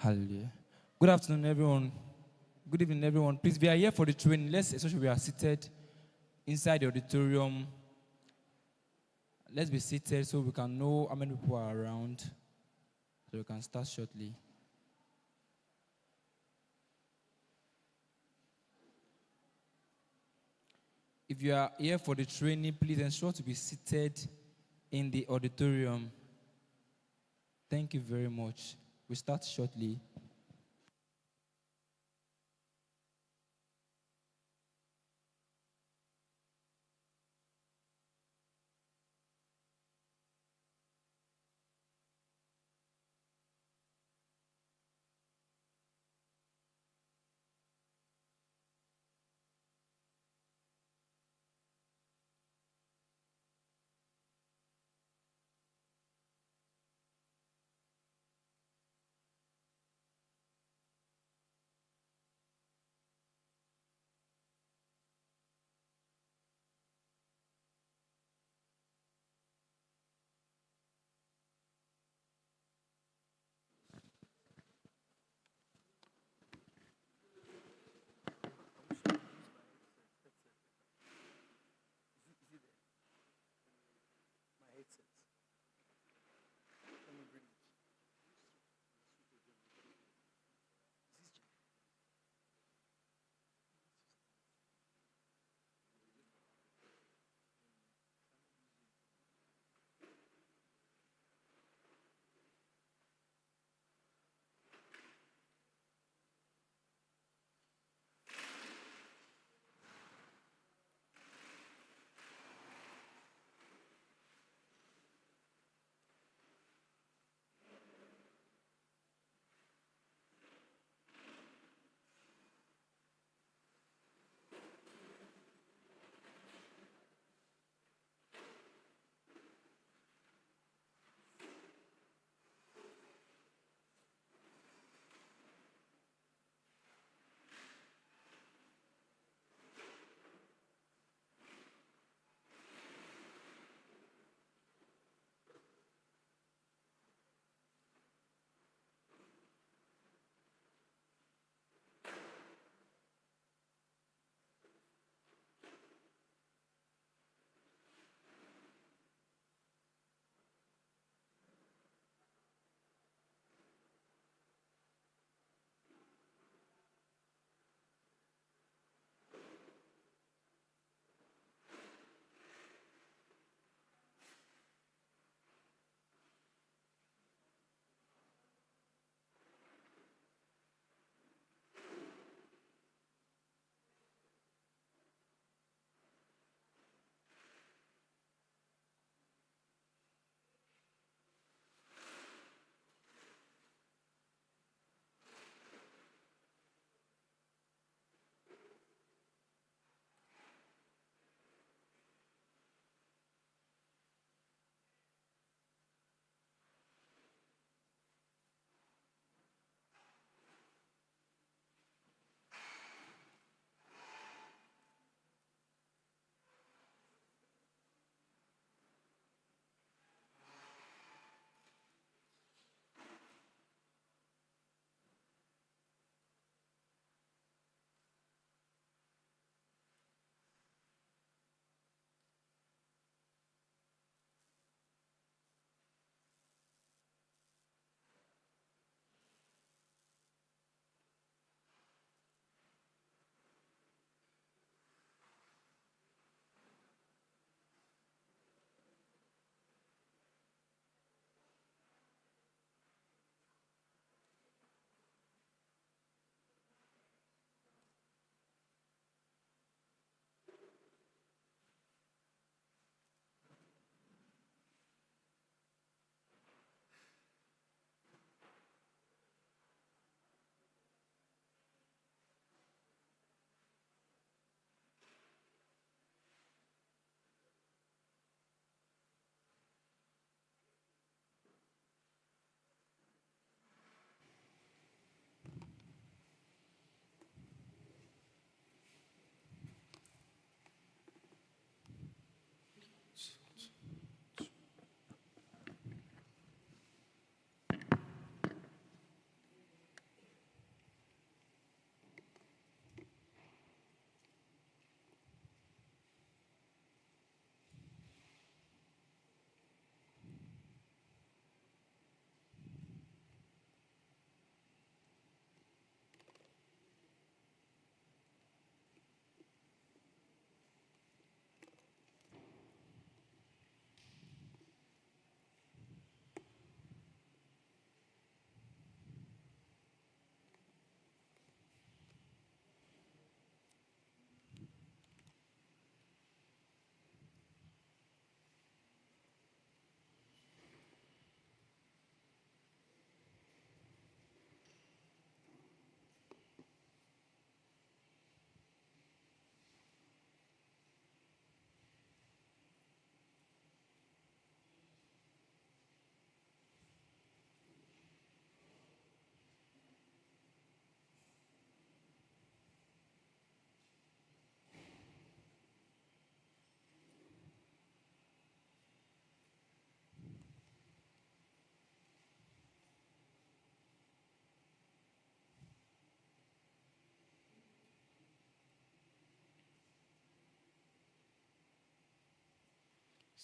Hallelujah. Good afternoon, everyone. Good evening, everyone. Please, we are here for the training. Let's, especially we are seated inside the auditorium. Let's be seated so we can know how many people are around. So we can start shortly. If you are here for the training, please ensure to be seated in the auditorium. Thank you very much. We start shortly.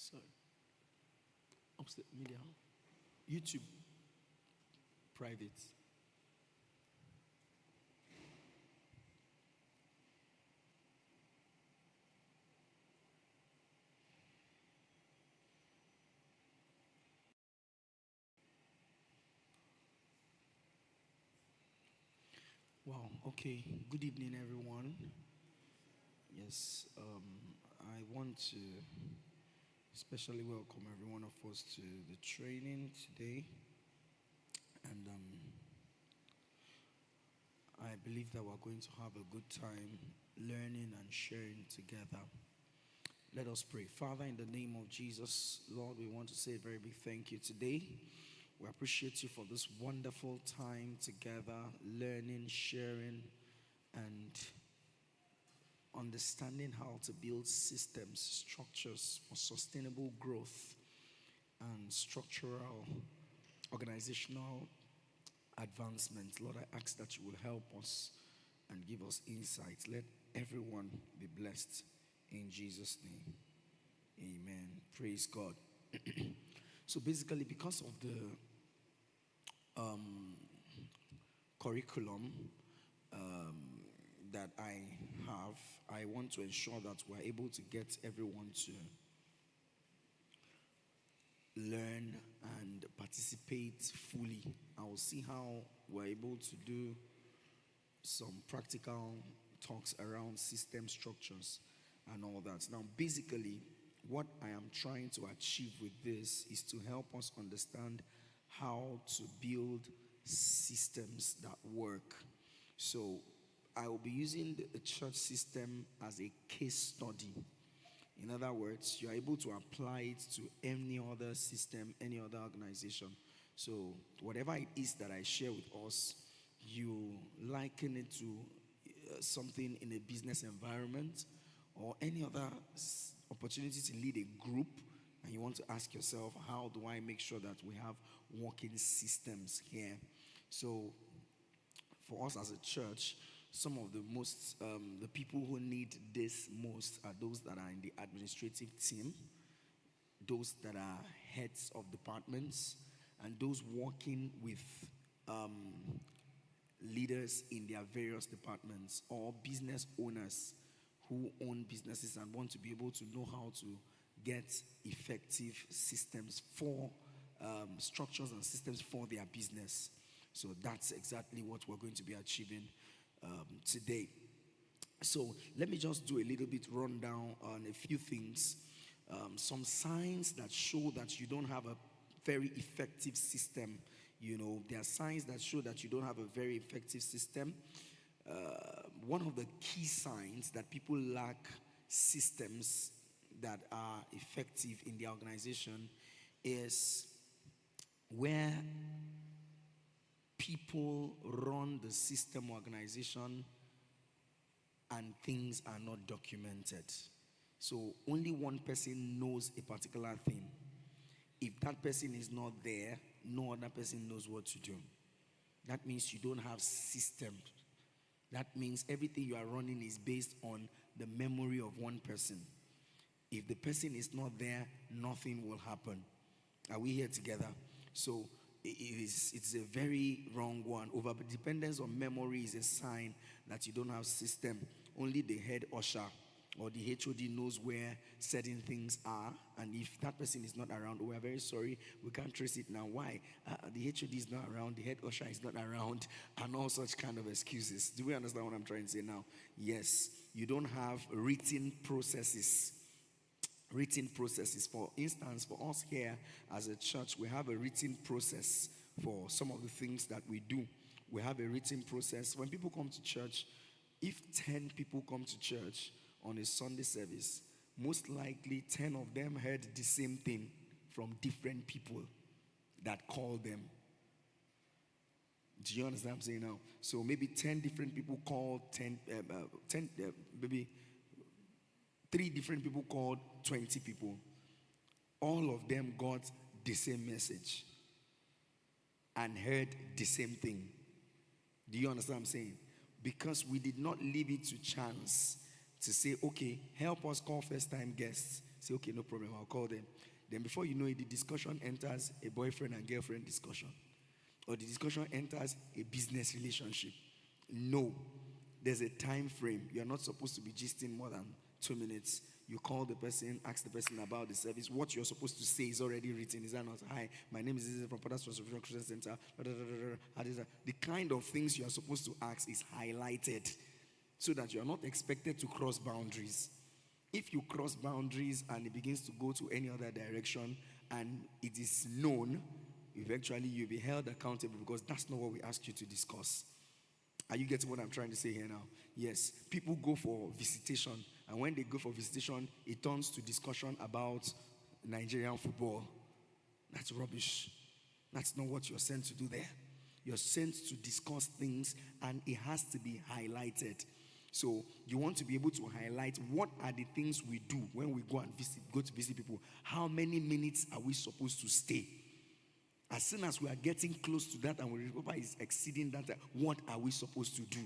So, upstairs, media, YouTube, private. Wow, okay. Good evening, everyone. Yes, I want to especially welcome every one of us to the training today. And I believe that we're going to have a good time learning and sharing together. Let us pray. Father, in the name of Jesus, Lord, we want to say a very big thank you today. We appreciate you for this wonderful time together, learning, sharing, and understanding how to build systems, structures for sustainable growth and structural, organizational advancement. Lord, I ask that you will help us and give us insights. Let everyone be blessed in Jesus' name. Amen. Praise God. So basically, because of the curriculum that I have, I want to ensure that we're able to get everyone to learn and participate fully. I will see how we're able to do some practical talks around system structures and all that. Now, basically, what I am trying to achieve with this is to help us understand how to build systems that work. So, I will be using the church system as a case study. In other words, you are able to apply it to any other system, any other organization. So, whatever it is that I share with us, you liken it to something in a business environment or any other opportunity to lead a group, and you want to ask yourself, how do I make sure that we have working systems here? So, for us as a church, some of the people who need this most are those that are in the administrative team, those that are heads of departments, and those working with leaders in their various departments, or business owners who own businesses and want to be able to know how to get effective systems for structures and systems for their business. So that's exactly what we're going to be achieving today. So let me just do a little bit rundown on a few things. Some signs that show that you don't have a very effective system. You know, there are signs that show that you don't have a very effective system. One of the key signs that people lack systems that are effective in the organization is where people run the system organization and things are not documented. So only one person knows a particular thing. If that person is not there, no other person knows what to do. That means you don't have systems. That means everything you are running is based on the memory of one person. If the person is not there, nothing will happen. Are we here together? So it's a very wrong one. Over dependence on memory is a sign that you don't have system. Only the head usher or the HOD knows where certain things are, and if that person is not around, we are very sorry, we can't trace it now. Why? The HOD is not around, the head usher is not around, and all such kind of excuses. Do we understand what I'm trying to say now? Yes, you don't have written processes. Written processes. For instance, for us here as a church, we have a written process for some of the things that we do. We have a written process. When people come to church, if 10 people come to church on a Sunday service, most likely 10 of them heard the same thing from different people that called them. Do you understand what I'm saying now? So maybe 10 different people called, maybe 3 different people called 20 people. All of them got the same message and heard the same thing. Do you understand what I'm saying? Because we did not leave it to chance to say, okay, help us call first-time guests Say, okay, no problem, I'll call them. Then before you know it, the discussion enters a boyfriend and girlfriend discussion. Or the discussion enters a business relationship. No. There's a time frame. You're not supposed to be gisting more than 2 minutes. You call the person, ask the person about the service. What you're supposed to say is already written. Is that not? Hi, my name is from Potter's Transformation Christian Center. The kind of things you are supposed to ask is highlighted so that you are not expected to cross boundaries. If you cross boundaries and it begins to go to any other direction and it is known, eventually you'll be held accountable because that's not what we asked you to discuss. Are you getting what I'm trying to say here now? Yes. People go for visitation, and when they go for visitation, it turns to discussion about Nigerian football. That's rubbish. That's not what you're sent to do there. You're sent to discuss things, and it has to be highlighted. So you want to be able to highlight what are the things we do when we go to visit people. How many minutes are we supposed to stay? As soon as we are getting close to that and we remember is exceeding that, what are we supposed to do?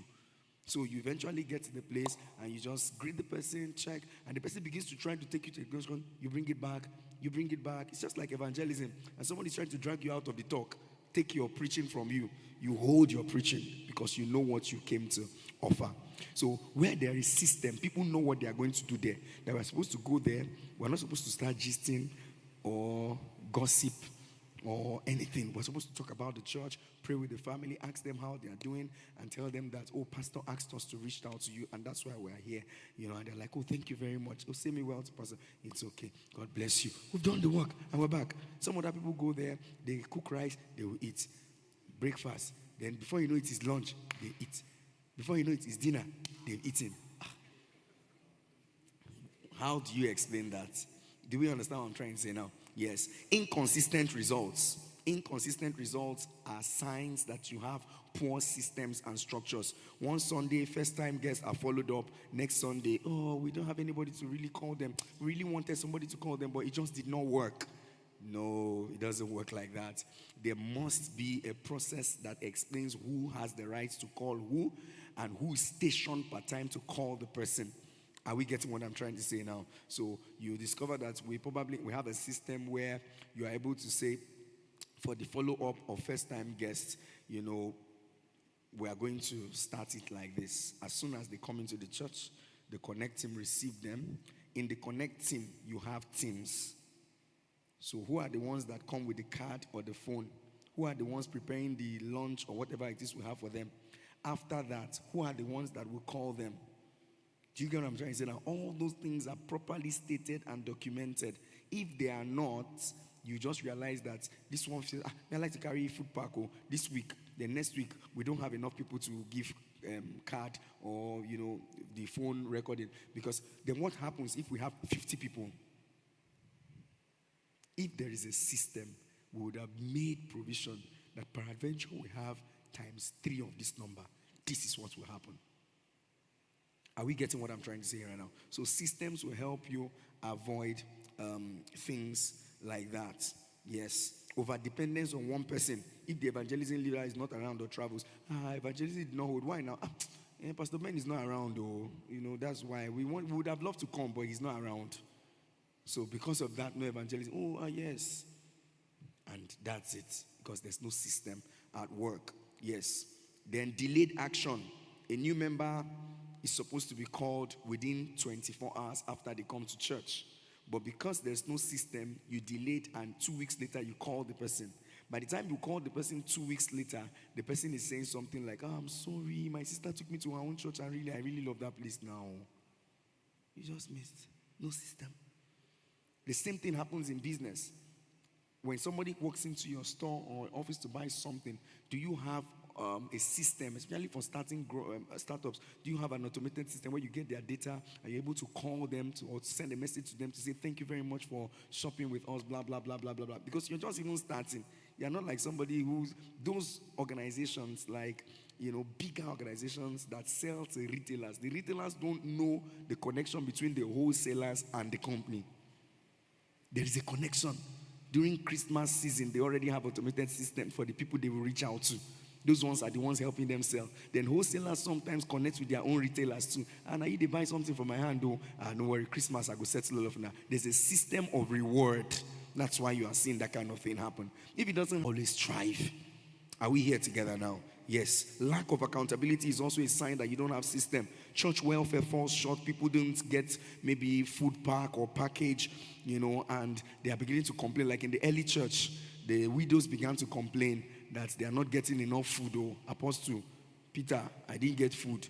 So you eventually get to the place and you just greet the person, check, and the person begins to try to take you to the question. You bring it back. It's just like evangelism. And somebody's trying to drag you out of the talk, take your preaching from you. You hold your preaching because you know what you came to offer. So where there is system, people know what they are going to do there. They were supposed to go there. We're not supposed to start gisting or gossip or anything. We're supposed to talk about the church, pray with the family, ask them how they are doing, and tell them that, oh, pastor asked us to reach out to you, and that's why we're here. And they're like, oh, thank you very much. Oh, say me well to pastor. It's okay. God bless you. We've done the work, and we're back. Some other people go there, they cook rice, they will eat. Breakfast. Then before you know it is lunch, they eat. Before you know it is dinner, they've eaten. How do you explain that? Do we understand what I'm trying to say now? Yes. Inconsistent results. Inconsistent results are signs that you have poor systems and structures. One Sunday, first time guests are followed up. Next Sunday, oh, we don't have anybody to really call them. We really wanted somebody to call them, but it just did not work. No, it doesn't work like that. There must be a process that explains who has the right to call who and who is stationed per time to call the person. Are we getting what I'm trying to say now? So you discover that we have a system where you are able to say, for the follow-up of first-time guests, we are going to start it like this. As soon as they come into the church, the connect team receive them. In the connect team, you have teams. So who are the ones that come with the card or the phone? Who are the ones preparing the lunch or whatever it is we have for them? After that, who are the ones that will call them? Do you get what I'm trying to say now? All those things are properly stated and documented. If they are not, you just realize that this one says, I like to carry food pack this week. Then next week, we don't have enough people to give card or, the phone recording. Because then what happens if we have 50 people? If there is a system, we would have made provision that peradventure we have times 3 of this number. This is what will happen. Are we getting what I'm trying to say right now? So systems will help you avoid things like that. Yes. Over dependence on one person. If the evangelism leader is not around or travels, evangelism did not hold. Why now? Pastor Ben is not around, though. That's why we would have loved to come, but he's not around. So because of that, no evangelism. Yes. And that's it. Because there's no system at work. Yes. Then delayed action. A new member is supposed to be called within 24 hours after they come to church. But because there's no system, you delayed, and 2 weeks later you call the person. By the time you call the person 2 weeks later, the person is saying something like, I'm sorry, my sister took me to her own church and I really love that place now. You just missed. No system. The same thing happens in business. When somebody walks into your store or office to buy something, do you have a system, especially for startups? Do you have an automated system where you get their data and you're able to call them or send a message to them to say, thank you very much for shopping with us, blah, blah, blah, blah, blah, blah. Because you're just even starting. You're not like somebody those organizations like, bigger organizations that sell to retailers. The retailers don't know the connection between the wholesalers and the company. There is a connection. During Christmas season, they already have automated system for the people they will reach out to. Those ones are the ones helping them sell. Then wholesalers sometimes connect with their own retailers too. And I they buy something from my hand, though. No worry, Christmas I go settle all of now. There's a system of reward. That's why you are seeing that kind of thing happen. If it doesn't, always strive. Are we here together now? Yes. Lack of accountability is also a sign that you don't have system. Church welfare falls short. People don't get maybe food pack or package, and they are beginning to complain. Like in the early church, the widows began to complain that they are not getting enough food. Oh, Apostle Peter, I didn't get food.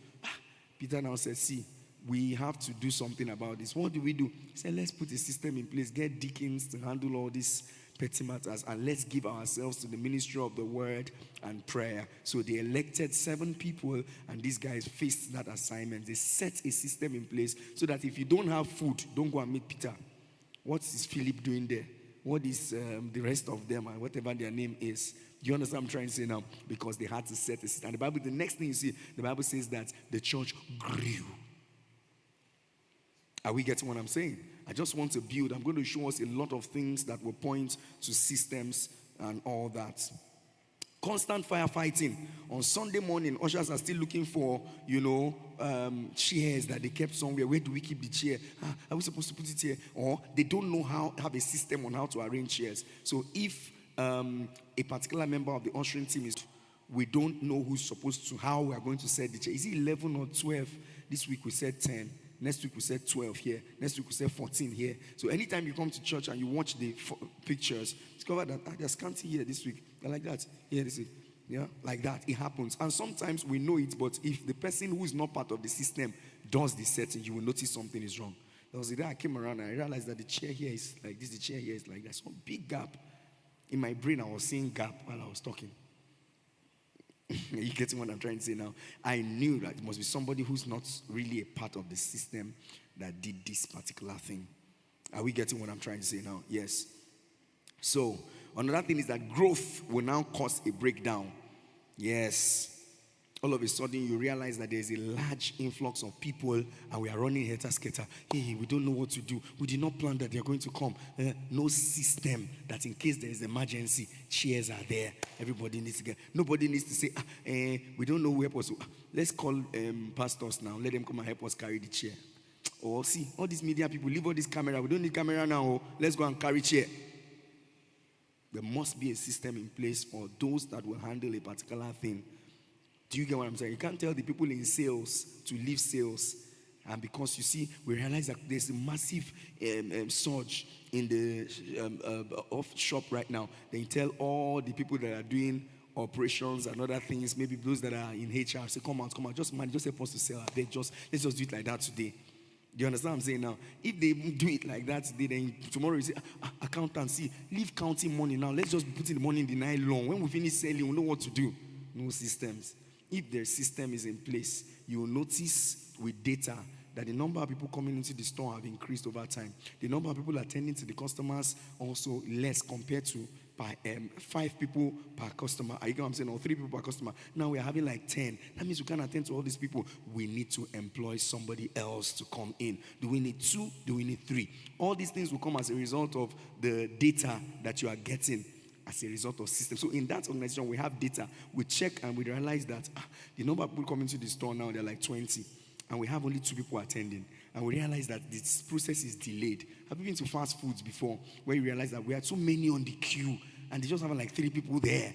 Peter now said, see, we have to do something about this. What do? He said, let's put a system in place, get deacons to handle all these petty matters, and let's give ourselves to the ministry of the word and prayer. So they elected 7 people, and these guys faced that assignment. They set a system in place so that if you don't have food, don't go and meet Peter. What is Philip doing there? What is the rest of them, and whatever their name is? Do you understand what I'm trying to say now? Because they had to set a system. And the next thing you see, the Bible says that the church grew. Are we getting what I'm saying? I just want to build. I'm going to show us a lot of things that will point to systems and all that. Constant firefighting. On Sunday morning, ushers are still looking for, chairs that they kept somewhere. Where do we keep the chair? Are we supposed to put it here? Or they don't know have a system on how to arrange chairs. So if a particular member of the ushering team we don't know how we are going to set the chair. Is it 11 or 12? This week we said 10. Next week we said 12 here. Next week we said 14 here. So anytime you come to church and you watch the pictures, discover that there's scanty here this week. They're like that. Here this week. Yeah, like that. It happens. And sometimes we know it, but if the person who is not part of the system does the setting, you will notice something is wrong. There was the day I came around and I realized that the chair here is like this, the chair here is like that. Some big gap. In my brain, I was seeing gap while I was talking. You getting what I'm trying to say now? I knew that it must be somebody who's not really a part of the system that did this particular thing. Are we getting what I'm trying to say now? Yes. So, another thing is that growth will now cause a breakdown. Yes. All of a sudden, you realize that there's a large influx of people and we are running helter-skelter. Hey, we don't know what to do. We did not plan that they're going to come. No system that in case there is emergency, chairs are there. Everybody needs to get. Nobody needs to say, we don't know who help us. Let's call pastors now. Let them come and help us carry the chair. Or see, all these media people, leave all this camera. We don't need camera now. Let's go and carry chair. There must be a system in place for those that will handle a particular thing. Do you get what I'm saying? You can't tell the people in sales to leave sales. And because you see, we realize that there's a massive surge in the off shop right now. Then you tell all the people that are doing operations and other things, maybe those that are in HR, say, come out, just help us to sell. Let's just do it like that today. Do you understand what I'm saying now? If they do it like that today, then tomorrow you say, accountant, see, leave counting money now. Let's just put in the money in the nylon. When we finish selling, we'll know what to do. No systems. If their system is in place, you will notice with data that the number of people coming into the store have increased over time. The number of people attending to the customers also less compared to 5 people per customer. Are you get what I'm saying? Or 3 people per customer. Now we're having like 10. That means we can't attend to all these people. We need to employ somebody else to come in. Do we need 2? Do we need 3? All these things will come as a result of the data that you are getting as a result of system. So in that organization, we have data. We check and we realize that the number of people coming to the store now, they're like 20. And we have only 2 people attending. And we realize that this process is delayed. Have you been to fast foods before where you realize that we are too many on the queue and they just have like 3 people there?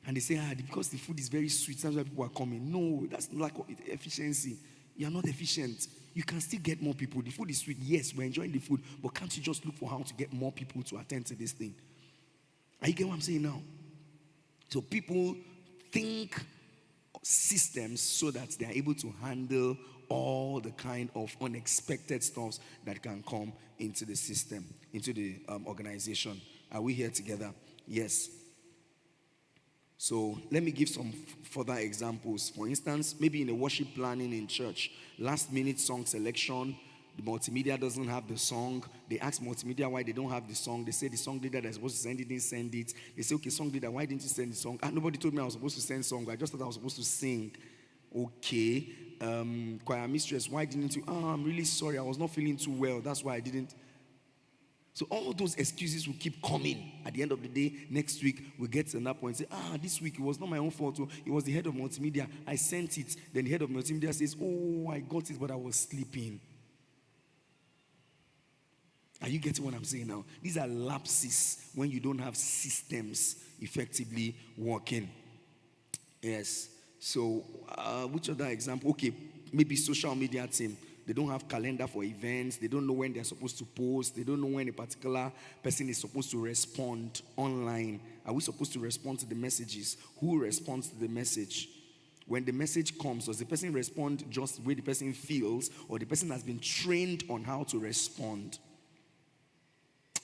And they say, because the food is very sweet, that's why people are coming. No, that's not like efficiency. You are not efficient. You can still get more people. The food is sweet. Yes, we're enjoying the food. But can't you just look for how to get more people to attend to this thing? Are you getting what I'm saying now? So people think systems so that they are able to handle all the kind of unexpected stuff that can come into the system, into the organization. Are we here together? Yes. So let me give some further examples. For instance, maybe in a worship planning in church, last minute song selection, the multimedia doesn't have the song. They ask multimedia why they don't have the song. They say the song leader that's supposed to send it didn't send it. They say, okay, song leader, why didn't you send the song? Nobody told me I was supposed to send song. I just thought I was supposed to sing. Okay. Choir mistress, why didn't you? I'm really sorry. I was not feeling too well. That's why I didn't. So all those excuses will keep coming. At the end of the day, next week, we get to that point and say, this week, it was not my own fault. It was the head of multimedia. I sent it. Then the head of multimedia says, I got it, but I was sleeping. Are you getting what I'm saying now? These are lapses when you don't have systems effectively working. Yes. So, which other example? Okay, maybe social media team. They don't have calendar for events. They don't know when they're supposed to post. They don't know when a particular person is supposed to respond online. Are we supposed to respond to the messages? Who responds to the message? When the message comes, does the person respond just the way the person feels, or the person has been trained on how to respond?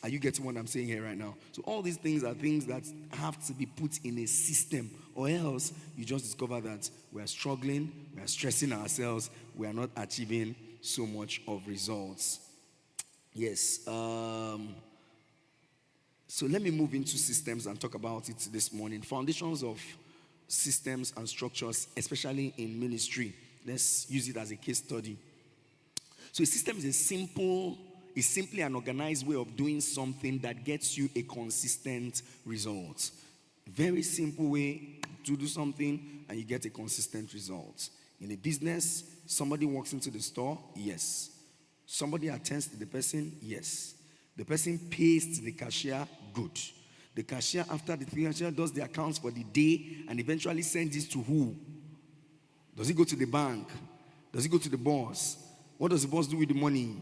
Are you getting what I'm saying here right now? So all these things are things that have to be put in a system, or else you just discover that we are struggling, we are stressing ourselves, we are not achieving so much of results. Yes. So let me move into systems and talk about it this morning. Foundations of systems and structures, especially in ministry. Let's use it as a case study. So a system is simply an organized way of doing something that gets you a consistent result. Very simple way to do something and you get a consistent result. In a business, somebody walks into the store, yes. Somebody attends to the person, yes. The person pays to the cashier, good. The cashier, after the cashier does the accounts for the day and eventually sends it to who? Does it go to the bank? Does it go to the boss? What does the boss do with the money?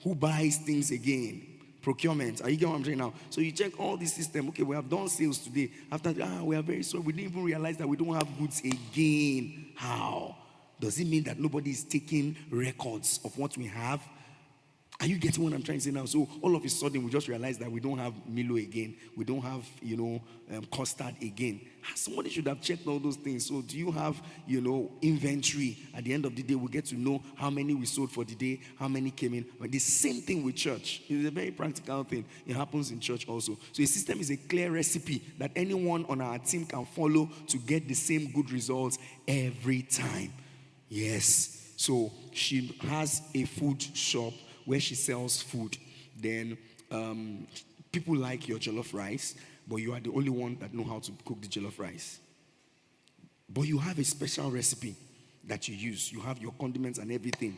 Who buys things again? Procurement. Are you getting what I'm saying now? So you check all the system. Okay, we have done sales today. After we are very sorry. We didn't even realize that we don't have goods again. How? Does it mean that nobody is taking records of what we have? Are you getting what I'm trying to say now? So all of a sudden we just realize that we don't have Milo again. We don't have, custard again. Somebody should have checked all those things. So do you have, inventory? At the end of the day, we get to know how many we sold for the day, how many came in. But the same thing with church. It's a very practical thing. It happens in church also. So a system is a clear recipe that anyone on our team can follow to get the same good results every time. Yes. So she has a food shop where she sells food. Then people like your jollof rice, but you are the only one that know how to cook the jollof rice. But you have a special recipe that you use. You have your condiments and everything.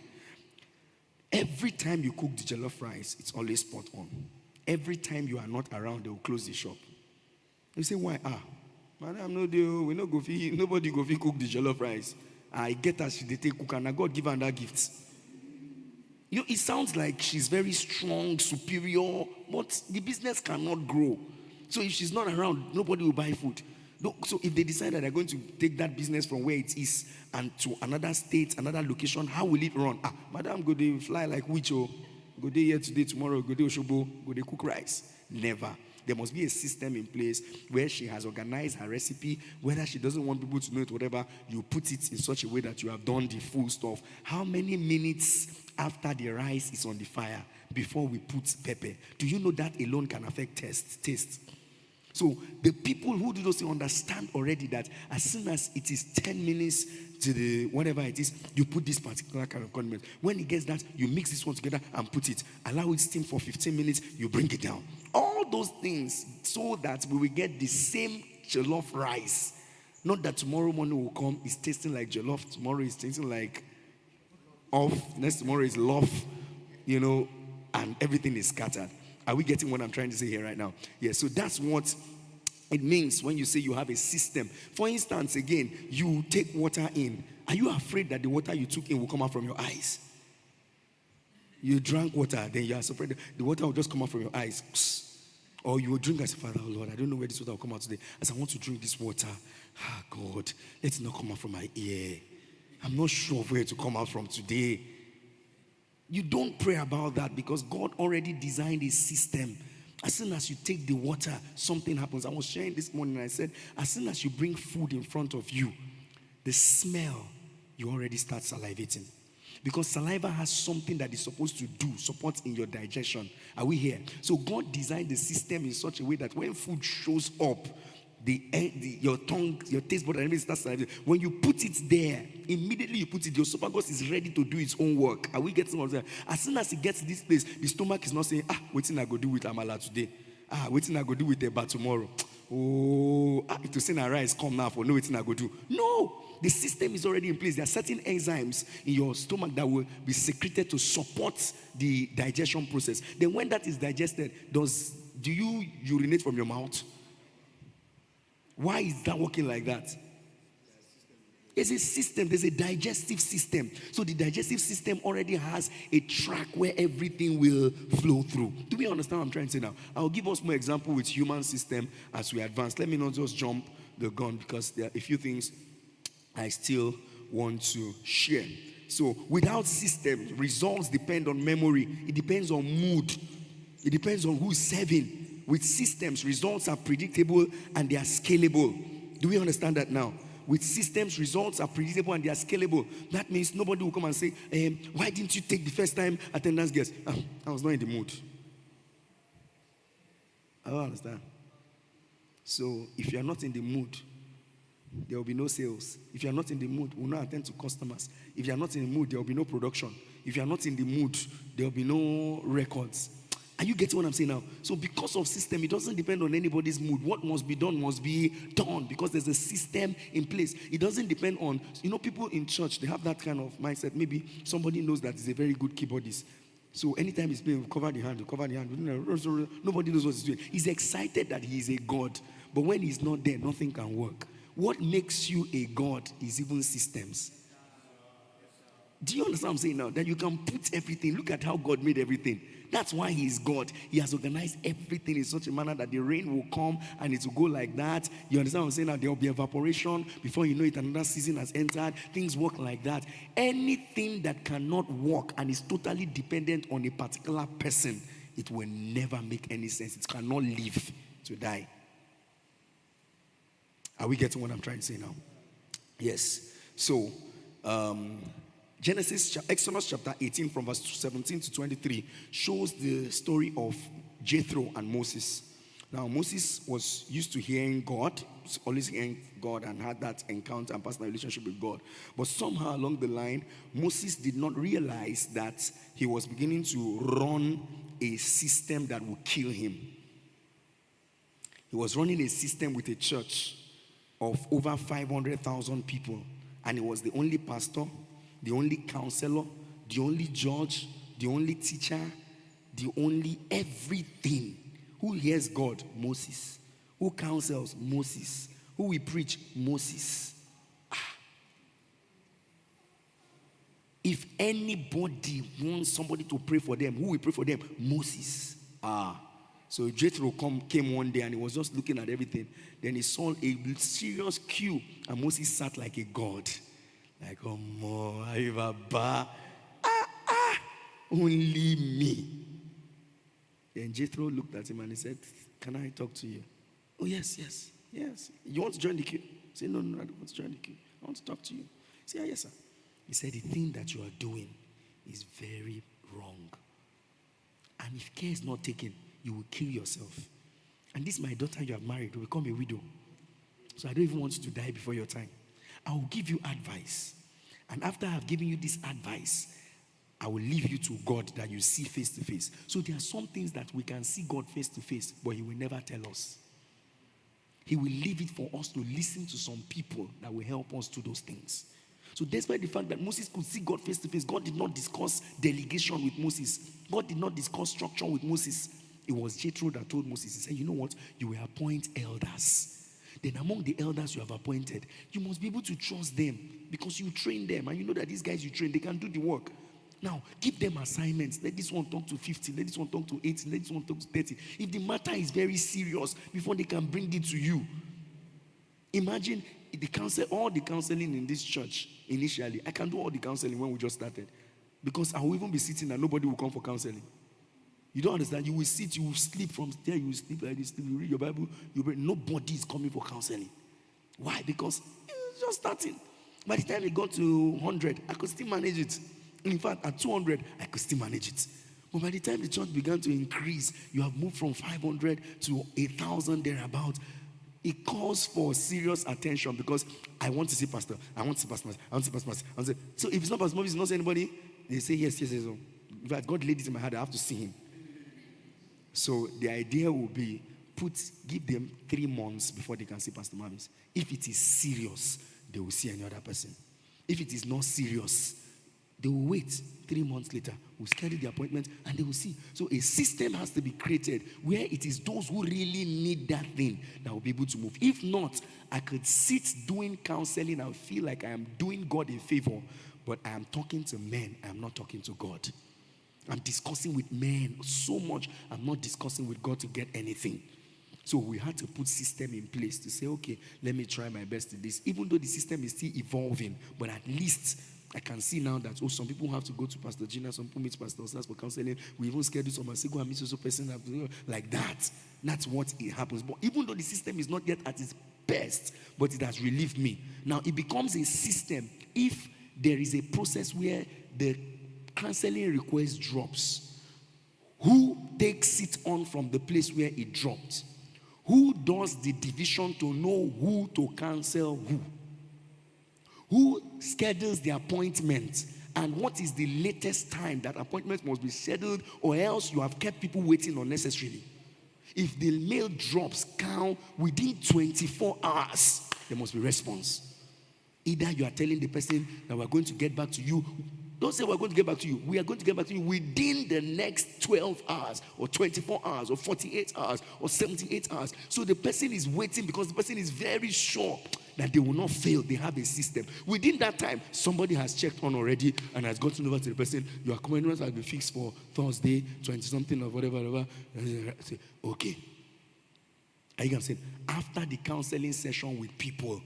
Every time you cook the jollof rice, it's always spot on. Every time you are not around, they will close the shop. You say, why? Madam, no deal. We no go fit. Nobody go fit cook the jollof rice. I get her, she dey take cook, and God give her that gift. It sounds like she's very strong, superior, but the business cannot grow. So if she's not around, nobody will buy food. So if they decide that they're going to take that business from where it is and to another state, another location, how will it run? Madam, go they fly like witch, go they here today, tomorrow, go they Oshobo, go they cook rice? Never. There must be a system in place where she has organized her recipe, whether she doesn't want people to know it, whatever, you put it in such a way that you have done the full stuff. How many minutes after the rice is on the fire before we put pepper? Do you know that alone can affect taste? So the people who do those things understand already that as soon as it is 10 minutes to the whatever it is, you put this particular kind of condiment. When it gets that, you mix this one together and put it. Allow it steam for 15 minutes, you bring it down. All those things so that we will get the same jollof rice. Not that tomorrow morning will come, it's tasting like jollof. Tomorrow is tasting like off. Next tomorrow is loaf, and everything is scattered. Are we getting what I'm trying to say here right now? Yes, so that's what it means when you say you have a system. For instance, again, you take water in. Are you afraid that the water you took in will come out from your eyes? You drank water, then you are afraid the water will just come out from your eyes. Or you will drink and say, Father, oh Lord, I don't know where this water will come out today. As I want to drink this water, God, let it not come out from my ear. I'm not sure where to come out from today. You don't pray about that because God already designed a system. As soon as you take the water, something happens. I was sharing this morning and I said, as soon as you bring food in front of you, the smell, you already start salivating. Because saliva has something that is supposed to do, support in your digestion. Are we here? So God designed the system in such a way that when food shows up, your tongue, your taste bud, and everything starts salivating. When you put it there, immediately you put it, your esophagus is ready to do its own work. Are we getting what I'm saying? As soon as it gets to this place, the stomach is not saying, what's I go do with amala today? What's I go do with eba tomorrow? If to say rice come now for no, what's I go do? No, the system is already in place. There are certain enzymes in your stomach that will be secreted to support the digestion process. Then when that is digested, do you urinate from your mouth? Why is that working like that? There's a system, there's a digestive system. So the digestive system already has a track where everything will flow through. Do we understand what I'm trying to say now? I'll give us more example with human system as we advance. Let me not just jump the gun because there are a few things I still want to share. So without system, results depend on memory. It depends on mood. It depends on who's serving. With systems, results are predictable and they are scalable. Do we understand that now? With systems, results are predictable and they are scalable. That means nobody will come and say, why didn't you take the first time attendance guest? I was not in the mood. I don't understand. So if you are not in the mood, there will be no sales. If you are not in the mood, we will not attend to customers. If you are not in the mood, there will be no production. If you are not in the mood, there will be no records. Are you getting what I'm saying now? So because of system, it doesn't depend on anybody's mood. What must be done because there's a system in place. It doesn't depend on, people in church, they have that kind of mindset. Maybe somebody knows that he's a very good keyboardist. So anytime he's playing, cover the hand. Nobody knows what he's doing. He's excited that he is a God. But when he's not there, nothing can work. What makes you a God is even systems. Do you understand what I'm saying now? That you can put everything. Look at how God made everything. That's why he is God. He has organized everything in such a manner that the rain will come and it will go like that. You understand what I'm saying now? There will be evaporation. Before you know it, another season has entered. Things work like that. Anything that cannot work and is totally dependent on a particular person, it will never make any sense. It cannot live to die. Are we getting what I'm trying to say now? Yes. So, Exodus chapter 18 from verse 17 to 23 shows the story of Jethro and Moses. Now, Moses was used to hearing God, always hearing God, and had that encounter and personal relationship with God. But somehow along the line, Moses did not realize that he was beginning to run a system that would kill him. He was running a system with a church of over 500,000 people, and he was the only pastor, the only counselor, the only judge, the only teacher, the only everything. Who hears God? Moses. Who counsels? Moses. Who will preach? Moses. If anybody wants somebody to pray for them, who will pray for them? Moses. So Jethro came one day and he was just looking at everything. Then he saw a serious queue and Moses sat like a god. Like, oh, only me. Then Jethro looked at him and he said, can I talk to you? Oh, yes. You want to join the queue? He said, no, I don't want to join the queue. I want to talk to you. He said, yes, sir. He said, the thing that you are doing is very wrong. And if care is not taken, you will kill yourself. And this, my daughter you have married, will become a widow. So I don't even want you to die before your time. I will give you advice. And after I have given you this advice, I will leave you to God that you see face to face. So there are some things that we can see God face to face, but he will never tell us. He will leave it for us to listen to some people that will help us do those things. So despite the fact that Moses could see God face to face, God did not discuss delegation with Moses. God did not discuss structure with Moses. It was Jethro that told Moses, he said, you know what? You will appoint elders. Then among the elders you have appointed, you must be able to trust them because you train them. And you know that these guys you train, they can do the work. Now, give them assignments. Let this one talk to 50. Let this one talk to 80. Let this one talk to 30. If the matter is very serious, before they can bring it to you. Imagine all the counseling in this church initially. I can do all the counseling when we just started. Because I will even be sitting and nobody will come for counseling. You don't understand. You will sit, you will sleep from there, you will sleep like this, you read your Bible, nobody is coming for counseling. Why? Because it's just starting. By the time it got to 100, I could still manage it. In fact, at 200, I could still manage it. But by the time the church began to increase, you have moved from 500 to 1,000 thereabout. It calls for serious attention because I want to see pastor. I want to see pastor. I want to see pastor. I want to see. So if it's not pastor, if it's not anybody, they say yes, yes, yes. In fact, God laid it in my heart. I have to see him. So the idea will be give them 3 months before they can see Pastor Mavis. If it is serious, they will see any other person. If it is not serious, they will wait 3 months later. We'll schedule the appointment and they will see. So a system has to be created where it is those who really need that thing that will be able to move. If not, I could sit doing counseling and feel like I am doing God a favor, but I am talking to men. I am not talking to God. I'm discussing with men so much. I'm not discussing with God to get anything. So we had to put system in place to say, okay, let me try my best to this. Even though the system is still evolving, but at least I can see now that, some people have to go to Pastor Gina, some people meet Pastor Osas for counseling. We even schedule someone, say, go and meet also person, like that. That's what it happens. But even though the system is not yet at its best, but it has relieved me. Now, it becomes a system if there is a process where the counseling request drops. Who takes it on from the place where it dropped? Who does the division to know who to counsel who? Who schedules the appointment? And what is the latest time that appointment must be scheduled, or else you have kept people waiting unnecessarily? If the mail drops count within 24 hours, there must be response. Either you are telling the person that we're going to get back to you. Don't say we're going to get back to you. We are going to get back to you within the next 12 hours or 24 hours or 48 hours or 78 hours. So the person is waiting because the person is very sure that they will not fail. They have a system. Within that time, somebody has checked on already and has gotten over to the person. Your appointment has been fixed for Thursday, 20-something or whatever. Say, okay. Are you going to say, after the counseling session with people,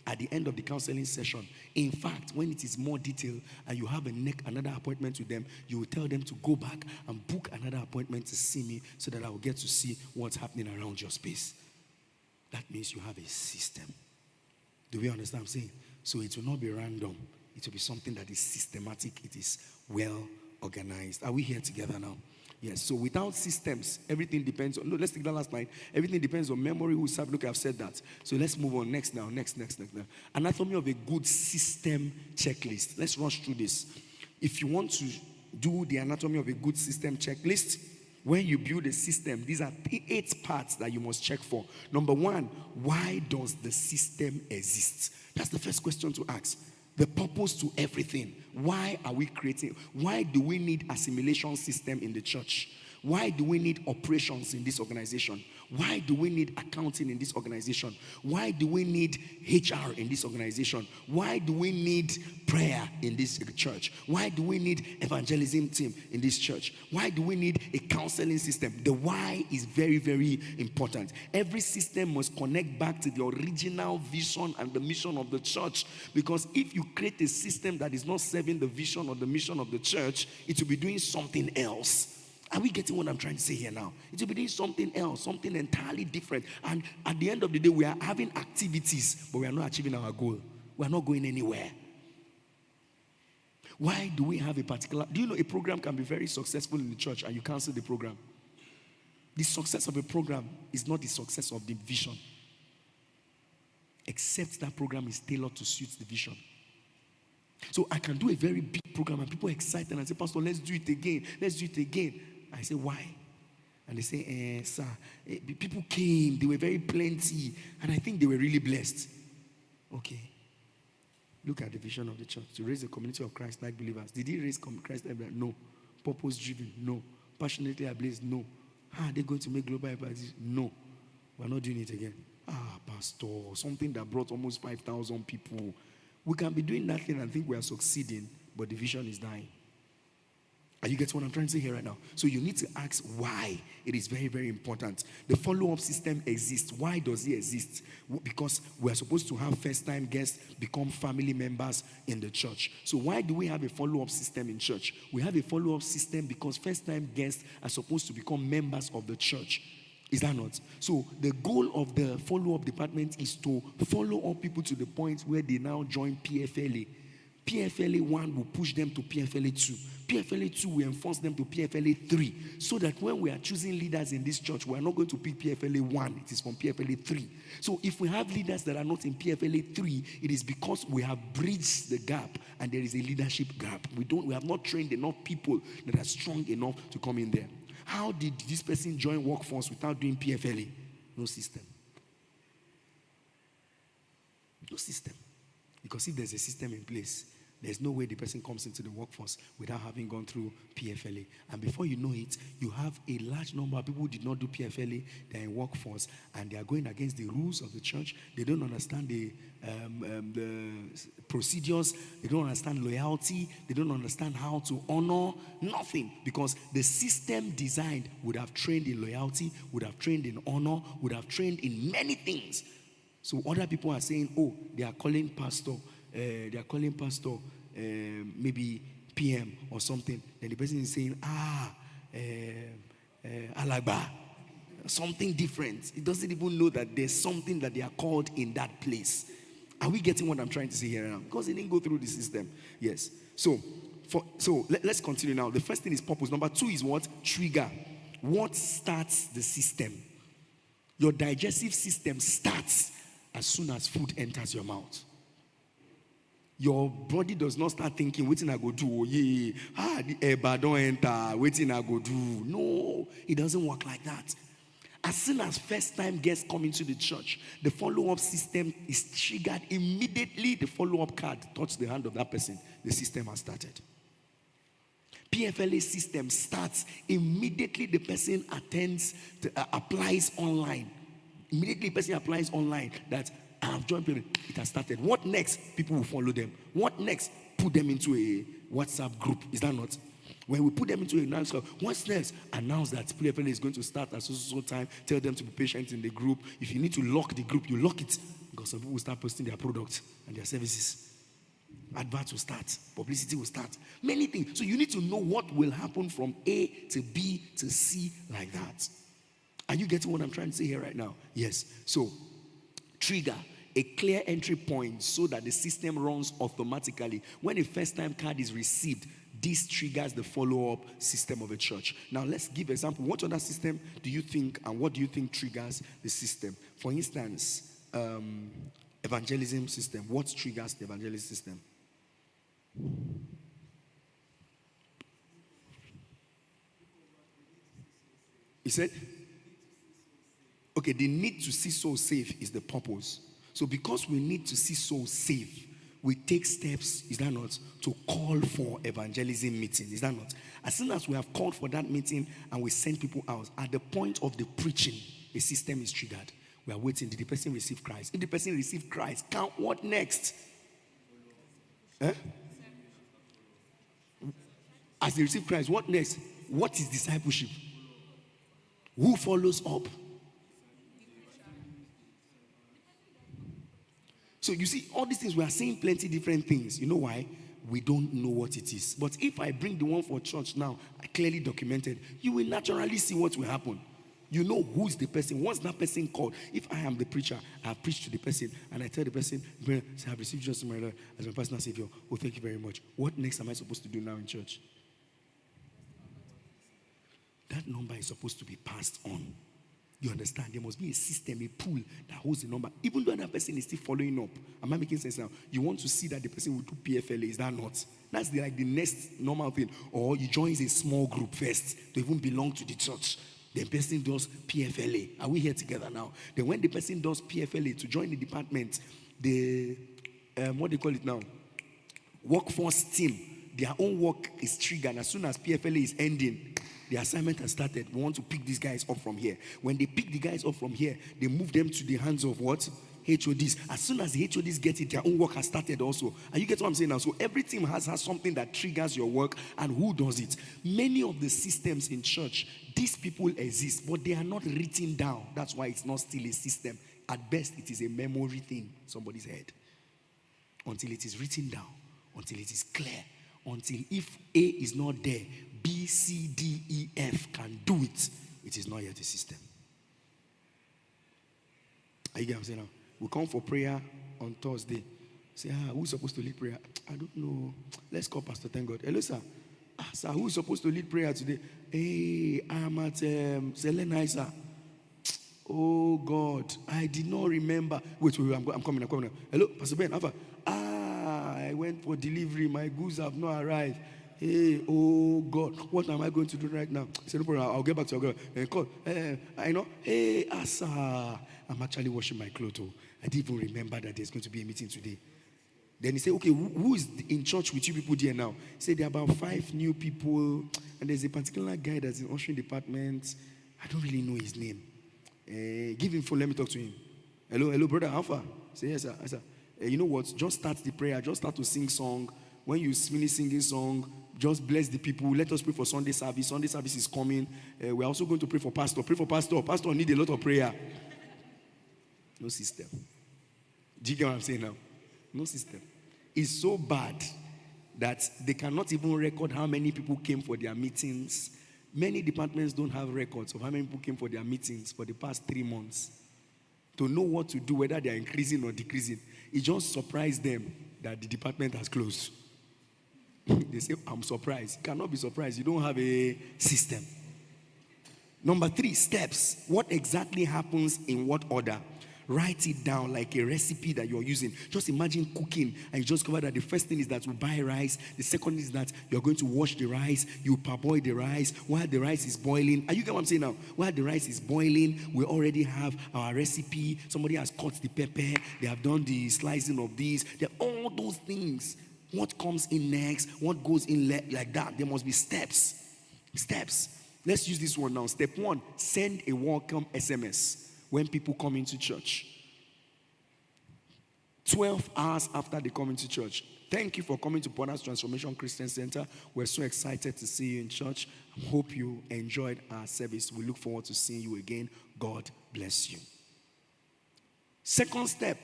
at the end of the counseling session, in fact, when it is more detailed and you have another appointment with them, you will tell them to go back and book another appointment to see me so that I will get to see what's happening around your space. That means you have a system. Do we understand what I'm saying? So it will not be random. It will be something that is systematic. It is well organized. Are we here together now? Yes, so without systems, everything depends on, let's take that last line. Everything depends on memory, who serve. Look, I've said that. So let's move on. Next now. Anatomy of a good system checklist. Let's rush through this. If you want to do the anatomy of a good system checklist, when you build a system, these are 8 parts that you must check for. Number 1, why does the system exist? That's the first question to ask. The purpose to everything. Why are we creating? Why do we need assimilation system in the church? Why do we need operations in this organization? Why do we need accounting in this organization? Why do we need HR in this organization? Why do we need prayer in this church? Why do we need evangelism team in this church? Why do we need a counseling system? The why is very, very important. Every system must connect back to the original vision and the mission of the church. Because if you create a system that is not serving the vision or the mission of the church, it will be doing something else. Are we getting what I'm trying to say here now? It will be doing something else, something entirely different. And at the end of the day, we are having activities, but we are not achieving our goal. We are not going anywhere. Why do we have a particular... Do you know a program can be very successful in the church and you cancel the program? The success of a program is not the success of the vision. Except that program is tailored to suit the vision. So I can do a very big program and people are excited and say, Pastor, let's do it again. Let's do it again. I say, why? And they say, sir, people came, they were very plenty, and I think they were really blessed. Okay. Look at the vision of the church. To raise a community of Christ-like believers. Did he raise Christ-like believers? No. Purpose-driven? No. Passionately ablaze? No. How are they going to make global impact? No. We're not doing it again. Pastor, something that brought almost 5,000 people. We can be doing nothing and think we are succeeding, but the vision is dying. Are you getting what I'm trying to say here right now? So you need to ask why. It is very, very important. The follow-up system exists. Why does it exist? Because we are supposed to have first-time guests become family members in the church. So why do we have a follow-up system in church? We have a follow-up system because first-time guests are supposed to become members of the church. Is that not? So the goal of the follow-up department is to follow up people to the point where they now join PFLA. PFLA 1 will push them to PFLA 2. PFLA 2 will enforce them to PFLA 3. So that when we are choosing leaders in this church, we are not going to pick PFLA 1. It is from PFLA 3. So if we have leaders that are not in PFLA 3, it is because we have bridged the gap and there is a leadership gap. We have not trained enough people that are strong enough to come in there. How did this person join workforce without doing PFLA? No system. No system. Because if there's a system in place, there's no way the person comes into the workforce without having gone through PFLA. And before you know it, you have a large number of people who did not do PFLA. They're in workforce and they are going against the rules of the church. They don't understand the procedures. They don't understand loyalty. They don't understand how to honor. Nothing. Because the system designed would have trained in loyalty, would have trained in honor, would have trained in many things. So other people are saying, oh, they are calling pastor, maybe PM or something. Then the person is saying, Alagba, something different. It doesn't even know that there's something that they are called in that place. Are we getting what I'm trying to say here now? Because they didn't go through the system. Yes. So let's continue now. The first thing is purpose. Number 2 is what? Trigger. What starts the system? Your digestive system starts as soon as food enters your mouth. Your body does not start thinking, waiting I go do, the eba don't enter, waiting I go do. No, it doesn't work like that. As soon as first time guests come into the church, the follow-up system is triggered immediately. The follow-up card touches the hand of that person. The system has started. PFLA system starts immediately the person applies online. Immediately the person applies online that I have joined PFLA. It has started. What next? People will follow them. What next? Put them into a WhatsApp group. Is that not? When we put them into a nice group, what's next? Announce that PFLA is going to start at so time. Tell them to be patient in the group. If you need to lock the group, you lock it. Because some people will start posting their products and their services. Adverts will start. Publicity will start. Many things. So you need to know what will happen from A to B to C like that. Are you getting what I'm trying to say here right now? Yes. So, trigger a clear entry point so that the system runs automatically. When a first-time card is received, this triggers the follow-up system of a church. Now, let's give an example. What other system do you think and what do you think triggers the system? For instance, evangelism system. What triggers the evangelism system? He said? Okay, the need to see souls saved is the purpose. So because we need to see souls saved, we take steps, is that not, to call for evangelism meeting, is that not? As soon as we have called for that meeting and we send people out, at the point of the preaching, the system is triggered. We are waiting. Did the person receive Christ? If the person received Christ, count what next? As they receive Christ, what next? What is discipleship? Who follows up? So you see, all these things, we are saying plenty different things. You know why? We don't know what it is. But if I bring the one for church now, clearly documented, you will naturally see what will happen. You know who's the person. Once that person called, if I am the preacher, I have preached to the person, and I tell the person, I have received Jesus as my personal Savior. Oh, thank you very much. What next am I supposed to do now in church? That number is supposed to be passed on. You understand? There must be a system, a pool that holds the number. Even though that person is still following up. Am I making sense now? You want to see that the person will do PFLA. Is that not? That's the next normal thing. Or you join a small group first to even belong to the church. The person does PFLA. Are we here together now? Then when the person does PFLA to join the department, the, what do you call it now? Workforce team, their own work is triggered. As soon as PFLA is ending, the assignment has started. We want to pick these guys up from here. When they pick the guys up from here, they move them to the hands of what? HODs. As soon as the HODs get it, their own work has started also. Are you getting what I'm saying now? So every team has something that triggers your work, and who does it? Many of the systems in church, these people exist, but they are not written down. That's why it's not still a system. At best, it is a memory thing in somebody's head. Until it is written down, until it is clear, until if A is not there, B, C, D, E, F can do it. It is not yet a system. Are you getting what I'm saying now? We come for prayer on Thursday. Say, who's supposed to lead prayer? I don't know. Let's call Pastor. Thank God. Hello, sir. Sir, who's supposed to lead prayer today? Hey, I'm at Selena, sir. Oh God, I did not remember. Wait, I'm coming. Hello, Pastor Ben. I went for delivery. My goods have not arrived. Hey, oh God, what am I going to do right now? I said, no problem. I'll get back to your girl. And call. I know. Hey, sir, I'm actually washing my clothes. I didn't even remember that there's going to be a meeting today. Then he said, okay, who is in church with you people there now? He said, there are about 5 new people, and there's a particular guy that's in ushering department. I don't really know his name. Give him phone, let me talk to him. Hello, brother, how far? Say, yes, sir. You know what? Just start the prayer. Just start to sing song. When you finish singing song, just bless the people. Let us pray for Sunday service. Sunday service is coming. We're also going to pray for pastor. Pray for pastor. Pastor need a lot of prayer. No system. Do you get what I'm saying now? No system. It's so bad that they cannot even record how many people came for their meetings. Many departments don't have records of how many people came for their meetings for the past 3 months. To know what to do, whether they are increasing or decreasing. It just surprised them that the department has closed. They say, I'm surprised. You cannot be surprised. You don't have a system. Number 3, steps. What exactly happens in what order? Write it down like a recipe that you're using. Just imagine cooking and you just cover that the first thing is that you buy rice. The second is that you're going to wash the rice. You parboil the rice while the rice is boiling. Are you getting what I'm saying now? While the rice is boiling, we already have our recipe. Somebody has cut the pepper. They have done the slicing of these. There are all those things. What comes in next? What goes in like that? There must be steps. Steps. Let's use this one now. Step 1, send a welcome SMS. When people come into church, 12 hours after they come into church. Thank you for coming to Ponders Transformation Christian Center. We're so excited to see you in church. I hope you enjoyed our service. We look forward to seeing you again. God bless you. Second step,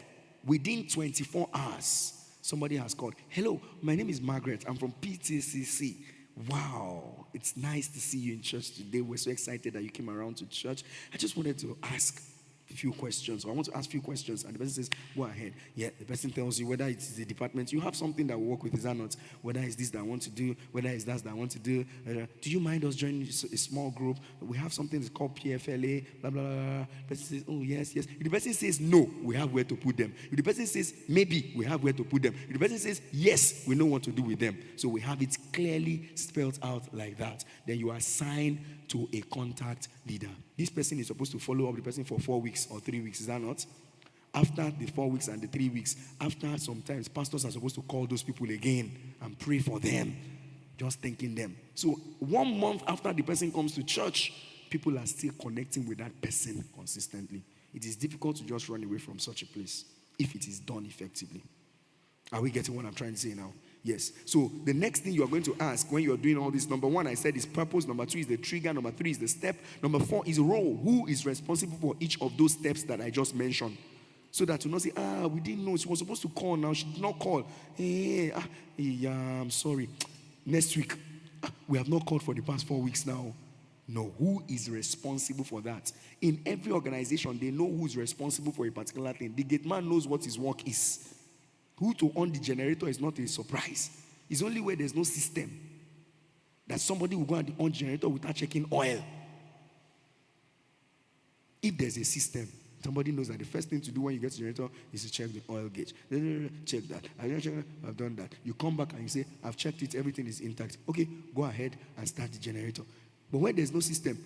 within 24 hours, somebody has called. Hello, my name is Margaret. I'm from PTCC. Wow, it's nice to see you in church today. We're so excited that you came around to church. I just wanted to ask a few questions. I want to ask a few questions. And the person says, go ahead. Yeah, the person tells you whether it's the department. You have something that will work with, is that not? Whether it's this that I want to do, whether it's that I want to do. Do you mind us joining a small group? We have something that's called PFLA, blah, blah, blah. The person says, oh, yes. If the person says no, we have where to put them. If the person says maybe, we have where to put them. If the person says yes, we know what to do with them. So we have it clearly spelled out like that. Then you assign to a contact leader. This person is supposed to follow up the person for 4 weeks or 3 weeks. Is that not? After the 4 weeks and the 3 weeks, after sometimes pastors are supposed to call those people again and pray for them, just thanking them. So 1 month after the person comes to church, people are still connecting with that person consistently. It is difficult to just run away from such a place if it is done effectively. Are we getting what I'm trying to say now? Yes. So the next thing you are going to ask when you are doing all this, number 1, I said, is purpose. Number 2 is the trigger. Number 3 is the step. Number 4 is role. Who is responsible for each of those steps that I just mentioned? So that you not say, we didn't know. She was supposed to call now. She did not call. I'm sorry. Next week, we have not called for the past 4 weeks now. No, who is responsible for that? In every organization, they know who is responsible for a particular thing. The gate man knows what his work is. Who to on the generator is not a surprise. It's only where there's no system that somebody will go and on generator without checking oil. If there's a system, somebody knows that the first thing to do when you get to the generator is to check the oil gauge. Check that. I've done that. You come back and you say, I've checked it, everything is intact. Okay, go ahead and start the generator. But when there's no system,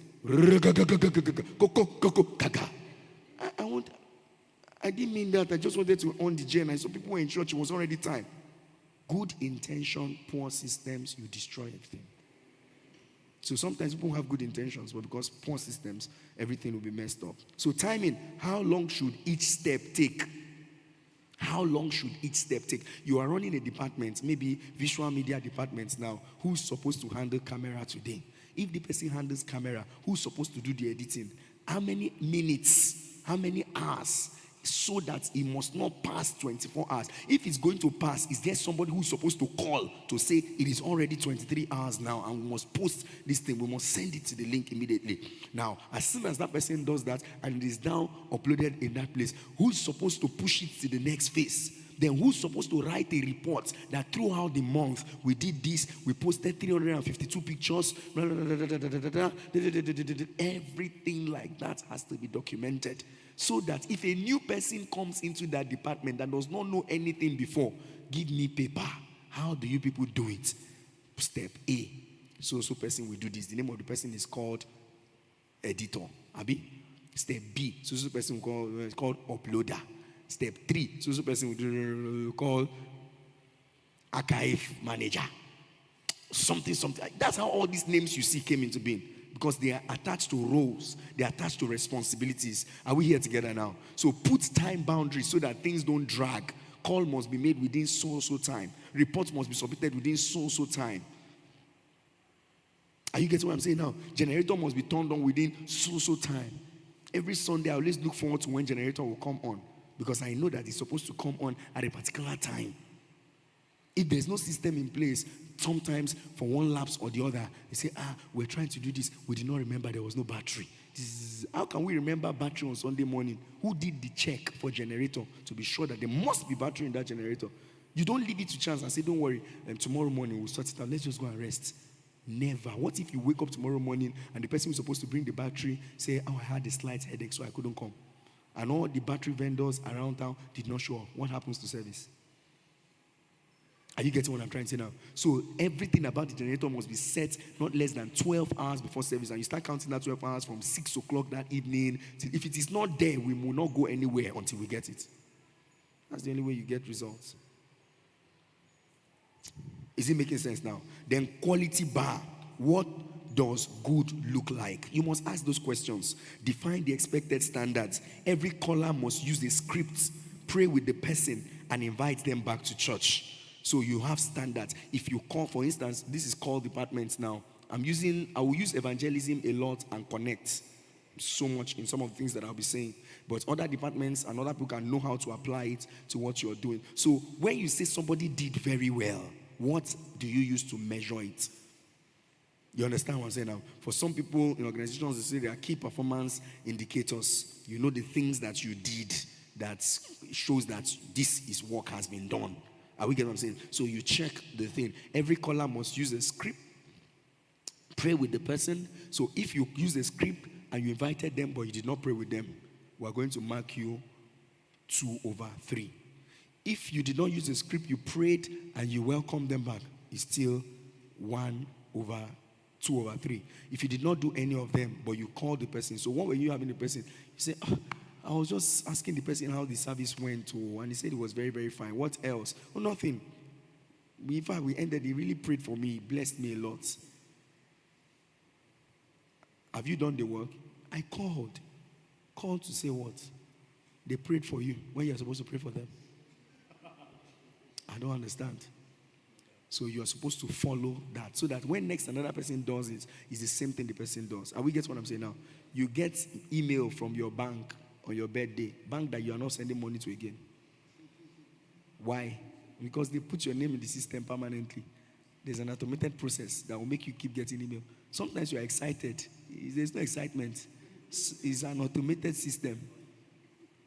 I didn't mean that. I just wanted to on the gen. I saw people were in church. It was already time. Good intention, poor systems, you destroy everything. So sometimes people have good intentions, but because poor systems, everything will be messed up. So timing, how long should each step take? How long should each step take? You are running a department, maybe visual media department now. Who's supposed to handle camera today? If the person handles camera, who's supposed to do the editing? How many minutes? How many hours? So that it must not pass 24 hours. If it's going to pass, is there somebody who's supposed to call to say it is already 23 hours now and we must post this thing, we must send it to the link immediately. Now, as soon as that person does that and it is now uploaded in that place, who's supposed to push it to the next phase? Then who's supposed to write a report that throughout the month we did this, we posted 352 pictures, everything like that has to be documented, so that if a new person comes into that department that does not know anything before, give me paper. How do you people do it? Step A, so person will do this. The name of the person is called editor. Abi? Step B, so person will called uploader. Step 3, so person will call archive manager. Something. That's how all these names you see came into being, because they are attached to roles, they are attached to responsibilities. Are we here together now? So put time boundaries so that things don't drag. Call must be made within so time. Reports must be submitted within so time. Are you getting what I'm saying now? Generator must be turned on within so time. Every Sunday, I always look forward to when generator will come on, because I know that it's supposed to come on at a particular time. If there's no system in place, sometimes for one lapse or the other, they say, we're trying to do this. We did not remember there was no battery. How can we remember battery on Sunday morning? Who did the check for generator to be sure that there must be battery in that generator? You don't leave it to chance and say, don't worry, tomorrow morning we'll sort it out. Let's just go and rest. Never. What if you wake up tomorrow morning and the person who's supposed to bring the battery say, I had a slight headache so I couldn't come. And all the battery vendors around town did not show up. What happens to service? Are you getting what I'm trying to say now? So everything about the generator must be set not less than 12 hours before service. And you start counting that 12 hours from 6 o'clock that evening. If it is not there, we will not go anywhere until we get it. That's the only way you get results. Is it making sense now? Then quality bar. What does good look like? You must ask those questions. Define the expected standards. Every caller must use a script, pray with the person, and invite them back to church. So you have standards. If you call, for instance, this is called departments now. I will use evangelism a lot and connect so much in some of the things that I'll be saying. But other departments and other people can know how to apply it to what you're doing. So when you say somebody did very well, what do you use to measure it? You understand what I'm saying now? For some people in organizations, they say there are key performance indicators. You know the things that you did that shows that this is work has been done. Are we getting what I'm saying? So you check the thing. Every caller must use a script. Pray with the person. So if you use a script and you invited them but you did not pray with them, we're going to mark you 2/3. If you did not use a script, you prayed and you welcomed them back, it's still 1/2/3. If you did not do any of them, but you called the person, so what were you having the person? You say, I was just asking the person how the service went, and he said it was very, very fine. What else? Oh, nothing. In fact, we ended, he really prayed for me, he blessed me a lot. Have you done the work? I called. Called to say what? They prayed for you when you're supposed to pray for them. I don't understand. So you are supposed to follow that, so that when next another person does it, it's the same thing the person does. Are we getting what I'm saying now? You get email from your bank on your birthday, bank that you are not sending money to again. Why? Because they put your name in the system permanently. There's an automated process that will make you keep getting email. Sometimes you are excited. There's no excitement. It's an automated system.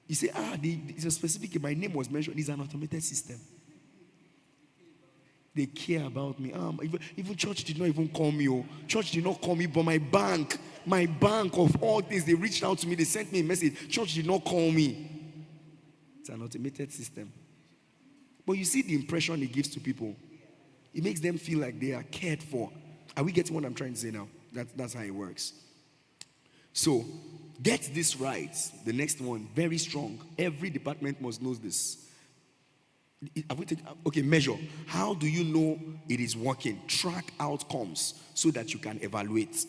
You say, it's a specific, my name was mentioned. It's an automated system. They care about me. Even church did not even call me. Church did not call me, but my bank of all things, they reached out to me. They sent me a message. Church did not call me. It's an automated system. But you see the impression it gives to people. It makes them feel like they are cared for. Are we getting what I'm trying to say now? That's how it works. So, get this right. The next one, very strong. Every department must know this. Measure. How do you know it is working? Track outcomes so that you can evaluate.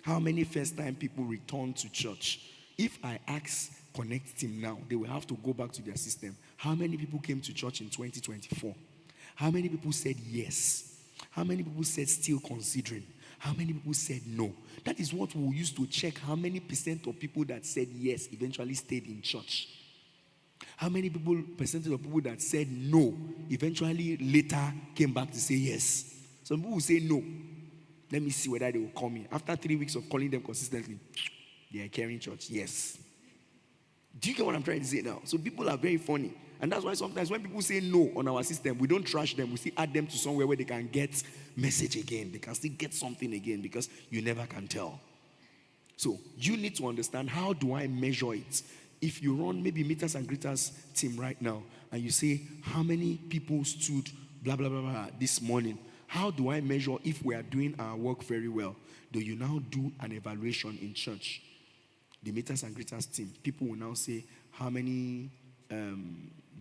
How many first-time people return to church? If I ask Connect Team now, they will have to go back to their system. How many people came to church in 2024? How many people said yes? How many people said still considering? How many people said no? That is what we'll use to check how many percent of people that said yes eventually stayed in church. How many percentage of people that said no eventually later came back to say yes? Some people will say no. Let me see whether they will call me. After 3 weeks of calling them consistently, they are carrying church. Yes. Do you get what I'm trying to say now? So people are very funny. And that's why sometimes when people say no on our system, we don't trash them. We still add them to somewhere where they can get message again. They can still get something again because you never can tell. So you need to understand, how do I measure it? If you run maybe meters and greeters team right now and you say how many people stood blah blah blah blah this morning, how do I measure if we are doing our work very well? Do you now do an evaluation in church? The meters and greeters team, people will now say how many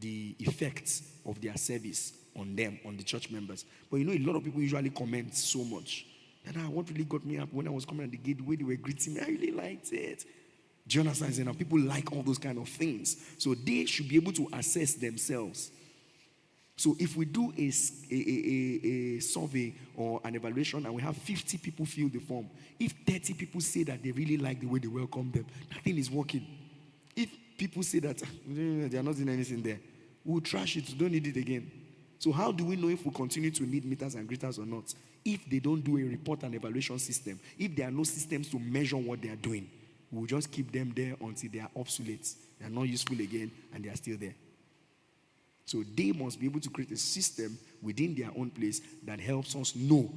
the effects of their service on them, on the church members. But you know, a lot of people usually comment so much. And what really got me up when I was coming at the gate, the way they were greeting me, I really liked it. Do you understand? Now people like all those kind of things. So they should be able to assess themselves. So if we do a survey or an evaluation and we have 50 people fill the form, if 30 people say that they really like the way they welcome them, that thing is working. If people say that they are not doing anything there, we'll trash it. We don't need it again. So how do we know if we continue to need meters and greeters or not? If they don't do a report and evaluation system, if there are no systems to measure what they are doing, we'll just keep them there until they are obsolete. They are not useful again and they are still there. So they must be able to create a system within their own place that helps us know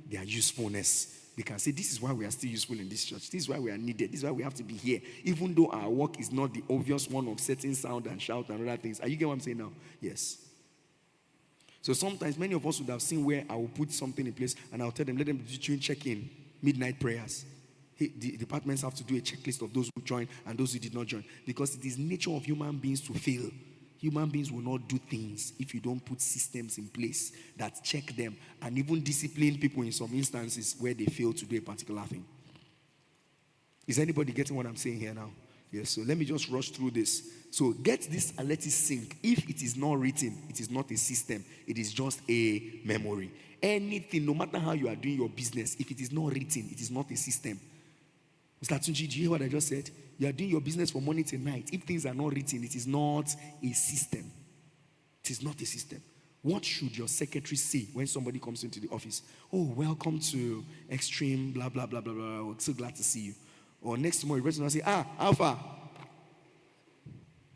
their usefulness. They can say, this is why we are still useful in this church. This is why we are needed. This is why we have to be here. Even though our work is not the obvious one of setting sound and shout and other things. Are you getting what I'm saying now? Yes. So sometimes many of us would have seen where I will put something in place and I'll tell them, let them do check-in, midnight prayers. The departments have to do a checklist of those who joined and those who did not join. Because it is nature of human beings to fail. Human beings will not do things if you don't put systems in place that check them and even discipline people in some instances where they fail to do a particular thing. Is anybody getting what I'm saying here now? Yes, so let me just rush through this. So get this and let it sink. If it is not written, it is not a system. It is just a memory. Anything, no matter how you are doing your business, if it is not written, it is not a system. Mr. Tunji, do you hear what I just said? You are doing your business from morning to night. If things are not written, it is not a system. It is not a system. What should your secretary say when somebody comes into the office? Oh, welcome to Extreme, blah, blah, blah, blah, blah. We're so glad to see you. Or next tomorrow, the person will say, Alpha,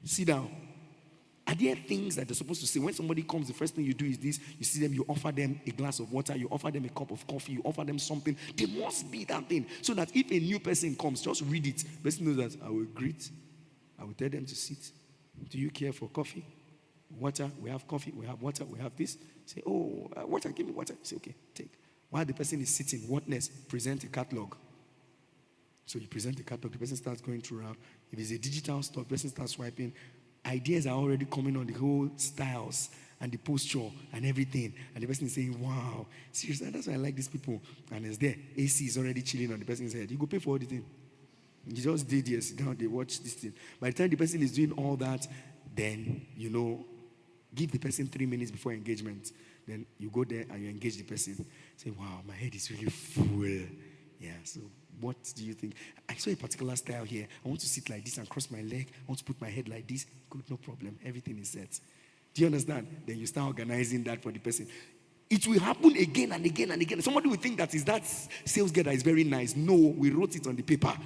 sit down. Are there things that they're supposed to say? When somebody comes, the first thing you do is this. You see them, you offer them a glass of water. You offer them a cup of coffee. You offer them something. There must be that thing. So that if a new person comes, just read it. The person knows that I will greet. I will tell them to sit. Do you care for coffee? Water? We have coffee. We have water. We have this. Say, oh, water, give me water. Say, okay, take. While the person is sitting, what next? Present a catalog. So you present the catalog. The person starts going through around. If it's a digital stuff, the person starts swiping. Ideas are already coming on the whole styles and the posture and everything. And the person is saying, wow, seriously, that's why I like these people. And it's there. AC is already chilling on the person's head. You go pay for all the thing. You just did yes, down, they watch this thing. By the time the person is doing all that, then, give the person 3 minutes before engagement. Then you go there and you engage the person. Say, wow, my head is really full. Yeah, so what do you think? I saw a particular style here. I want to sit like this and cross my leg. I want to put my head like this. Good, no problem. Everything is set. Do you understand? Then you start organizing that for the person. It will happen again and again and again. Somebody will think that is that sales girl that is very nice. No, we wrote it on the paper.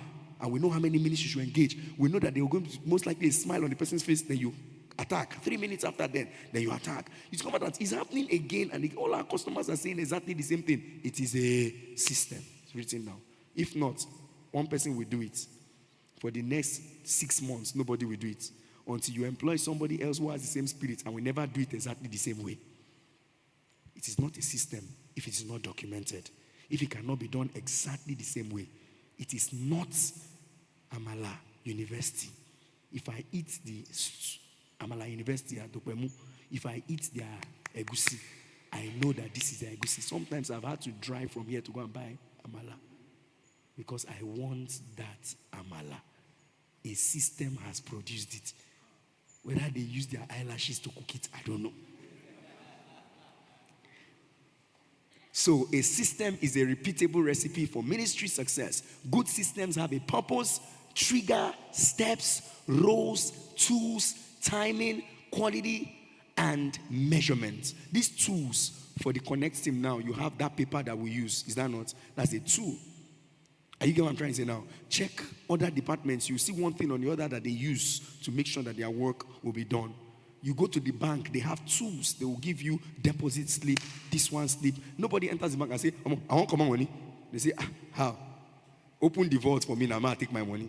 And we know how many minutes you should engage. We know that they are going to most likely smile on the person's face. Then you attack. 3 minutes after then you attack. You discover that it's happening again and all our customers are saying exactly the same thing. It is a system. It's written down. If not, one person will do it. For the next 6 months, nobody will do it. Until you employ somebody else who has the same spirit and will never do it exactly the same way. It is not a system if it is not documented. If it cannot be done exactly the same way. It is not Amala University. If I eat the Amala University at Dopemu, if I eat their egusi, I know that this is their egusi. Sometimes I've had to drive from here to go and buy Amala. Because I want that Amala. A system has produced it. Whether they use their eyelashes to cook it, I don't know. So a system is a repeatable recipe for ministry success. Good systems have a purpose, trigger, steps, roles, tools, timing, quality, and measurement. These tools for the Connect team now, you have that paper that we use. Is that not? That's a tool. Are you getting what I'm trying to say now? Check other departments. You see one thing or the other that they use to make sure that their work will be done. You go to the bank, they have tools. They will give you deposit slip, this one slip. Nobody enters the bank and say, I want come on money. They say, how? Open the vault for me now, I take my money.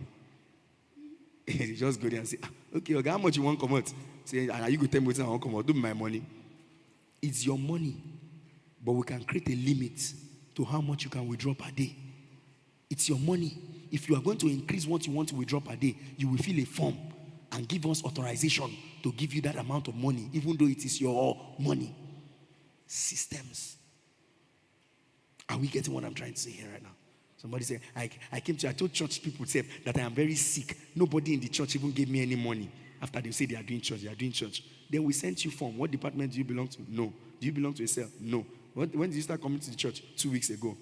You just go there and say, okay, how much you want come out? Say, are you going to tell me what I want come out? Do my money. It's your money. But we can create a limit to how much you can withdraw per day. It's your money. If you are going to increase what you want to withdraw per day, you will fill a form and give us authorization to give you that amount of money, even though it is your money. Systems. Are we getting what I'm trying to say here right now? Somebody said, I told church people that I am very sick. Nobody in the church even gave me any money. After they say they are doing church. Then we sent you form. What department do you belong to? No. Do you belong to a cell? No. When did you start coming to the church? 2 weeks ago.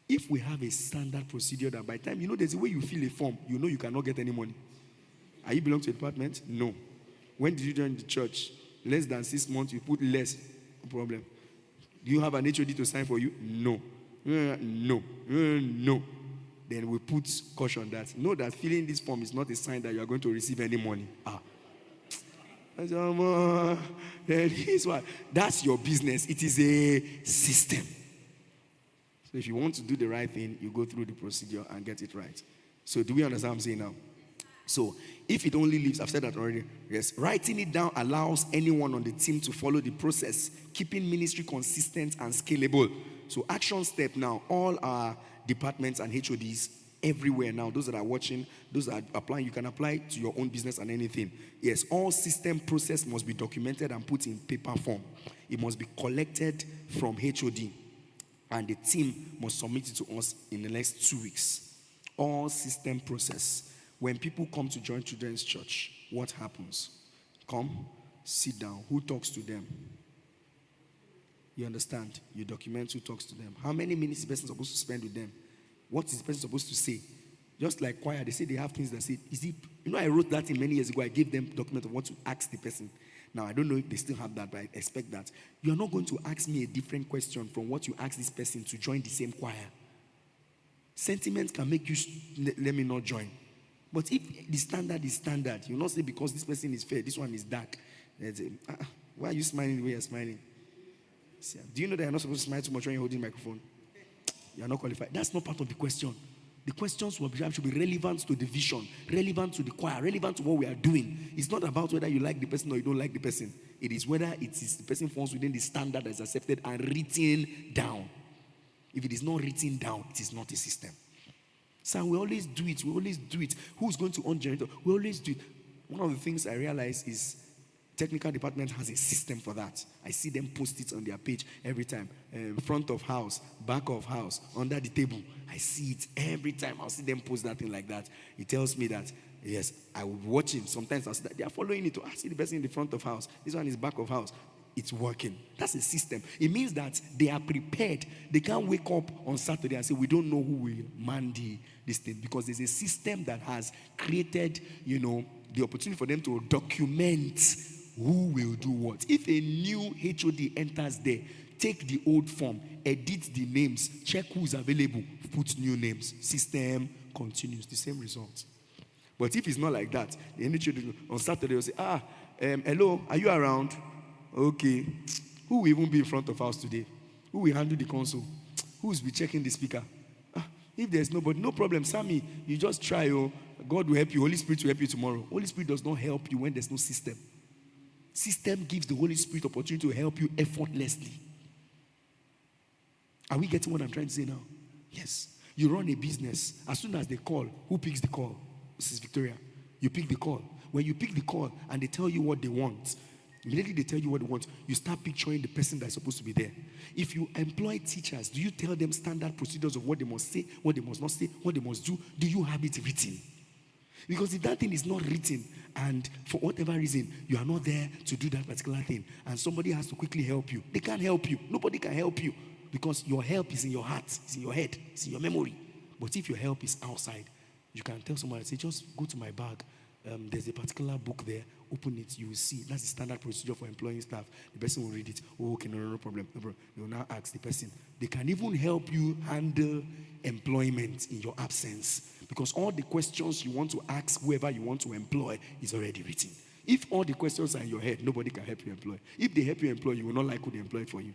If we have a standard procedure that by the time, there's a way you fill a form, you cannot get any money. Are you belong to a department? No. When did you join the church? Less than 6 months, you put less. No problem. Do you have an HOD to sign for you? No. No. Then we put caution that know that filling this form is not a sign that you are going to receive any money. That's your business. It is a system. So if you want to do the right thing, you go through the procedure and get it right. So do we understand what I'm saying now? So if it only leaves, I've said that already. Yes, writing it down allows anyone on the team to follow the process, keeping ministry consistent and scalable. So action step now, all our departments and HODs everywhere now, those that are watching, those that are applying, you can apply to your own business and anything. Yes, all system process must be documented and put in paper form. It must be collected from HOD, and the team must submit it to us in the next 2 weeks. All system process. When people come to join Children's Church, what happens? Come, sit down. Who talks to them? You understand? You document who talks to them. How many minutes is the person supposed to spend with them? What is the person supposed to say? Just like choir, they say they have things that say, I wrote that in many years ago. I gave them document of what to ask the person. Now, I don't know if they still have that, but I expect that. You're not going to ask me a different question from what you ask this person to join the same choir. Sentiments can make you let me not join. But if the standard is standard, you'll not say because this person is fair, this one is dark. Why are you smiling the way you're smiling? Do you know that you're not supposed to smile too much when you're holding the microphone? You're not qualified. That's not part of the question. The questions should be relevant to the vision, relevant to the choir, relevant to what we are doing. It's not about whether you like the person or you don't like the person. It is whether the person falls within the standard that is accepted and written down. If it is not written down, it is not a system. So we always do it. Who's going to on generator? We always do it. One of the things I realize is technical department has a system for that. I see them post it on their page every time. Front of house, back of house, under the table. I see it every time. I'll see them post that thing like that. It tells me that, yes, I will be watching. Sometimes I'll see that they are following it. I see the person in the front of house. This one is back of house. It's working. That's a system. It means that they are prepared. They can't wake up on Saturday and say, we don't know who will man this thing. Because there's a system that has created, the opportunity for them to document who will do what. If a new HOD enters there, take the old form, edit the names, check who's available, put new names. System continues. The same result. But if it's not like that, the HOD on Saturday will say, hello, are you around? Okay. Who will even be in front of us today? Who will handle the console? Who will be checking the speaker? If there's nobody, no problem. Sammy, you just try. God will help you. Holy Spirit will help you tomorrow. Holy Spirit does not help you when there's no system. System gives the Holy Spirit opportunity to help you effortlessly. Are we getting what I'm trying to say now? Yes. You run a business. As soon as they call, who picks the call? Mrs. Victoria. You pick the call. When you pick the call and they tell you what they want, immediately they tell you what they want, you start picturing the person that's supposed to be there. If you employ teachers, do you tell them standard procedures of what they must say, what they must not say, what they must do? Do you have it written? Because if that thing is not written, and for whatever reason, you are not there to do that particular thing, and somebody has to quickly help you, they can't help you. Nobody can help you because your help is in your heart, it's in your head, it's in your memory. But if your help is outside, you can tell somebody, say, just go to my bag. There's a particular book there. Open it, you will see. That's the standard procedure for employing staff. The person will read it. Oh, okay, no problem. No problem. You will now ask the person. They can even help you handle employment in your absence, because all the questions you want to ask whoever you want to employ is already written. If all the questions are in your head, nobody can help you employ. If they help you employ, you will not like who they employ for you.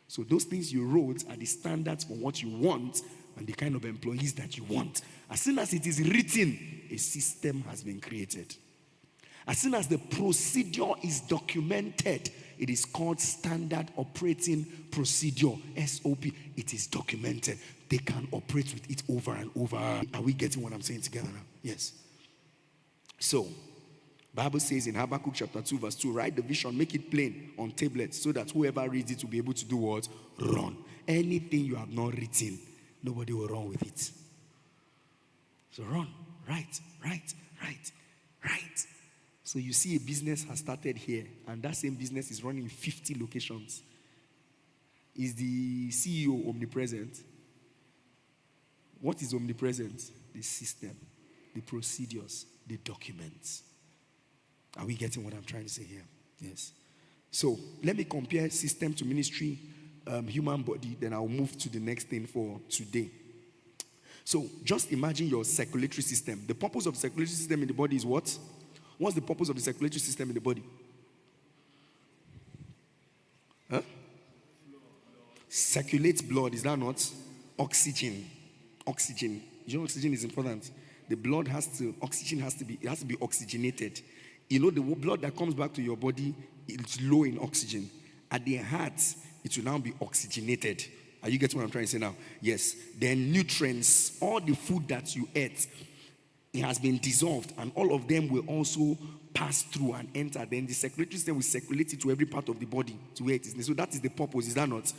So those things you wrote are the standards for what you want and the kind of employees that you want. As soon as it is written, a system has been created. As soon as the procedure is documented, it is called Standard Operating Procedure, SOP. It is documented. They can operate with it over and over. Are we getting what I'm saying together now? Yes. So, Bible says in Habakkuk chapter 2 verse 2, write the vision, make it plain on tablets so that whoever reads it will be able to do what? Run. Anything you have not written, nobody will run with it. So run, write. So you see a business has started here and that same business is running in 50 locations. Is the CEO omnipresent? What is omnipresent? The system, the procedures, the documents. Are we getting what I'm trying to say here? Yes. So let me compare system to ministry, human body, then I'll move to the next thing for today. So just imagine your circulatory system. The purpose of the circulatory system in the body is what? What's the purpose of the circulatory system in the body? Huh? Circulate blood, is that not? Oxygen. You know oxygen is important. The blood oxygen has to be oxygenated. You know the blood that comes back to your body, it's low in oxygen. At the heart, it will now be oxygenated. Are you getting what I'm trying to say now? Yes. Then nutrients, all the food that you ate, it has been dissolved and all of them will also pass through and enter. Then the circulatory system will circulate it to every part of the body to where it is. So that is the purpose, is that not?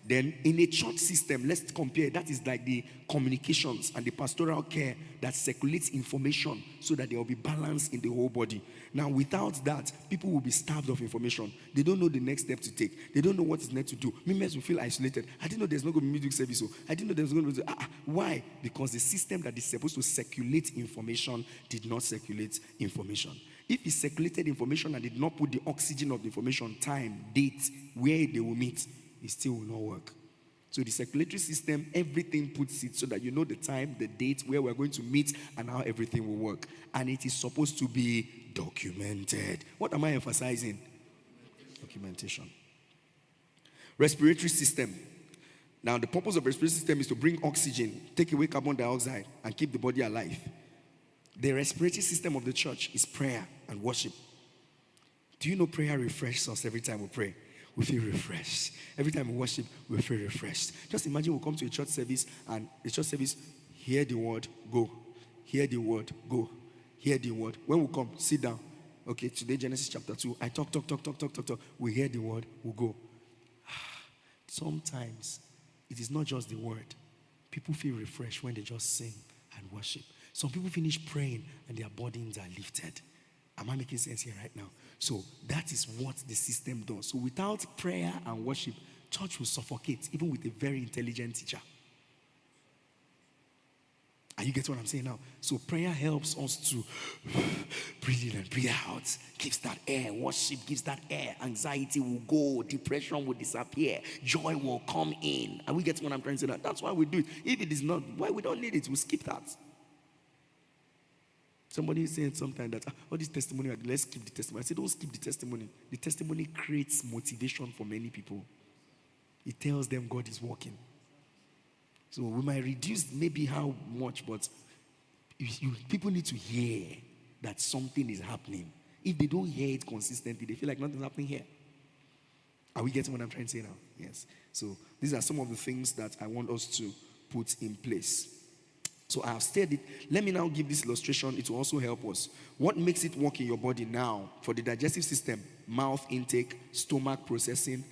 Then in a church system, let's compare, that is like the communications and the pastoral care that circulates information so that there will be balance in the whole body. Now without that, people will be starved of information. They don't know the next step to take. They don't know what is next to do. Members will feel isolated. I didn't know there's not going to be music service. So I didn't know there's going to be... Why? Because the system that is supposed to circulate information did not circulate information. If it circulated information and did not put the oxygen of the information, time, date, where they will meet, it still will not work. So the circulatory system, everything puts it so that you know the time, the date, where we're going to meet, and how everything will work. And it is supposed to be documented. What am I emphasizing? Documentation. Respiratory system. Now the purpose of respiratory system is to bring oxygen, take away carbon dioxide, and keep the body alive. The respiratory system of the church is prayer and worship. Do you know prayer refreshes us every time we pray? We feel refreshed. Every time we worship, we feel refreshed. Just imagine we come to a church service and the church service, hear the word, go. Hear the word, go. Hear the word. When we come, sit down. Okay, today Genesis chapter 2. I talk. We hear the word, we go. Sometimes it is not just the word. People feel refreshed when they just sing and worship. Some people finish praying and their burdens are lifted. Am I making sense here right now? So that is what the system does. So without prayer and worship, church will suffocate, even with a very intelligent teacher. Are you getting what I'm saying now? So prayer helps us to breathe in and breathe out. Gives that air. Worship gives that air. Anxiety will go. Depression will disappear. Joy will come in. Are we getting what I'm trying to say now? That's why we do it. If it is not, why we don't need it? We'll skip that. Somebody is saying sometimes that, all this testimony, let's skip the testimony. I said, don't skip the testimony. The testimony creates motivation for many people. It tells them God is working. So we might reduce maybe how much, but people need to hear that something is happening. If they don't hear it consistently, they feel like nothing's happening here. Are we getting what I'm trying to say now? Yes. So these are some of the things that I want us to put in place. So I have said it. Let me now give this illustration. It will also help us. What makes it work in your body now? For the digestive system, mouth intake, stomach processing,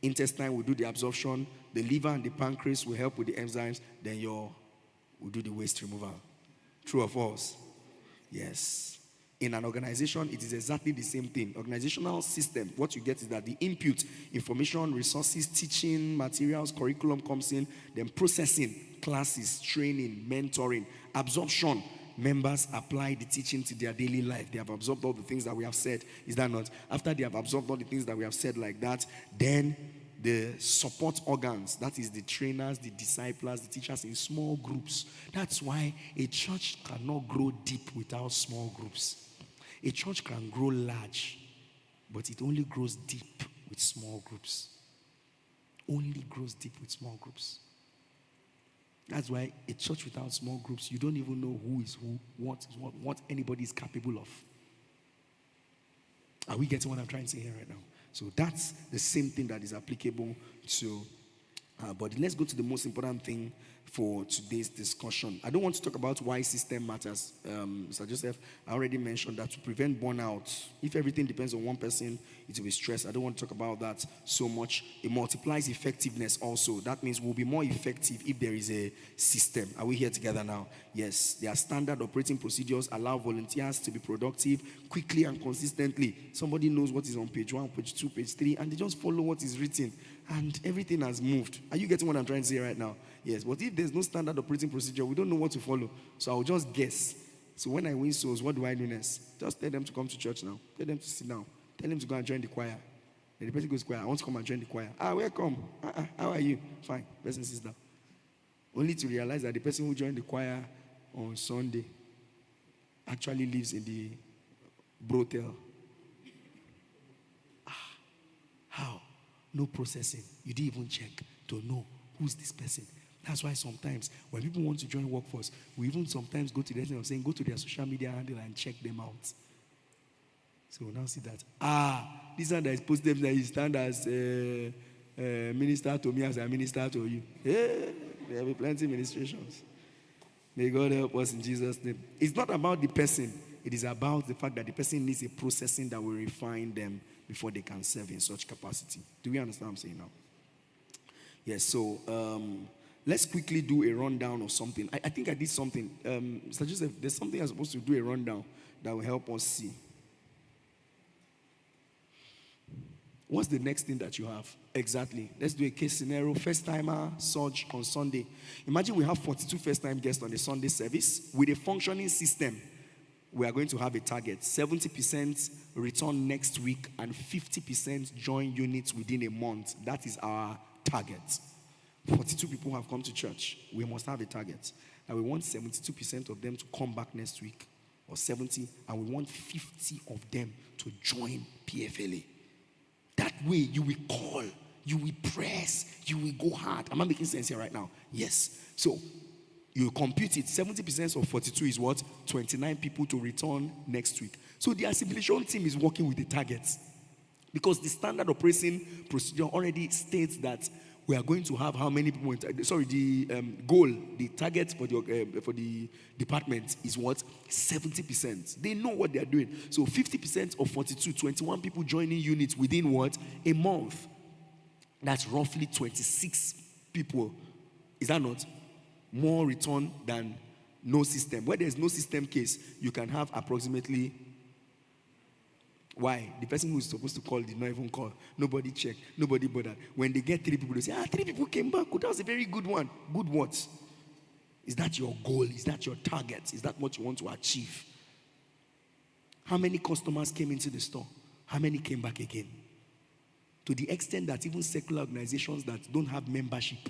intestine will do the absorption, the liver and the pancreas will help with the enzymes, then will do the waste removal. True or false? Yes. In an organization, it is exactly the same thing. Organizational system, what you get is that the input, information, resources, teaching, materials, curriculum comes in, then processing, classes, training, mentoring, absorption. Members apply the teaching to their daily life. They have absorbed all the things that we have said. Is that not? After they have absorbed all the things that we have said like that, then the support organs, that is the trainers, the disciples, the teachers in small groups. That's why a church cannot grow deep without small groups. A church can grow large, but it only grows deep with small groups. Only grows deep with small groups. That's why a church without small groups, you don't even know who is who, what is what anybody is capable of. Are we getting what I'm trying to say here right now? So that's the same thing that is applicable to body. Let's go to the most important thing for today's discussion. I don't want to talk about why system matters. Mr. Joseph, I already mentioned that to prevent burnout, if everything depends on one person, it will be stress. I don't want to talk about that so much. It multiplies effectiveness also. That means we'll be more effective if there is a system. Are we here together now? Yes. Their standard operating procedures allow volunteers to be productive quickly and consistently. Somebody knows what is on page 1, page 2, page 3, and they just follow what is written. And everything has moved. Are you getting what I'm trying to say right now? Yes. But if there's no standard operating procedure, we don't know what to follow. So I'll just guess. So when I win souls, what do I do next? Just tell them to come to church now. Tell them to sit down. Tell them to go and join the choir. Then the person goes, choir, I want to come and join the choir. Welcome. How are you? Fine. Person sits down. Only to realize that the person who joined the choir on Sunday actually lives in the brothel. How? No processing. You didn't even check to know who's this person. That's why sometimes when people want to join workforce, we even sometimes go to the extent of saying, go to their social media handle and check them out. So we'll now see that, this one that is posted that you stand as minister to me as I minister to you. There will be plenty of ministrations. May God help us in Jesus' name. It's not about the person. It is about the fact that the person needs a processing that will refine them before they can serve in such capacity. Do we understand what I'm saying now? Yes, so let's quickly do a rundown of something. I think I did something. Mr. Joseph, there's something I'm supposed to do a rundown that will help us see. What's the next thing that you have? Exactly. Let's do a case scenario. First timer surge on Sunday. Imagine we have 42 first time guests on the Sunday service. With a functioning system, we are going to have a target. 70% return next week and 50% join units within a month. That is our target. 42 people have come to church. We must have a target. And we want 72% of them to come back next week, or 70, and we want 50 of them to join PFLA. That way you will call, you will press, you will go hard. Am I making sense here right now? Yes. So you compute it. 70% of 42 is what? 29 people to return next week. So the assimilation team is working with the targets. Because the standard operating procedure already states that we are going to have how many people? The goal, the target for the department is what? 70%. They know what they are doing. So 50% of 42, 21 people joining units within what? A month. That's roughly 26 people. Is that not? More return than no system. Where there's no system case, you can have approximately. Why? The person who is supposed to call did not even call. Nobody checked. Nobody bothered. When they get 3 people, they say, 3 people came back. That was a very good one. Good what? Is that your goal? Is that your target? Is that what you want to achieve? How many customers came into the store? How many came back again? To the extent that even secular organizations that don't have membership,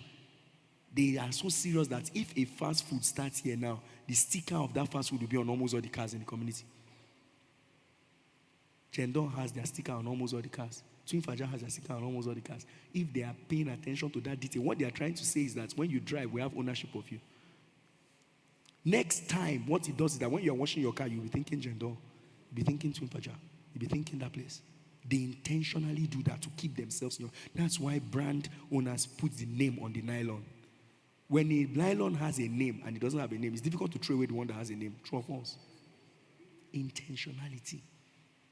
they are so serious that if a fast food starts here now, the sticker of that fast food will be on almost all the cars in the community. Chendon has their sticker on almost all the cars. Twin Faja has their sticker on almost all the cars. If they are paying attention to that detail, what they are trying to say is that when you drive, we have ownership of you. Next time, what it does is that when you are washing your car, you'll be thinking Chendon, you'll be thinking Twin Faja, you'll be thinking that place. They intentionally do that to keep themselves. That's why brand owners put the name on the nylon. When a nylon has a name and it doesn't have a name, it's difficult to throw away the one that has a name. True or false? Intentionality.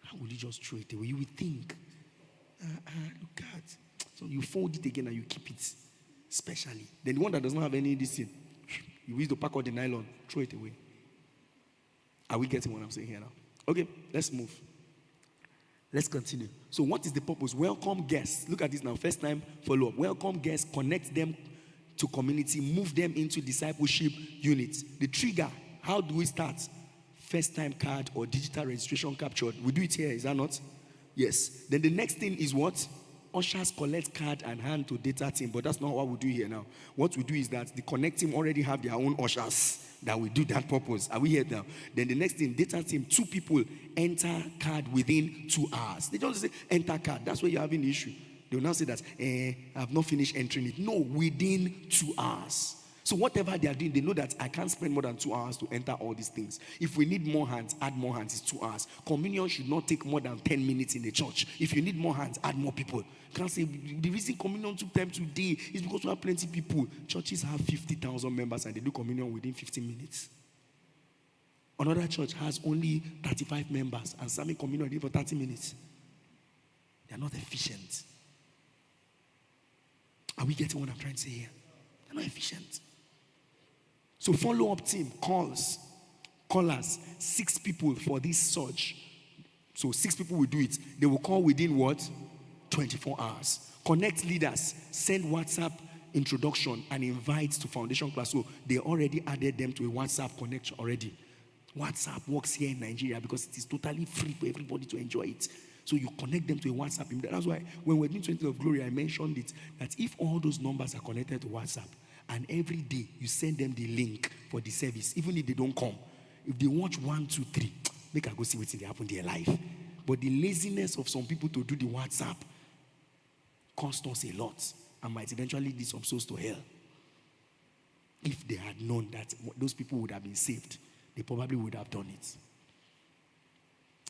How would you just throw it away? You would think, look at. So you fold it again and you keep it specially. Then the one that does not have any this thing, you use to pack out the nylon, throw it away. Are we getting what I'm saying here now? Okay, let's move. Let's continue. So what is the purpose? Welcome guests. Look at this now. First time follow-up. Welcome guests, connect them to community, move them into discipleship units. The trigger, how do we start? First time card or digital registration captured. We do it here, is that not? Yes. Then the next thing is what? ushers collect card and hand to data team, but that's not what we do here now. What we do is that the connect team already have their own ushers that will do that purpose. Are we here now? Then the next thing, data team, 2 people enter card within 2 hours. They don't say enter card. That's where you're having the issue. They will now say that I have not finished entering it. No, within 2 hours. So whatever they are doing, they know that I can't spend more than 2 hours to enter all these things. If we need more hands, add more hands. It's 2 hours. Communion should not take more than 10 minutes in the church. If you need more hands, add more people. You can't say the reason communion took time today is because we have plenty of people. Churches have 50,000 members and they do communion within 15 minutes. Another church has only 35 members and serving communion for 30 minutes. They are not efficient. Are we getting what I'm trying to say here? They're not efficient. So follow-up team callers, 6 people for this surge. So 6 people will do it. They will call within what? 24 hours. Connect leaders, send WhatsApp introduction and invite to foundation class. So they already added them to a WhatsApp connection already. WhatsApp works here in Nigeria because it is totally free for everybody to enjoy it. So you connect them to a WhatsApp. That's why when we're doing 20 of Glory, I mentioned it, that if all those numbers are connected to WhatsApp, and every day you send them the link for the service, even if they don't come, if they watch 1, 2, 3, make I go see what's happen in their life. But the laziness of some people to do the WhatsApp cost us a lot and might eventually lead some souls to hell. If they had known that those people would have been saved, they probably would have done it.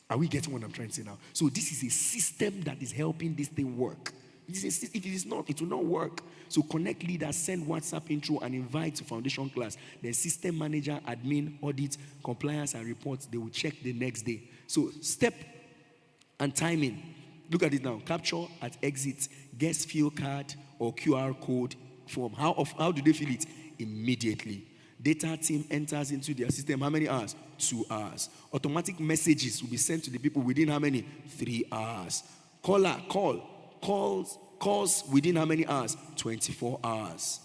Are we getting what I'm trying to say now? So this is a system that is helping this thing work. If it is not, it will not work. So connect leaders, send WhatsApp intro and invite to foundation class. Then system manager, admin, audit, compliance and reports, they will check the next day. So step and timing. Look at it now. Capture at exit, guest field card or QR code form. How do they fill it? Immediately. Data team enters into their system. How many hours? 2 hours. Automatic messages will be sent to the people within how many? 3 hours. Calls within how many hours? 24 hours.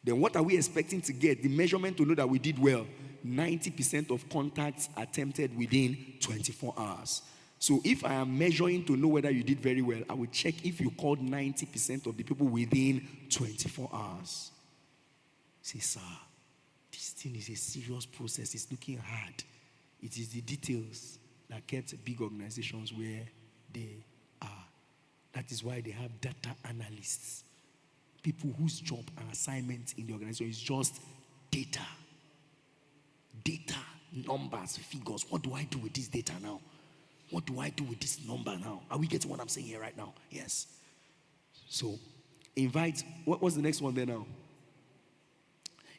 Then what are we expecting to get? The measurement to know that we did well. 90% of contacts attempted within 24 hours. So if I am measuring to know whether you did very well, I will check if you called 90% of the people within 24 hours. Say, sir, this thing is a serious process. It's looking hard. It is the details that kept big organizations where they are. That is why they have data analysts. People whose job and assignment in the organization is just data. Data, numbers, figures. What do I do with this data now? What do I do with this number now? Are we getting what I'm saying here right now? Yes. So, invite. What's the next one there now?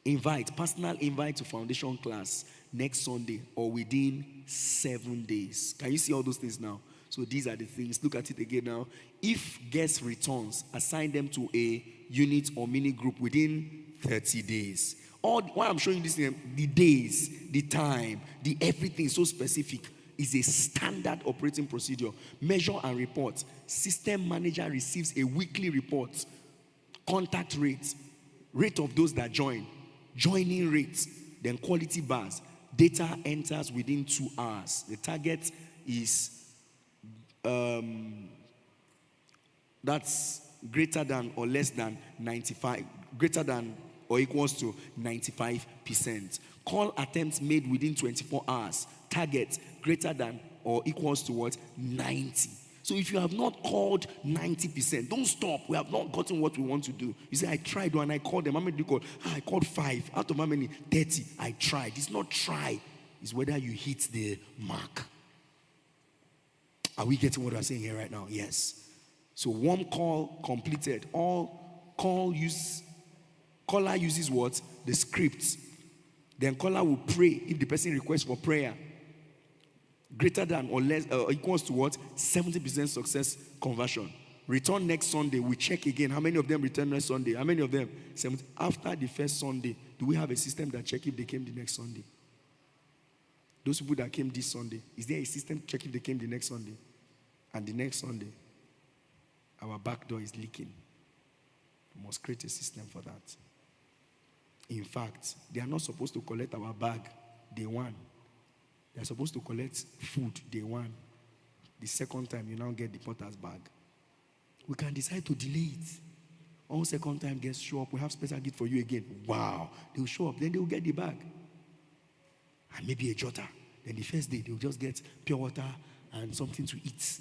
Invite. Personal invite to foundation class next Sunday or within 7 days. Can you see all those things now? So these are the things. Look at it again now. If guest returns, assign them to a unit or mini group within 30 days. Why I'm showing this, the days, the time, the everything so specific is a standard operating procedure. Measure and report. System manager receives a weekly report. Contact rate, rate of those that join, joining rates, then quality bars. Data enters within 2 hours. The target is that's greater than or less than 95, greater than or equals to 95%. Call attempts made within 24 hours. Target greater than or equals to what? 90. So if you have not called 90%, don't stop. We have not gotten what we want to do. You say, I tried one, I called them. How many did you call? I called 5. Out of how many? 30. I tried. It's not try. It's whether you hit the mark. Are we getting what I'm saying here right now? Yes. So warm call completed. Caller uses what? The script. Then caller will pray if the person requests for prayer. Greater than or less equals to what? 70% success conversion. Return next Sunday. We check again. How many of them return next Sunday? How many of them? 70. After the first Sunday, do we have a system that check if they came the next Sunday? Those people that came this Sunday, is there a system to check if they came the next Sunday? And the next Sunday, our back door is leaking. We must create a system for that. In fact, they are not supposed to collect our bag day one. They are supposed to collect food day one. The second time, you now get the potter's bag. We can decide to delay it. On second time, guests show up. We have special gift for you again. Wow. They'll show up. Then they'll get the bag. And maybe a jotter. Then the first day, they'll just get pure water and something to eat.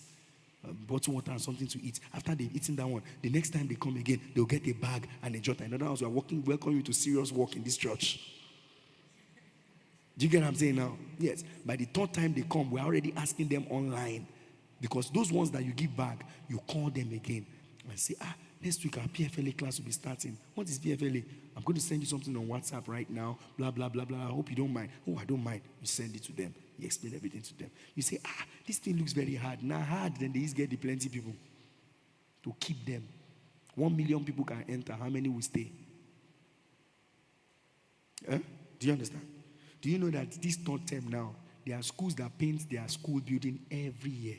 Bottled water and something to eat. After they've eaten that one, the next time they come again, they'll get a bag and a jotter. In other words, we are welcoming you to serious work in this church. Do you get what I'm saying now? Yes. By the third time they come, we're already asking them online. Because those ones that you give back, you call them again and say, next week our PFLA class will be starting. What is PFLA? I'm going to send you something on WhatsApp right now. Blah, blah, blah, blah. I hope you don't mind. Oh, I don't mind. You send it to them. You explain everything to them. You say, this thing looks very hard. Now hard, then they just get the plenty people to keep them. 1 million people can enter. How many will stay? Do you understand? Do you know that this third term now, there are schools that paint their school building every year?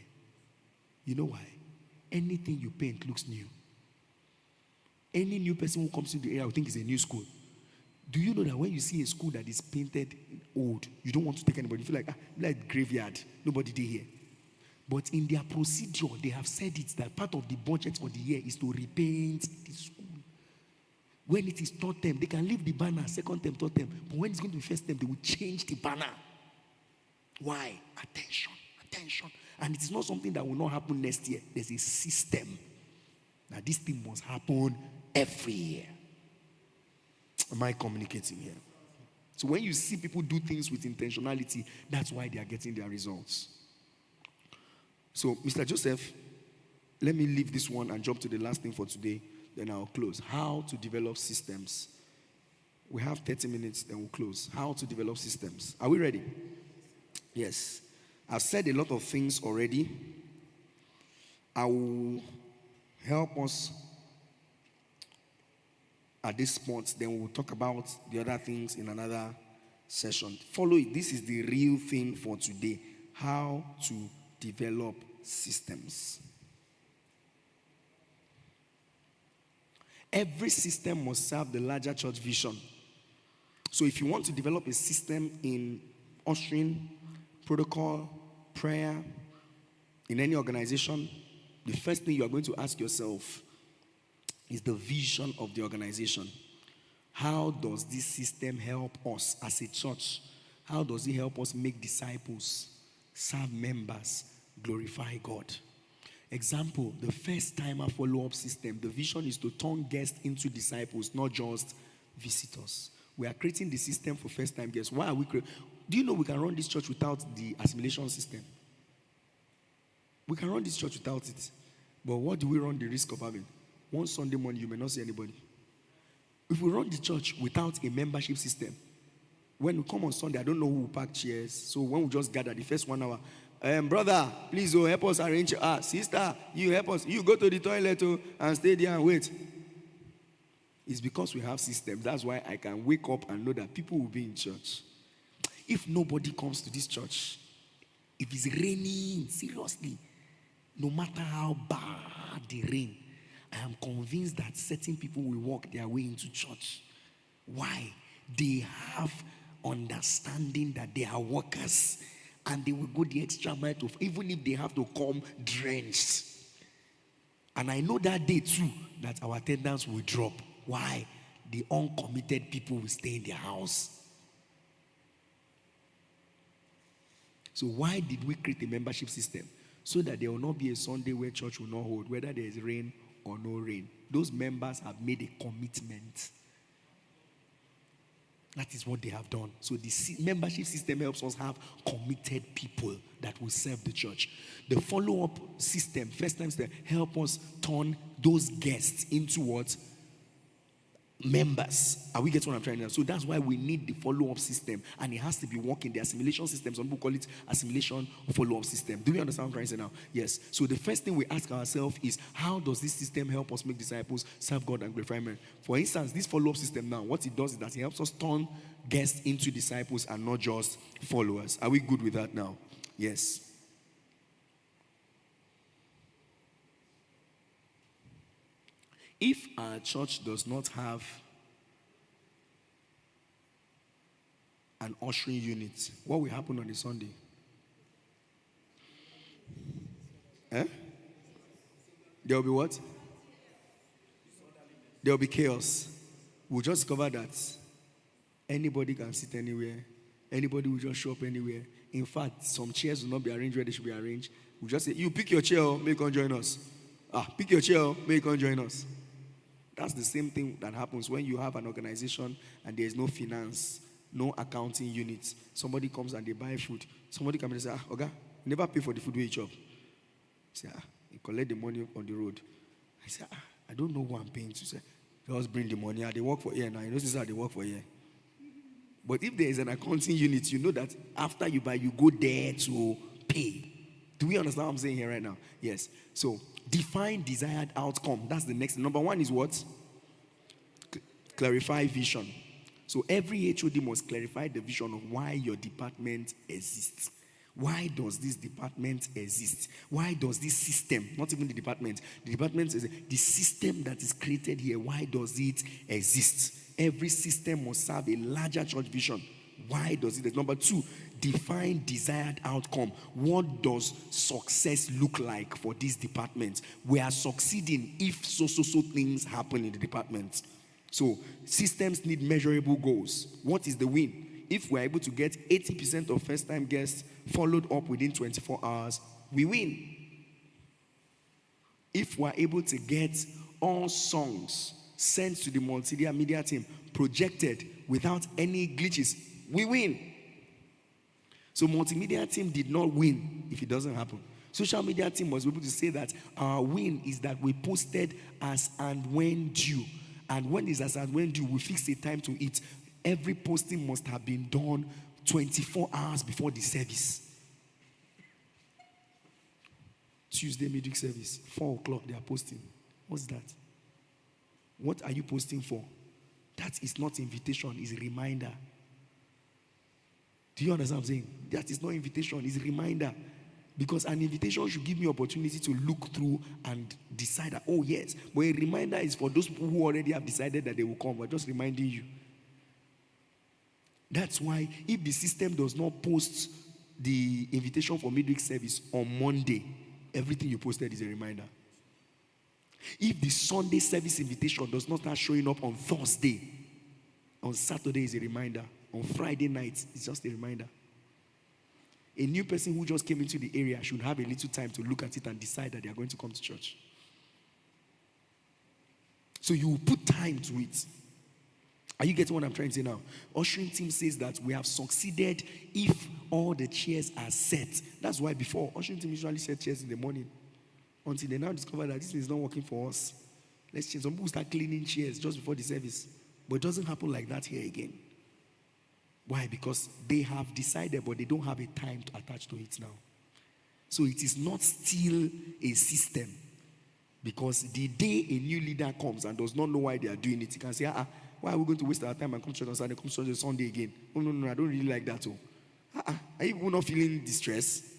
You know why? Anything you paint looks new. Any new person who comes into the area will think it's a new school. Do you know that when you see a school that is painted old, you don't want to take anybody? You feel like graveyard. Nobody did here. But in their procedure, they have said it that part of the budget for the year is to repaint the school. When it is third term, they can leave the banner, second term, third term. But when it's going to be first term, they will change the banner. Why? Attention, attention. And it is not something that will not happen next year. There's a system. Now this thing must happen every year. Am I communicating here? So when you see people do things with intentionality, that's why they are getting their results. So, Mr. Joseph, let me leave this one and jump to the last thing for today. Then I'll close. How to develop systems. We have 30 minutes, then we'll close. How to develop systems. Are we ready? Yes. I've said a lot of things already. I will help us at this point. Then we'll talk about the other things in another session. Follow it. This is the real thing for today. How to develop systems. Every system must serve the larger church vision. So if you want to develop a system in ushering, protocol, prayer, in any organization, the first thing you are going to ask yourself is the vision of the organization. How does this system help us as a church? How does it help us make disciples, serve members, glorify God? Example, the first timer follow-up system. The vision is to turn guests into disciples, not just visitors. We are creating the system for first-time guests. Why are we creating? Do you know we can run this church without the assimilation system? We can run this church without it. But what do we run the risk of having? One Sunday morning, you may not see anybody. If we run the church without a membership system, when we come on Sunday, I don't know who will pack chairs. So when we just gather the first 1 hour, brother, please help us arrange. Sister, you help us. You go to the toilet and stay there and wait. It's because we have systems. That's why I can wake up and know that people will be in church. If nobody comes to this church, if it's raining, seriously, no matter how bad the rain, I am convinced that certain people will walk their way into church. Why? They have understanding that they are workers. And they will go the extra mile, even if they have to come drenched. And I know that day too, that our attendance will drop. Why? The uncommitted people will stay in their house. So why did we create a membership system? So that there will not be a Sunday where church will not hold, whether there is rain or no rain. Those members have made a commitment. That is what they have done. So the membership system helps us have committed people that will serve the church. The follow-up system, first time system, help us turn those guests into what? Members. Are we getting what I'm trying to do? So that's why we need the follow-up system. And it has to be working. The assimilation system, some people call it assimilation follow-up system. Do we understand what I'm trying to say now? Yes. So the first thing we ask ourselves is, how does this system help us make disciples, serve God, and glorify Him? For instance, this follow-up system now, what it does is that it helps us turn guests into disciples and not just followers. Are we good with that now? Yes. If our church does not have an ushering unit, what will happen on the Sunday? There will be what? There'll be chaos. We'll just discover that anybody can sit anywhere. Anybody will just show up anywhere. In fact, some chairs will not be arranged where they should be arranged. We'll just say, you pick your chair, may you come join us. Pick your chair, may you come join us. That's the same thing that happens when you have an organization and there's no finance, no accounting unit. Somebody comes and they buy food. Somebody comes and says, Oga, never pay for the food we eat up. Say, you collect the money on the road. I say, I don't know who I'm paying to. Say, just bring the money. They work for here now. You know this is how they work for here. But if there is an accounting unit, you know that after you buy, you go there to pay. Do we understand what I'm saying here right now? Yes. So, define desired outcome. That's the next. Number one is what? Clarify vision. So, every HOD must clarify the vision of why your department exists. Why does this department exist? Why does this system, not even the department is the system that is created here, why does it exist? Every system must serve a larger church vision. Why does it? Number two, define desired outcome. What does success look like for this department? We are succeeding if so things happen in the department. So systems need measurable goals. What is the win? If we're able to get 80% of first-time guests followed up within 24 hours, we win. If we're able to get all songs sent to the multimedia team projected without any glitches, we win. So multimedia team did not win if it doesn't happen. Social media team was able to say that our win is that we posted as and when due. And when it's as and when due, we fix a time to it. Every posting must have been done 24 hours before the service. Tuesday midweek service, 4 o'clock they are posting. What's that? What are you posting for? That is not invitation, it's a reminder. Do you understand what I'm saying? That is not invitation, it's a reminder. Because an invitation should give me opportunity to look through and decide that, oh yes. But a reminder is for those people who already have decided that they will come. We're just reminding you. That's why if the system does not post the invitation for midweek service on Monday, everything you posted is a reminder. If the Sunday service invitation does not start showing up on Thursday, on Saturday is a reminder. On Friday night, it's just a reminder. A new person who just came into the area should have a little time to look at it and decide that they are going to come to church. So you will put time to it. Are you getting what I'm trying to say now? Ushering team says that we have succeeded if all the chairs are set. That's why before, ushering team usually set chairs in the morning. Until they now discover that this is not working for us. Let's change. Some people start cleaning chairs just before the service. But it doesn't happen like that here again. Why? Because they have decided, but they don't have a time to attach to it now. So it is not still a system. Because the day a new leader comes and does not know why they are doing it, he can say, why are we going to waste our time and come to church on Sunday, come to church on Sunday again? Oh, no, I don't really like that. Are you not feeling distress?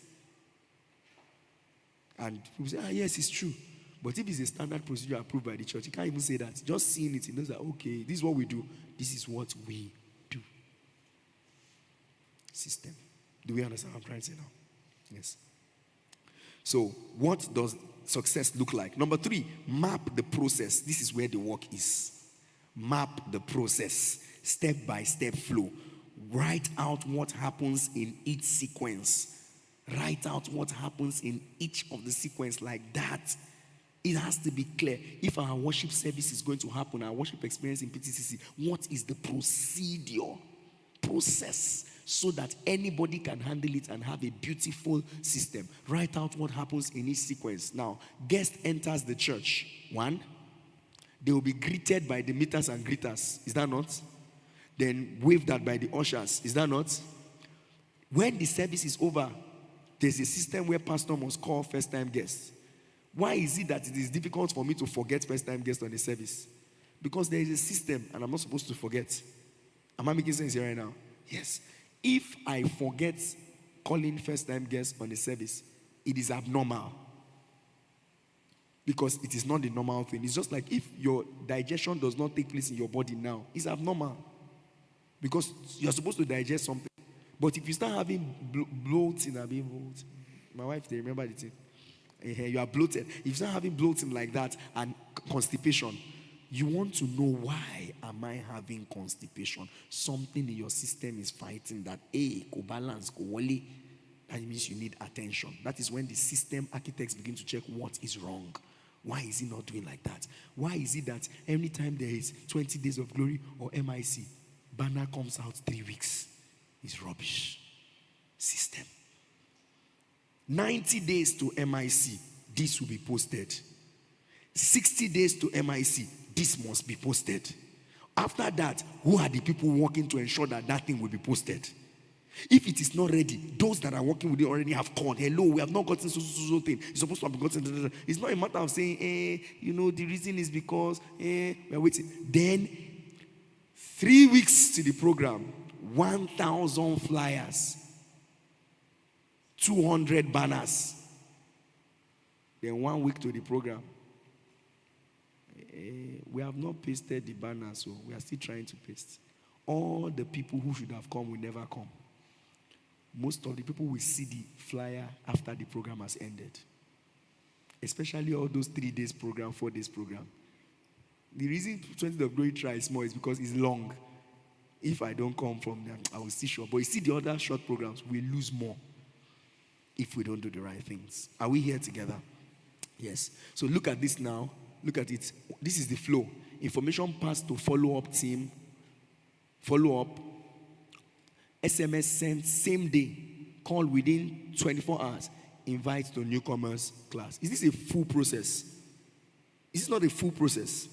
And people say, yes, it's true. But if it's a standard procedure approved by the church, you can't even say that. Just seeing it, he knows that, okay, this is what we do. This is what we do. System. Do we understand what I'm trying to say now? Yes. So, what does success look like? Number 3, map the process. This is where the work is. Map the process. Step-by-step flow. Write out what happens in each sequence. Write out what happens in each of the sequence like that. It has to be clear. If our worship service is going to happen, our worship experience in PTCC, what is the process, so that anybody can handle it and have a beautiful system. Write out what happens in each sequence. Now, guest enters the church. 1, they will be greeted by the meeters and greeters. Is that not? Then waved at by the ushers. Is that not? When the service is over, there's a system where pastor must call first-time guests. Why is it that it is difficult for me to forget first-time guests on the service? Because there is a system and I'm not supposed to forget. Am I making sense here right now? Yes. If I forget calling first-time guests on the service, it is abnormal. Because it is not the normal thing. It's just like if your digestion does not take place in your body now, it's abnormal. Because you're supposed to digest something. But if you start having bloating, my wife, they remember the thing. You are bloated. If you start having bloating like that and constipation, You want to know, why am I having constipation? Something in your system is fighting that. Go balance, go wally. That means you need attention. That is when the system architects begin to check what is wrong. Why is he not doing like that? Why is it that anytime there is 20 days of glory or MIC, banner comes out 3 weeks? It's rubbish. System. 90 days to MIC, this will be posted. 60 days to MIC, this must be posted. After that, who are the people working to ensure that that thing will be posted? If it is not ready, those that are working with it already have called. Hello, we have not gotten so thing. It's supposed to have gotten. It's not a matter of saying, the reason is because we're waiting. Then 3 weeks to the program, 1,000 flyers, 200 banners. Then 1 week to the program. We have not pasted the banners, so we are still trying to paste. All the people who should have come will never come. Most of the people will see the flyer after the program has ended. Especially all those 3 days program, 4 days program. The reason 20 of Glory try is more is because it's long. If I don't come from them, I will see short. But you see the other short programs, we lose more if we don't do the right things. Are we here together? Yes. So look at this now. Look at it. This is the flow. Information passed to follow-up team. Follow-up. SMS sent same day. Call within 24 hours. Invite to newcomers class. Is this a full process? Is this not a full process?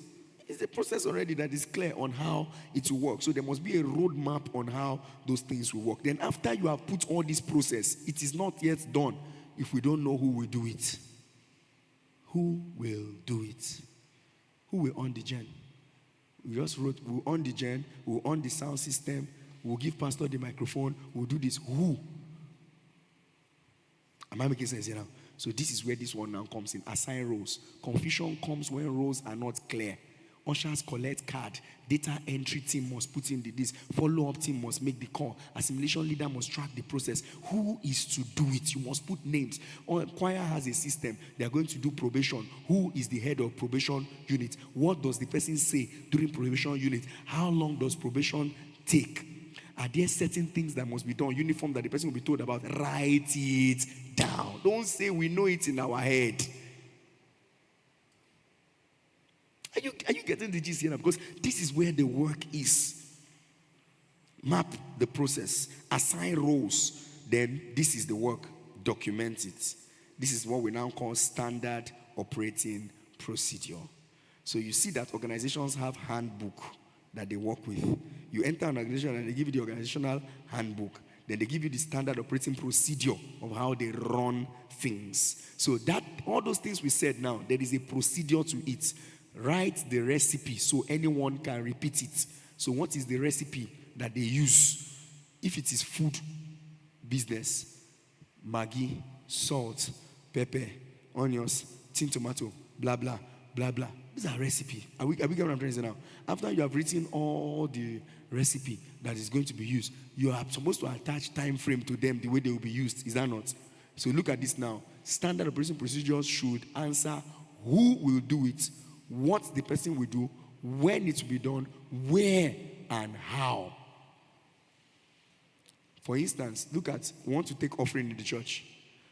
It's a process already that is clear on how it will work. So there must be a roadmap on how those things will work. Then after you have put all this process, it is not yet done if we don't know who will do it. Who will do it? Who will on the gen? We just wrote, we'll on the gen, we'll on the sound system, we'll give pastor the microphone, we'll do this. Who? Am I making sense here now? So this is where this one now comes in. Assign roles. Confusion comes when roles are not clear. Ushers collect card. Data entry team must put in this. Follow-up team must make the call. Assimilation leader must track the process. Who is to do it? You must put names. Choir has a system. They are going to do probation. Who is the head of probation unit? What does the person say during probation unit? How long does probation take? Are there certain things that must be done, uniform, that the person will be told about? Write it down. Don't say we know it in our head. Are you getting the gist here now? Because this is where the work is. Map the process. Assign roles. Then this is the work. Document it. This is what we now call standard operating procedure. So you see that organizations have handbook that they work with. You enter an organization and they give you the organizational handbook. Then they give you the standard operating procedure of how they run things. So that all those things we said now, there is a procedure to it. Write the recipe so anyone can repeat it. So what is the recipe that they use? If it is food business, Maggi, salt, pepper, onions, tin tomato, blah, blah, blah, blah. These are recipe. Are we getting what I'm trying to say now? After you have written all the recipe that is going to be used, you are supposed to attach time frame to them the way they will be used. Is that not? So look at this now. Standard operating procedures should answer who will do it, what the person will do, when it will be done, where and how. For instance, look at, we want to take offering in the church.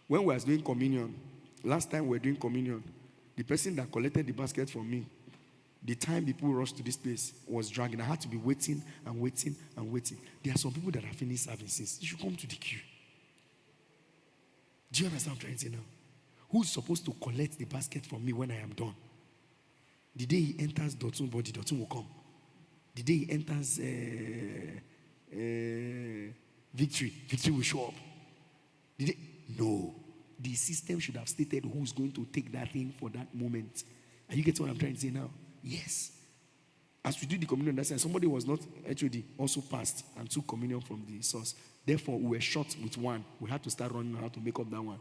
When we were doing communion, last time we were doing communion, the person that collected the basket from me, the time people rushed to this place was dragging. I had to be waiting and waiting and waiting. There are some people that have finished services. You should come to the queue. Do you understand what I'm trying to say now? Who's supposed to collect the basket from me when I am done? The day he enters Dotun body, Dotun will come. The day he enters Victory will show up. No. The system should have stated who's going to take that thing for that moment. Are you getting what I'm trying to say now? Yes. As we do the communion that sense, somebody was not HOD, also passed and took communion from the source. Therefore, we were short with one. We had to start running how to make up that one.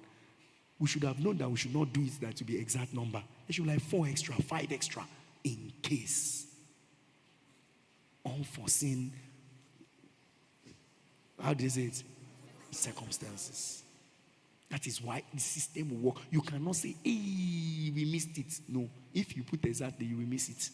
We should have known that we should not do it that to be exact number. It should be like 4 extra, 5 extra, in case. Unforeseen, how do you say it? Circumstances. That is why the system will work. You cannot say, hey, we missed it. No. If you put exactly, you will miss it.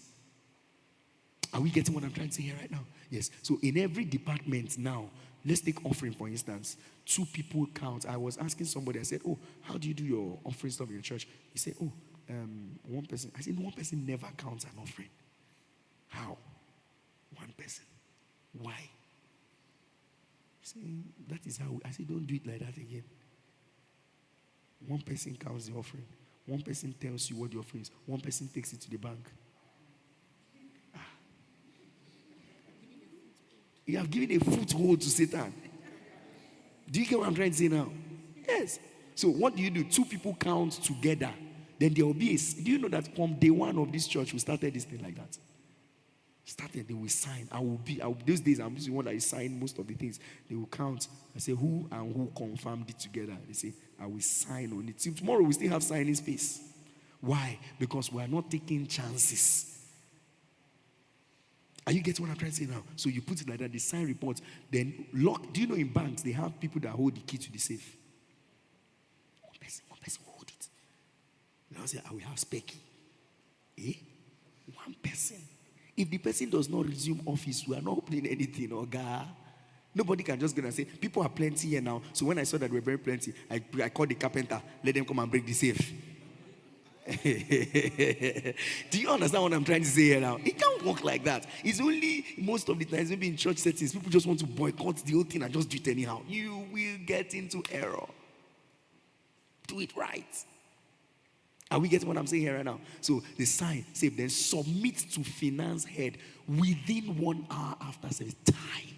Are we getting what I'm trying to say here right now? Yes. So in every department now, let's take offering for instance. 2 people count. I was asking somebody, I said, oh, how do you do your offering stuff in your church? He said, oh, 1 person. I said, 1 person never counts an offering. How? 1 person. Why? He said, that is how. I said, don't do it like that again. 1 person counts the offering. 1 person tells you what the offering is. 1 person takes it to the bank. You have given a foothold to Satan. Do you get what I'm trying to say now? Yes. So what do? 2 people count together. Then there will be a... Do you know that from day 1 of this church, we started this thing like that? Started, they will sign. Those days, I'm the one that is signing most of the things. They will count. I say, who and who confirmed it together? They say, I will sign on it. See, tomorrow we still have signing space. Why? Because we are not taking chances. Are you getting what I'm trying to say now? So you put it like that, they sign reports, then lock. Do you know in banks, they have people that hold the key to the safe? One person will hold it. Now say, I will have spare key. 1 person. If the person does not resume office, we are not opening anything, God. Nobody can just go and say, people are plenty here now. So when I saw that we were very plenty, I called the carpenter, let them come and break the safe. Do you understand what I'm trying to say here now? It can't work like that. It's only most of the times, maybe in church settings, people just want to boycott the whole thing and just do it anyhow. You will get into error. Do it right. Are we getting what I'm saying here right now? So the sign, save, then submit to finance head within 1 hour after service. Time.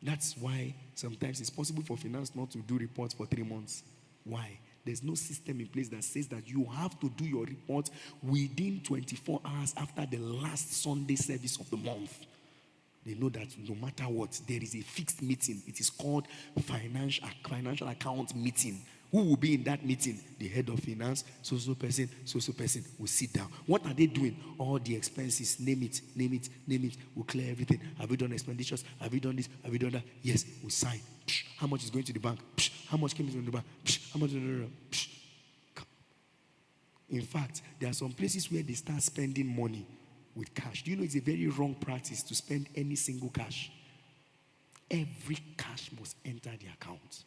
That's why sometimes it's possible for finance not to do reports for 3 months. Why? There's no system in place that says that you have to do your report within 24 hours after the last Sunday service of the month. They know that no matter what, there is a fixed meeting. It is called financial account meeting. Who will be in that meeting? The head of finance, so person will sit down. What are they doing? All the expenses, name it. We'll clear everything. Have you done expenditures? Have you done this? Have you done that? Yes, we'll sign. How much is going to the bank? How much came into the bank? How much? In fact, there are some places where they start spending money with cash. Do you know it's a very wrong practice to spend any single cash? Every cash must enter the account,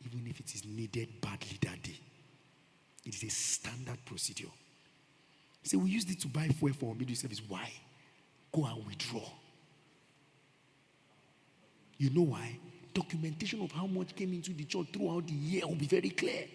even if it is needed badly that day. It is a standard procedure. So we used it to buy fuel for middle service. Why? Go and withdraw. You know why? Documentation of how much came into the church throughout the year will be very clear.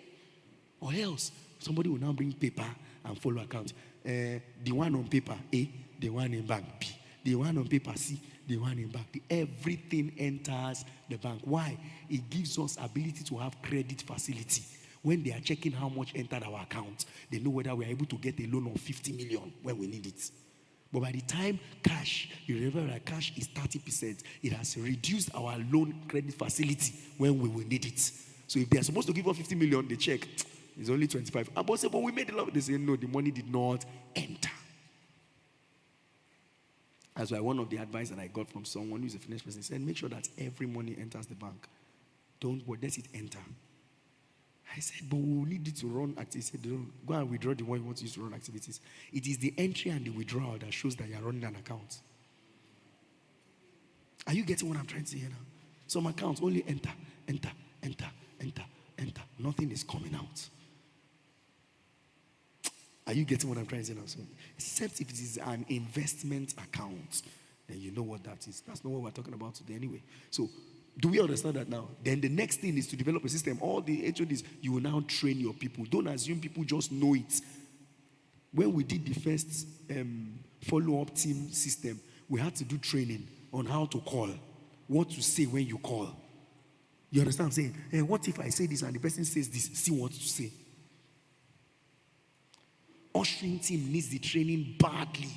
Or else, somebody will now bring paper and follow account. The one on paper A, the one in bank B. The one on paper C, the one in bank D. Everything enters the bank. Why? It gives us ability to have credit facility. When they are checking how much entered our account, they know whether we are able to get a loan of 50 million when we need it. But by the time cash, you remember that cash is 30%, it has reduced our loan credit facility when we will need it. So if they are supposed to give us 50 million, they check, it's only 25. But we made a lot. They say, no, the money did not enter. That's why one of the advice that I got from someone who is a finance person said, make sure that every money enters the bank. Don't worry, let it enter. I said, but we need it to run activities. He said, don't go and withdraw the one you want to use to run activities. It is the entry and the withdrawal that shows that you are running an account. Are you getting what I'm trying to say here now? Some accounts only enter. Nothing is coming out. Are you getting what I'm trying to say now? So, except if it is an investment account, then you know what that is. That's not what we're talking about today anyway. So, do we understand that now? Then the next thing is to develop a system. All the HODs, you will now train your people. Don't assume people just know it. When we did the first follow-up team system, we had to do training on how to call, what to say when you call. You understand what I'm saying? Hey, what if I say this and the person says this? See what to say. Ushering team needs the training badly.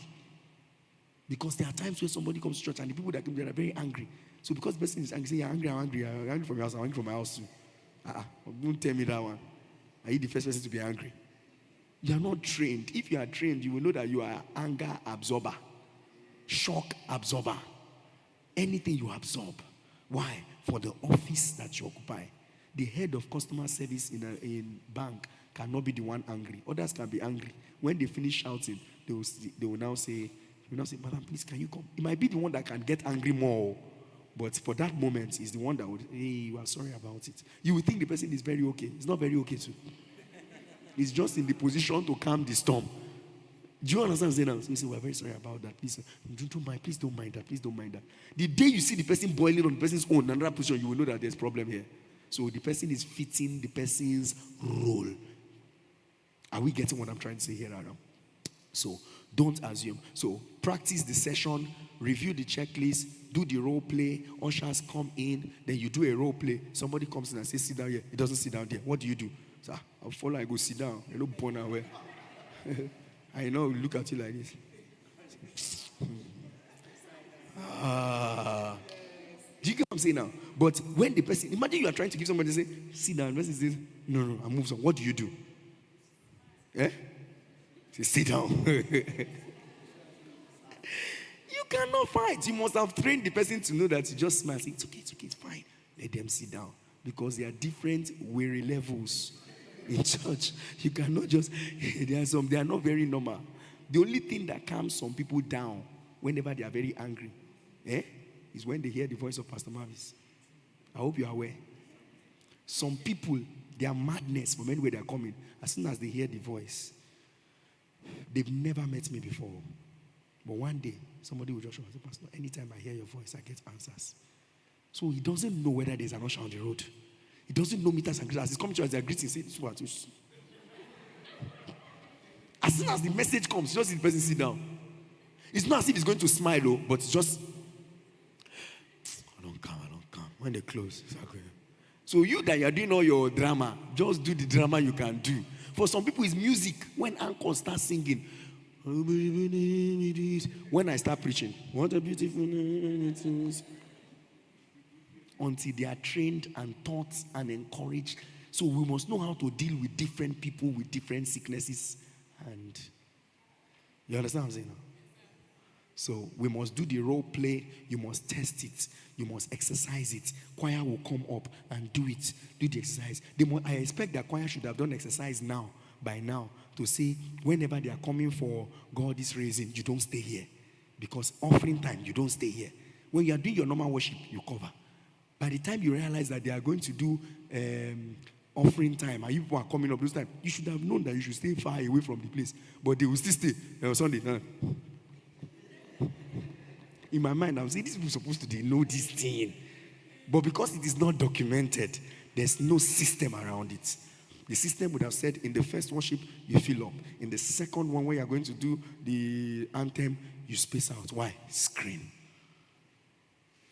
Because there are times where somebody comes to church and the people that come there are very angry. So because the person is angry, say, you're angry, I'm angry from your house, I'm angry from my house too. Don't tell me that one. Are you the first person to be angry? You are not trained. If you are trained, you will know that you are anger absorber, shock absorber. Anything you absorb. Why? For the office that you occupy. The head of customer service in bank cannot be the one angry. Others can be angry. When they finish shouting, they will now say, Madam, please, can you come? It might be the one that can get angry more. But for that moment, is the one that would, hey, you are sorry about it. You will think the person is very okay. It's not very okay too. It's just in the position to calm the storm. Do you understand what I'm saying now? So you say, we're very sorry about that. Please, don't mind. Please don't mind that. Please don't mind that. The day you see the person boiling on the person's own, another position, you will know that there's a problem here. So the person is fitting the person's role. Are we getting what I'm trying to say here, Adam? So don't assume. So practice the session, review the checklist, do the role play. Ushers come in, then you do a role play. Somebody comes in and says, sit down here. It doesn't sit down there. What do you do? So, I'll follow. I go sit down. You know, born away. I know. Look at you like this. Do you get what I'm saying now? But when the person, imagine you are trying to give somebody, say, sit down. The person says, no, I move on. What do you do? Eh? Say, sit down. You cannot fight. You must have trained the person to know that you just smile. Say, it's okay, it's fine. Let them sit down. Because there are different weary levels in church. You cannot just, they are not very normal. The only thing that calms some people down whenever they are very angry, is when they hear the voice of Pastor Mavis. I hope you are aware. Some people, their madness from anywhere they are coming, as soon as they hear the voice, they've never met me before. But one day, somebody will just show up and say, Pastor, anytime I hear your voice, I get answers. So he doesn't know whether there's an usher on the road. He doesn't know meters and greetings. As he's coming to us, they're greeting, say, this one. As soon as the message comes, just see the person sit down. It's not as if he's going to smile, though, but it's just, I don't come. When they close, it's okay. So you that you're doing all your drama, just do the drama you can do. For some people, it's music. When anchors start singing, when I start preaching, what a beautiful name it is. Until they are trained and taught and encouraged. So we must know how to deal with different people with different sicknesses. And you understand what I'm saying now? So we must do the role play. You must test it. You must exercise it. Choir will come up and do it. Do the exercise. I expect that choir should have done exercise by now, to say whenever they are coming for God is raising, you don't stay here. Because offering time, you don't stay here. When you are doing your normal worship, you cover. By the time you realize that they are going to do offering time, and you people are coming up those time, you should have known that you should stay far away from the place. But they will still stay on Sunday. In my mind, I'm saying these people are supposed to know this thing. But because it is not documented, there's no system around it. The system would have said in the first worship, you fill up. In the second one, where you're going to do the anthem, you space out. Why? Screen.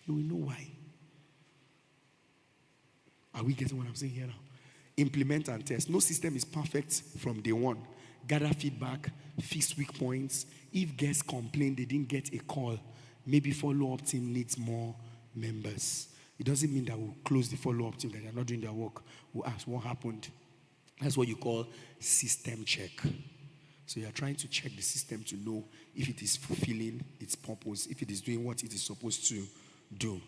You will know why. Are we getting what I'm saying here now? Implement and test. No system is perfect from day one. Gather feedback, fix weak points. If guests complain they didn't get a call, maybe follow-up team needs more members. It doesn't mean that we'll close the follow-up team, that they're not doing their work. We'll ask what happened. That's what you call system check. So you're trying to check the system to know if it is fulfilling its purpose, if it is doing what it is supposed to do.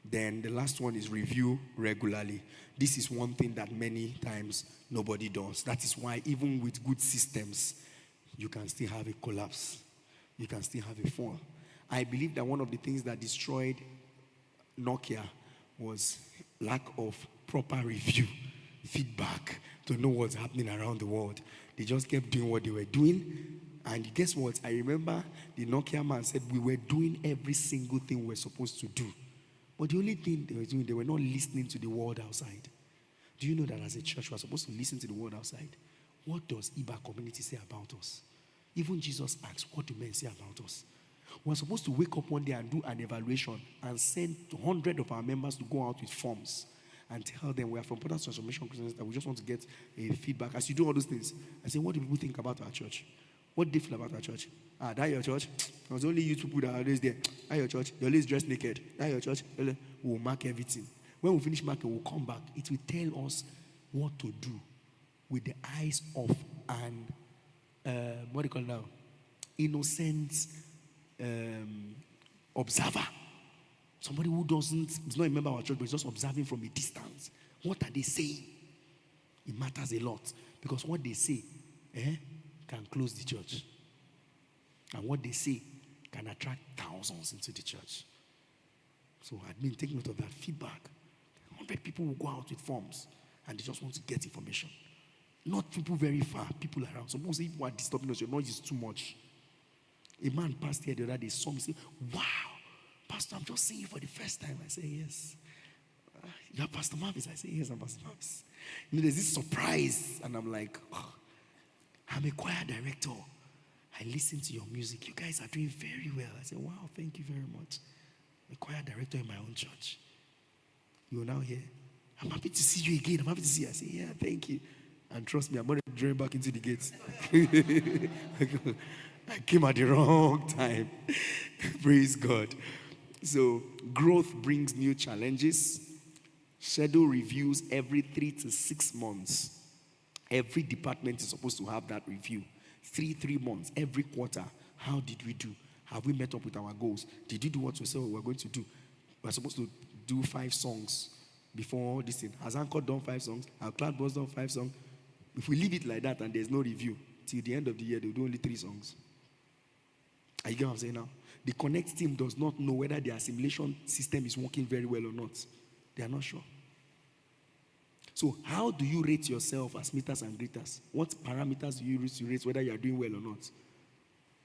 Then the last one is review regularly. This is one thing that many times nobody does. That is why even with good systems, you can still have a collapse. You can still have a fall. I believe that one of the things that destroyed Nokia was lack of proper review, feedback to know what's happening around the world. They just kept doing what they were doing. And guess what? I remember the Nokia man said we were doing every single thing we were supposed to do. But the only thing they were doing, they were not listening to the world outside. Do you know that as a church, we are supposed to listen to the world outside? What does Iba community say about us? Even Jesus asked, what do men say about us? We're supposed to wake up one day and do an evaluation and send 100 of our members to go out with forms and tell them we are from Potter's Transformation Christians, that we just want to get a feedback. As you do all those things, I say, what do people think about our church? What do they feel about our church? That your church? There's only you people that are always there. That your church? You're always dressed naked. That your church? We'll mark everything. When we finish marking, we'll come back. It will tell us what to do with the eyes of an, what do you call it now? Innocent observer. Somebody who is not a member of our church, but is just observing from a distance. What are they saying? It matters a lot. Because what they say can close the church. And what they say can attract thousands into the church. So admin, take note of that feedback. 100 people will go out with forms and they just want to get information. Not people very far, people around. Some people say people are disturbing us, your noise is too much. A man passed here the other day, saw me, say, wow, Pastor, I'm just seeing you for the first time. I say, yes. You're Pastor Mavis? I say, yes, I'm Pastor Mavis. There's this surprise, and I'm like, oh, I'm a choir director. I listen to your music. You guys are doing very well. I say, wow, thank you very much. I'm a choir director in my own church. You're now here. I'm happy to see you again. I'm happy to see you. I say, yeah, thank you. And trust me, I'm going to drain back into the gates. I came at the wrong time. Praise God. So, growth brings new challenges. Schedule reviews every 3 to 6 months. Every department is supposed to have that review. 3 months, every quarter. How did we do? Have we met up with our goals? Did you do what we said we were going to do? We're supposed to do 5 songs before this thing. Has Anchor done 5 songs? Our Cloud Boss done 5 songs? If we leave it like that and there's no review, till the end of the year, they'll do only 3 songs. Are you getting what I'm saying now? The Connect team does not know whether the assimilation system is working very well or not. They are not sure. So how do you rate yourself as meeters and greeters? What parameters do you use to rate whether you are doing well or not?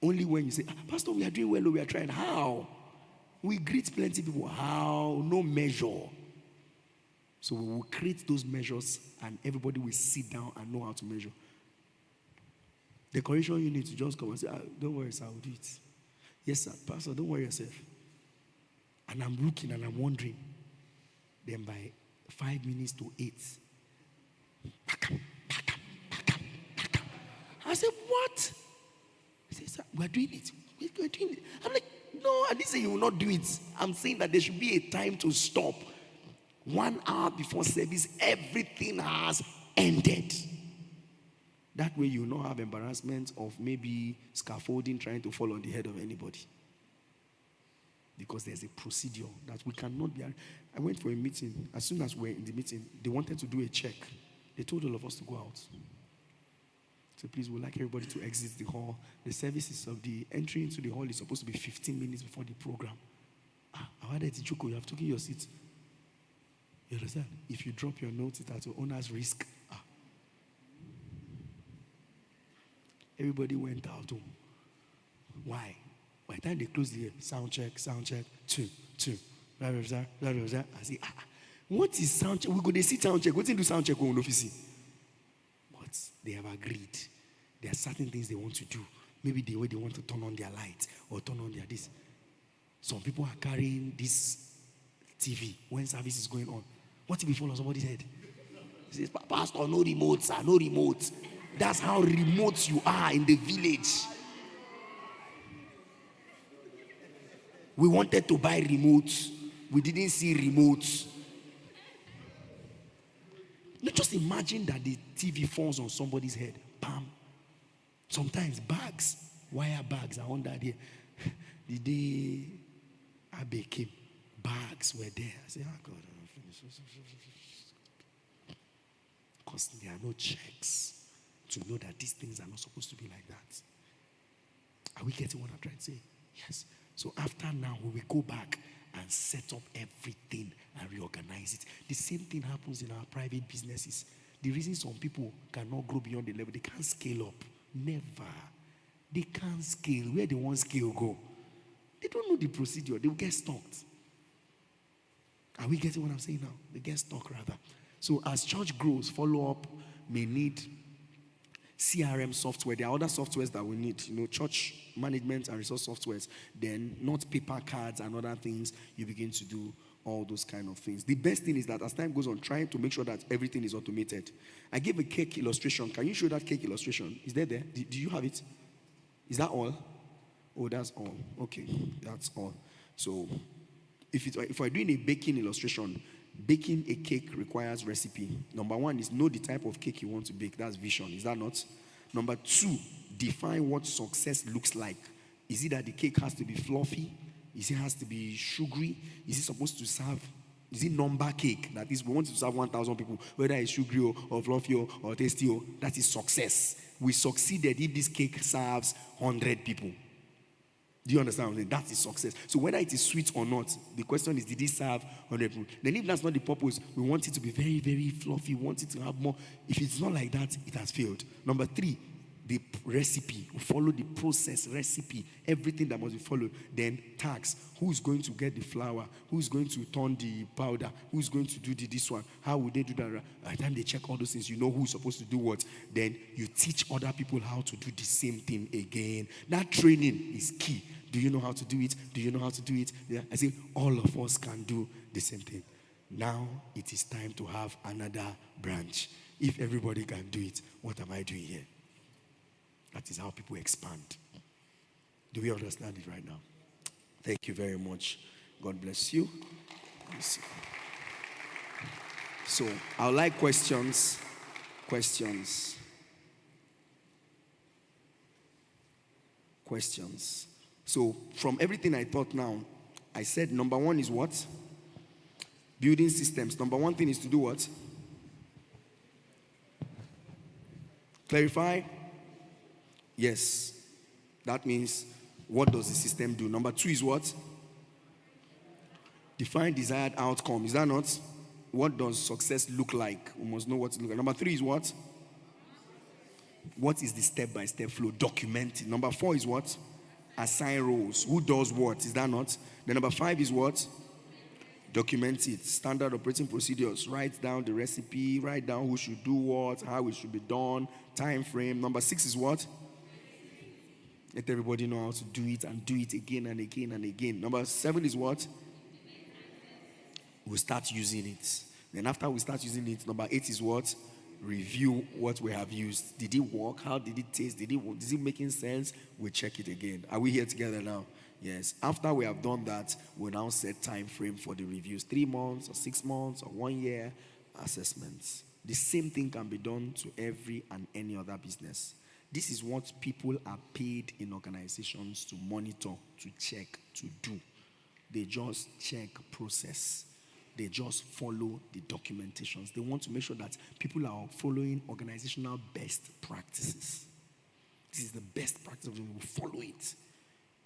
Only when you say, Pastor, we are doing well or we are trying. How? We greet plenty of people. How? No measure. So we will create those measures and everybody will sit down and know how to measure. Decoration unit to just come and say, don't worry, sir, I'll do it. Yes, sir. Pastor, don't worry yourself. And I'm looking and I'm wondering. Then by 5 minutes to 8, I said, what? He said, sir, we're doing it. We're doing it. I'm like, no, I didn't say you will not do it. I'm saying that there should be a time to stop. 1 hour before service, everything has ended. That way you will not have embarrassment of maybe scaffolding trying to fall on the head of anybody. Because there's a procedure that we cannot be. I went for a meeting. As soon as we're in the meeting, they wanted to do a check. They told all of us to go out. So please, we'd like everybody to exit the hall. The services of the entry into the hall is supposed to be 15 minutes before the program. You have taken your seat. You understand? If you drop your notes, it's at your owner's risk. Everybody went out home. Why? By the time they closed the year, sound check, 2. Blah, blah, blah, blah, blah, blah. I say, what is sound check? We go to see sound check. What do sound check on office? But they have agreed. There are certain things they want to do. Maybe the way they want to turn on their lights or turn on their this. Some people are carrying this TV when service is going on. What if it falls on somebody's head? He says, Pastor, no remote, sir, no remote. That's how remote you are in the village. We wanted to buy remotes. We didn't see remotes. Now just imagine that the TV falls on somebody's head. Bam. Sometimes bags, wire bags are under there. The day Abe came, bags were there. I said, God, because there are no checks to know that these things are not supposed to be like that. Are we getting what I'm trying to say? Yes. So after now, we will go back and set up everything and reorganize it. The same thing happens in our private businesses. The reason some people cannot grow beyond the level, they can't scale up. Never. They can't scale. Where they want scale go? They don't know the procedure. They will get stuck. Are we getting what I'm saying now? They get stuck rather. So as church grows, follow-up may need CRM software. There are other softwares that we need, church management and resource softwares. Then not paper cards and other things. You begin to do all those kind of things. The best thing is that as time goes on, trying to make sure that everything is automated. I gave a cake illustration. Can you show that cake illustration? Is that there? Do you have it? Is that all? Oh, that's all. Okay, that's all. So if we're doing a baking illustration, baking a cake requires recipe. Number 1 is know the type of cake you want to bake. That's vision. Is that not? Number 2, define what success looks like. Is it that the cake has to be fluffy? Is it has to be sugary? Is it supposed to serve? Is it number cake? That is, we want to serve 1,000 people, whether it's sugary or fluffy or tasty. That is success. We succeeded if this cake serves 100 people. Do you understand what I'm saying? That is success. So whether it is sweet or not, the question is, did it serve 100 people? Then if that's not the purpose, we want it to be very, very fluffy. We want it to have more. If it's not like that, it has failed. Number 3, the recipe. We follow the process, recipe, everything that must be followed. Then tax. Who is going to get the flour? Who is going to turn the powder? Who is going to do this one? How will they do that? By the time they check all those things, you know who is supposed to do what. Then you teach other people how to do the same thing again. That training is key. Do you know how to do it? Do you know how to do it? Yeah. I say all of us can do the same thing. Now it is time to have another branch. If everybody can do it, what am I doing here? That is how people expand. Do we understand it right now? Thank you very much. God bless you. So, I would like questions. Questions. So, from everything I thought now, I said number 1 is what? Building systems. Number 1 thing is to do what? Clarify. Yes. That means, what does the system do? Number 2 is what? Define desired outcome. Is that not? What does success look like? We must know what it looks like. Number 3 is what? What is the step-by-step flow? Document it. Number 4 is what? Assign roles. Who does what? Is that not? Then number 5 is what? Document it. Standard operating procedures. Write down the recipe. Write down who should do what, how it should be done, time frame. Number 6 is what? Let everybody know how to do it and do it again and again and again. Number 7 is what? We'll start using it. Then after we start using it, number 8 is what? Review what we have used. Did it work? How did it taste? Is it making sense? We check it again. Are we here together now? Yes. After we have done that, we'll now set time frame for the reviews. 3 months or 6 months or 1 year assessments. The same thing can be done to every and any other business. This is what people are paid in organizations to monitor, to check, to do. They just check process. They just follow the documentations. They want to make sure that people are following organizational best practices. This is the best practice. We will follow it.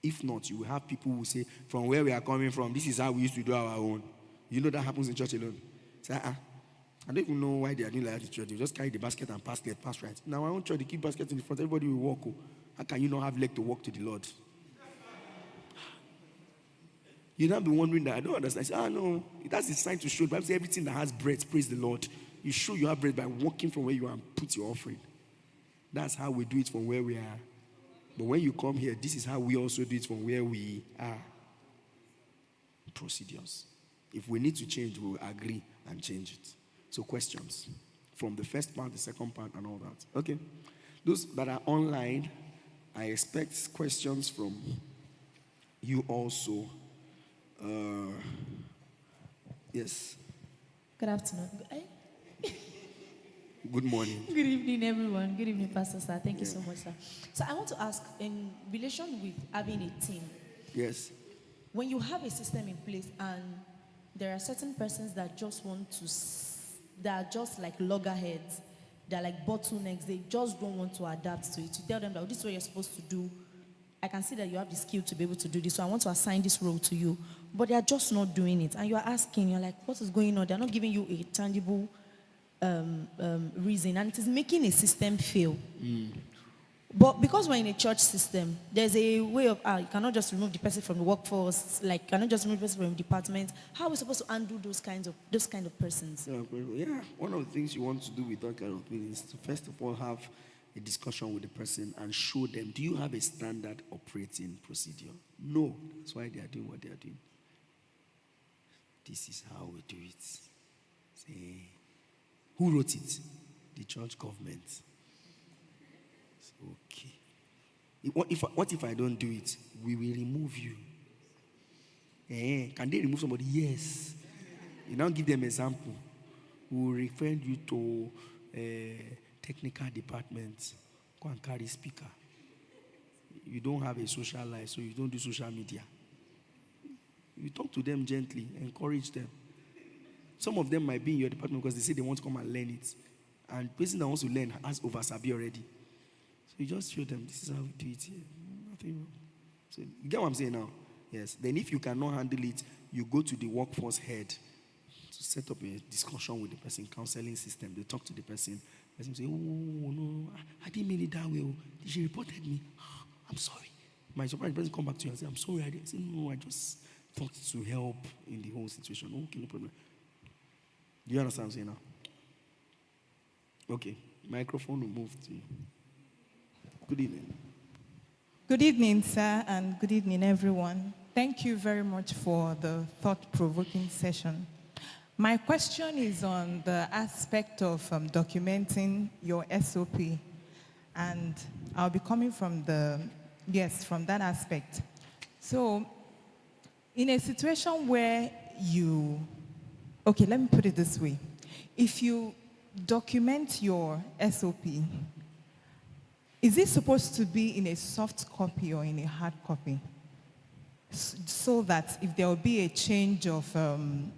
If not, you will have people who say, from where we are coming from, this is how we used to do our own. You know that happens in church alone. Say, I don't even know why they are doing like that in church. They just carry the basket and pass left, pass right. Now, I want church to keep basket in the front. Everybody will walk. Oh. How can you not have leg to walk to the Lord? You'll not be wondering that. I don't understand. I say, no. That's a sign to show. The Bible says everything that has breath, praise the Lord. You show you have breath by walking from where you are and put your offering. That's how we do it from where we are. But when you come here, this is how we also do it from where we are. Procedures. If we need to change, we will agree and change it. So questions from the first part, the second part, and all that. Okay. Those that are online, I expect questions from you also. Yes. Good afternoon. Good morning. Good evening, everyone. Good evening, Pastor Sir. Thank you so much, sir. So I want to ask, in relation with having a team. Yes. When you have a system in place and there are certain persons that just that are just like loggerheads, they're like bottlenecks, they just don't want to adapt to it. You tell them that this is what you're supposed to do. I can see that you have the skill to be able to do this, so I want to assign this role to you. But they're just not doing it. And you're asking, you're like, what is going on? They're not giving you a tangible reason. And it is making a system fail. But because we're in a church system, there's a way of, you cannot just remove the person from the workforce, like, you cannot just remove the person from the department. How are we supposed to undo those kind of persons? Yeah, one of the things you want to do with that kind of thing is to first of all have a discussion with the person and show them, do you have a standard operating procedure? No. That's why they are doing what they are doing. This is how we do it. Say, who wrote it? The church government. Okay. What if I don't do it? We will remove you. Can they remove somebody? Yes. You now give them an example. We will refer you to technical department. Go and carry speaker. You don't have a social life, so you don't do social media. You talk to them gently, encourage them. Some of them might be in your department because they say they want to come and learn it. And the person that wants to learn has over-sabi already. So you just show them, this is how we do it here. Nothing wrong. So you get what I'm saying now? Yes. Then if you cannot handle it, you go to the workforce head to set up a discussion with the person, counseling system. They talk to the person. The person say, oh, no, I didn't mean it that way. She reported me. I'm sorry. My surprise person come back to you and say, I'm sorry, I didn't say no, I just thought to help in the whole situation. Okay, no problem. Do you understand what I'm saying now? Okay. Microphone will move to you. Good evening. Good evening, sir, and good evening, everyone. Thank you very much for the thought-provoking session. My question is on the aspect of documenting your SOP, and I'll be coming from from that aspect. So, in a situation where let me put it this way. If you document your SOP, is it supposed to be in a soft copy or in a hard copy? So that if there will be a change of,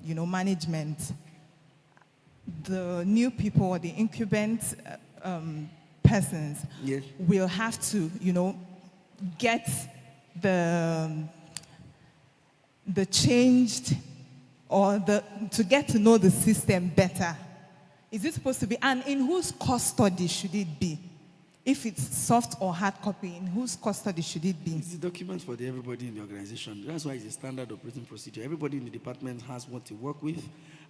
management, the new people or the incumbent persons will have to, get the changed or to get to know the system better. Is it supposed to be, and in whose custody should it be? If it's soft or hard copy, in whose custody should it be? It's a document for everybody in the organization. That's why it's a standard operating procedure. Everybody in the department has what to work with,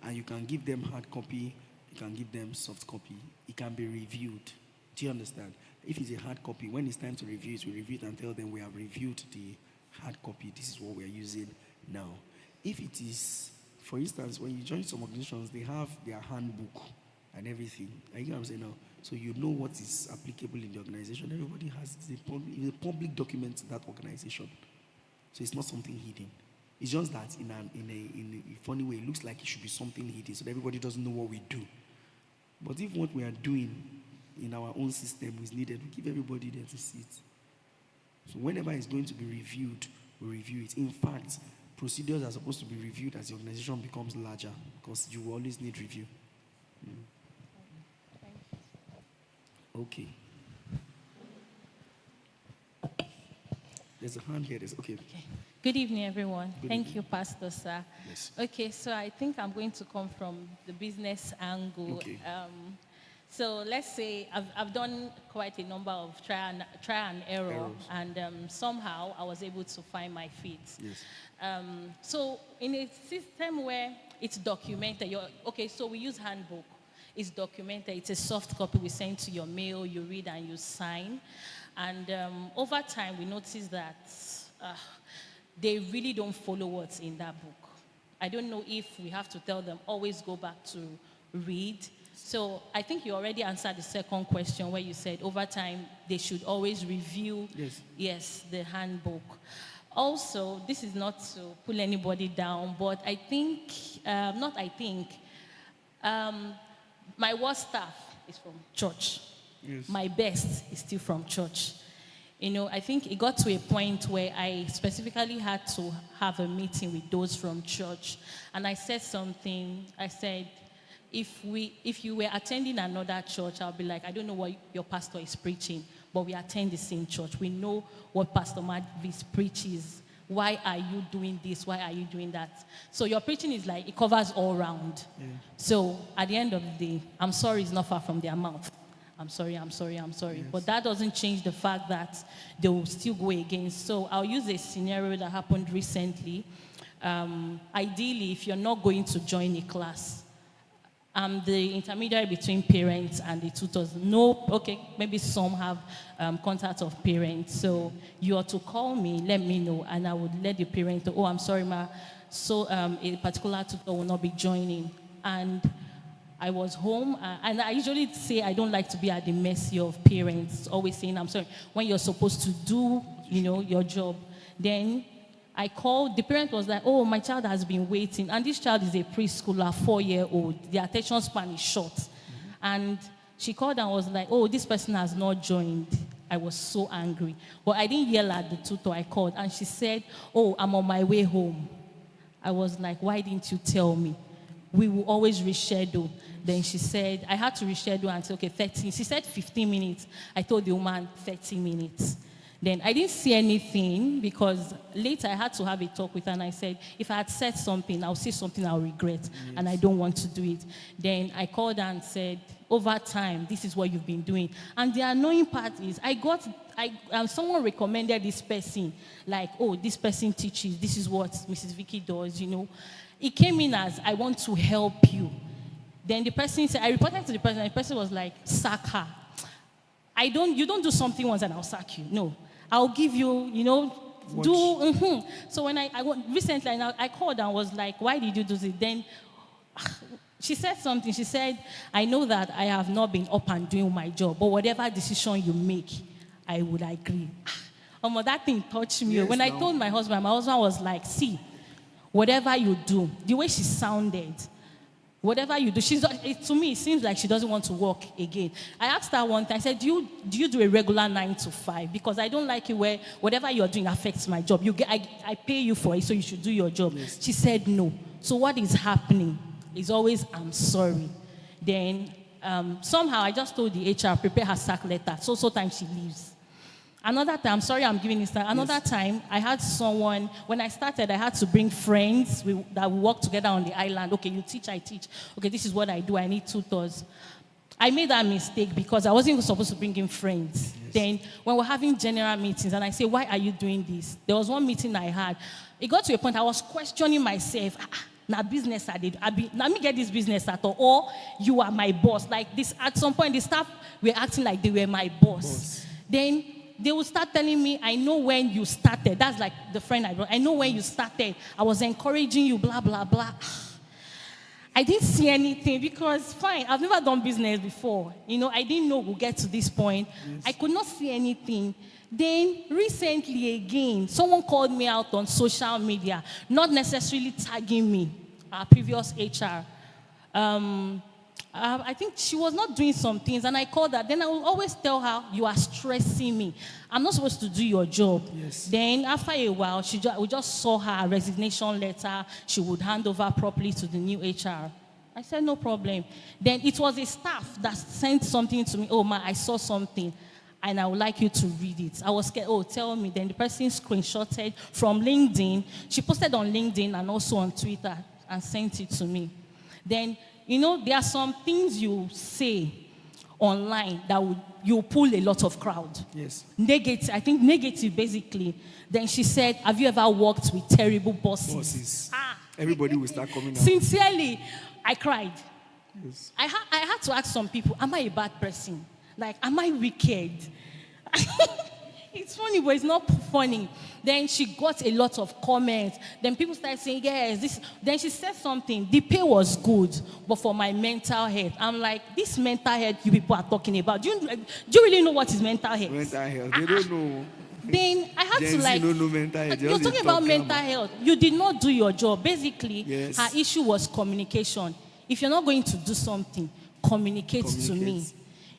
and you can give them hard copy, you can give them soft copy. It can be reviewed. Do you understand? If it's a hard copy, when it's time to review it, we review it and tell them we have reviewed the hard copy. This is what we are using now. If it is, for instance, when you join some organizations, they have their handbook and everything. You get what I'm saying now? So you know what is applicable in the organization. Everybody has it's a public document to that organization. So it's not something hidden. It's just that in a funny way, it looks like it should be something hidden so that everybody doesn't know what we do. But if what we are doing in our own system is needed, we give everybody there to see it. So whenever it's going to be reviewed, we review it. In fact, procedures are supposed to be reviewed as the organization becomes larger because you will always need review. Okay. There's a hand here. Okay. Good evening, everyone. Thank you, Pastor, sir. Yes. Okay, so I think I'm going to come from the business angle. Okay. So let's say I've done quite a number of try and error, Errors. and somehow I was able to find my feet. Yes. So in a system where it's documented, so we use handbook. It's documented. It's a soft copy we send to your mail. You read and you sign. And over time, we notice that they really don't follow what's in that book. I don't know if we have to tell them, always go back to read. So I think you already answered the second question where you said over time, they should always review, the handbook. Also, this is not to pull anybody down, but I think, my worst staff is from church. Yes. My best is still from church. I think it got to a point where I specifically had to have a meeting with those from church. And I said something. I said, if you were attending another church, I'll be like, I don't know what your pastor is preaching, but we attend the same church. We know what Pastor Madvis preaches. Why are you doing this? Why are you doing that? So your preaching is like, it covers all round. Yeah. So at the end of the day, I'm sorry is not far from their mouth. I'm sorry. Yes. But that doesn't change the fact that they will still go against. So I'll use a scenario that happened recently. Ideally, if you're not going to join a class, I'm the intermediary between parents and the tutors. Maybe some have contact of parents. So you are to call me, let me know, and I would let the parent know, I'm sorry, ma, so a particular tutor will not be joining. And I was home, and I usually say I don't like to be at the mercy of parents, always saying, I'm sorry, when you're supposed to do, your job. Then I called, the parent was like, oh, my child has been waiting. And this child is a preschooler, 4-year-old. The attention span is short. Mm-hmm. And she called and was like, oh, this person has not joined. I was so angry. But I didn't yell at the tutor. I called. And she said, oh, I'm on my way home. I was like, why didn't you tell me? We will always reschedule. Then she said, I had to reschedule until, 13. She said 15 minutes. I told the woman 30 minutes. Then I didn't see anything because later I had to have a talk with her and I said, if I had said something, I'll say something I'll regret and I don't want to do it. Then I called her and said, over time, this is what you've been doing. And the annoying part is someone recommended this person, like, oh, this person teaches, this is what Mrs. Vicky does, you know. It came in as, I want to help you. Then the person said, I reported to the person, and the person was like, sack her. You don't do something once and I'll sack you. No. I'll give you, you know, So when recently I called and was like, why did you do this? Then she said something. She said, I know that I have not been up and doing my job, but whatever decision you make, I would agree. That thing touched me. When I told my husband was like, see, whatever you do, the way she sounded, whatever you do, to me, it seems like she doesn't want to work again. I asked her one time, I said, do you do a regular 9 to 5? Because I don't like it where whatever you're doing affects my job. I pay you for it, so you should do your job. Yes. She said no. So what is happening is always, I'm sorry. Then somehow I just told the HR, prepare her sack letter. So time she leaves. Another time, I'm sorry I'm giving this time. Another time, I had someone, when I started, I had to bring friends that we work together on the island. Okay, you teach, I teach. Okay, this is what I do. I need tutors. I made that mistake because I wasn't even supposed to bring in friends. Yes. Then, when we're having general meetings, and I say, why are you doing this? There was one meeting I had. It got to a point I was questioning myself. Now business I did. Let me get this business at all. Or you are my boss. Like this, at some point, the staff were acting like they were my boss. Then they would start telling me, I know when you started. That's like the friend I brought. I know when you started. I was encouraging you, blah, blah, blah. I didn't see anything because, fine, I've never done business before. You know, I didn't know we'll get to this point. Yes. I could not see anything. Then, recently again, someone called me out on social media, not necessarily tagging me, our previous HR. I think she was not doing some things, and I called her. Then I will always tell her, you are stressing me. I'm not supposed to do your job. Yes. Then after a while, we just saw her resignation letter. She would hand over properly to the new HR. I said, no problem. Then it was a staff that sent something to me. Oh, I saw something, and I would like you to read it. I was scared. Oh, tell me. Then the person screenshotted from LinkedIn. She posted on LinkedIn and also on Twitter and sent it to me. Then, you know, there are some things you say online that you pull a lot of crowd. Yes. Negative, I think negative, basically. Then she said, have you ever worked with terrible bosses? Everybody will start coming out. Sincerely, I cried. Yes. I had to ask some people, am I a bad person? Like, am I wicked? It's funny, but it's not funny. Then she got a lot of comments. Then people started saying, yes, this. Then she said something. The pay was good, but for my mental health. I'm like, this mental health you people are talking about. Do you really know what is mental health? Mental health. They don't know. Then I had to like, don't know mental health. You're talking about mental health. You did not do your job. Basically, yes. Her issue was communication. If you're not going to do something, communicate to me.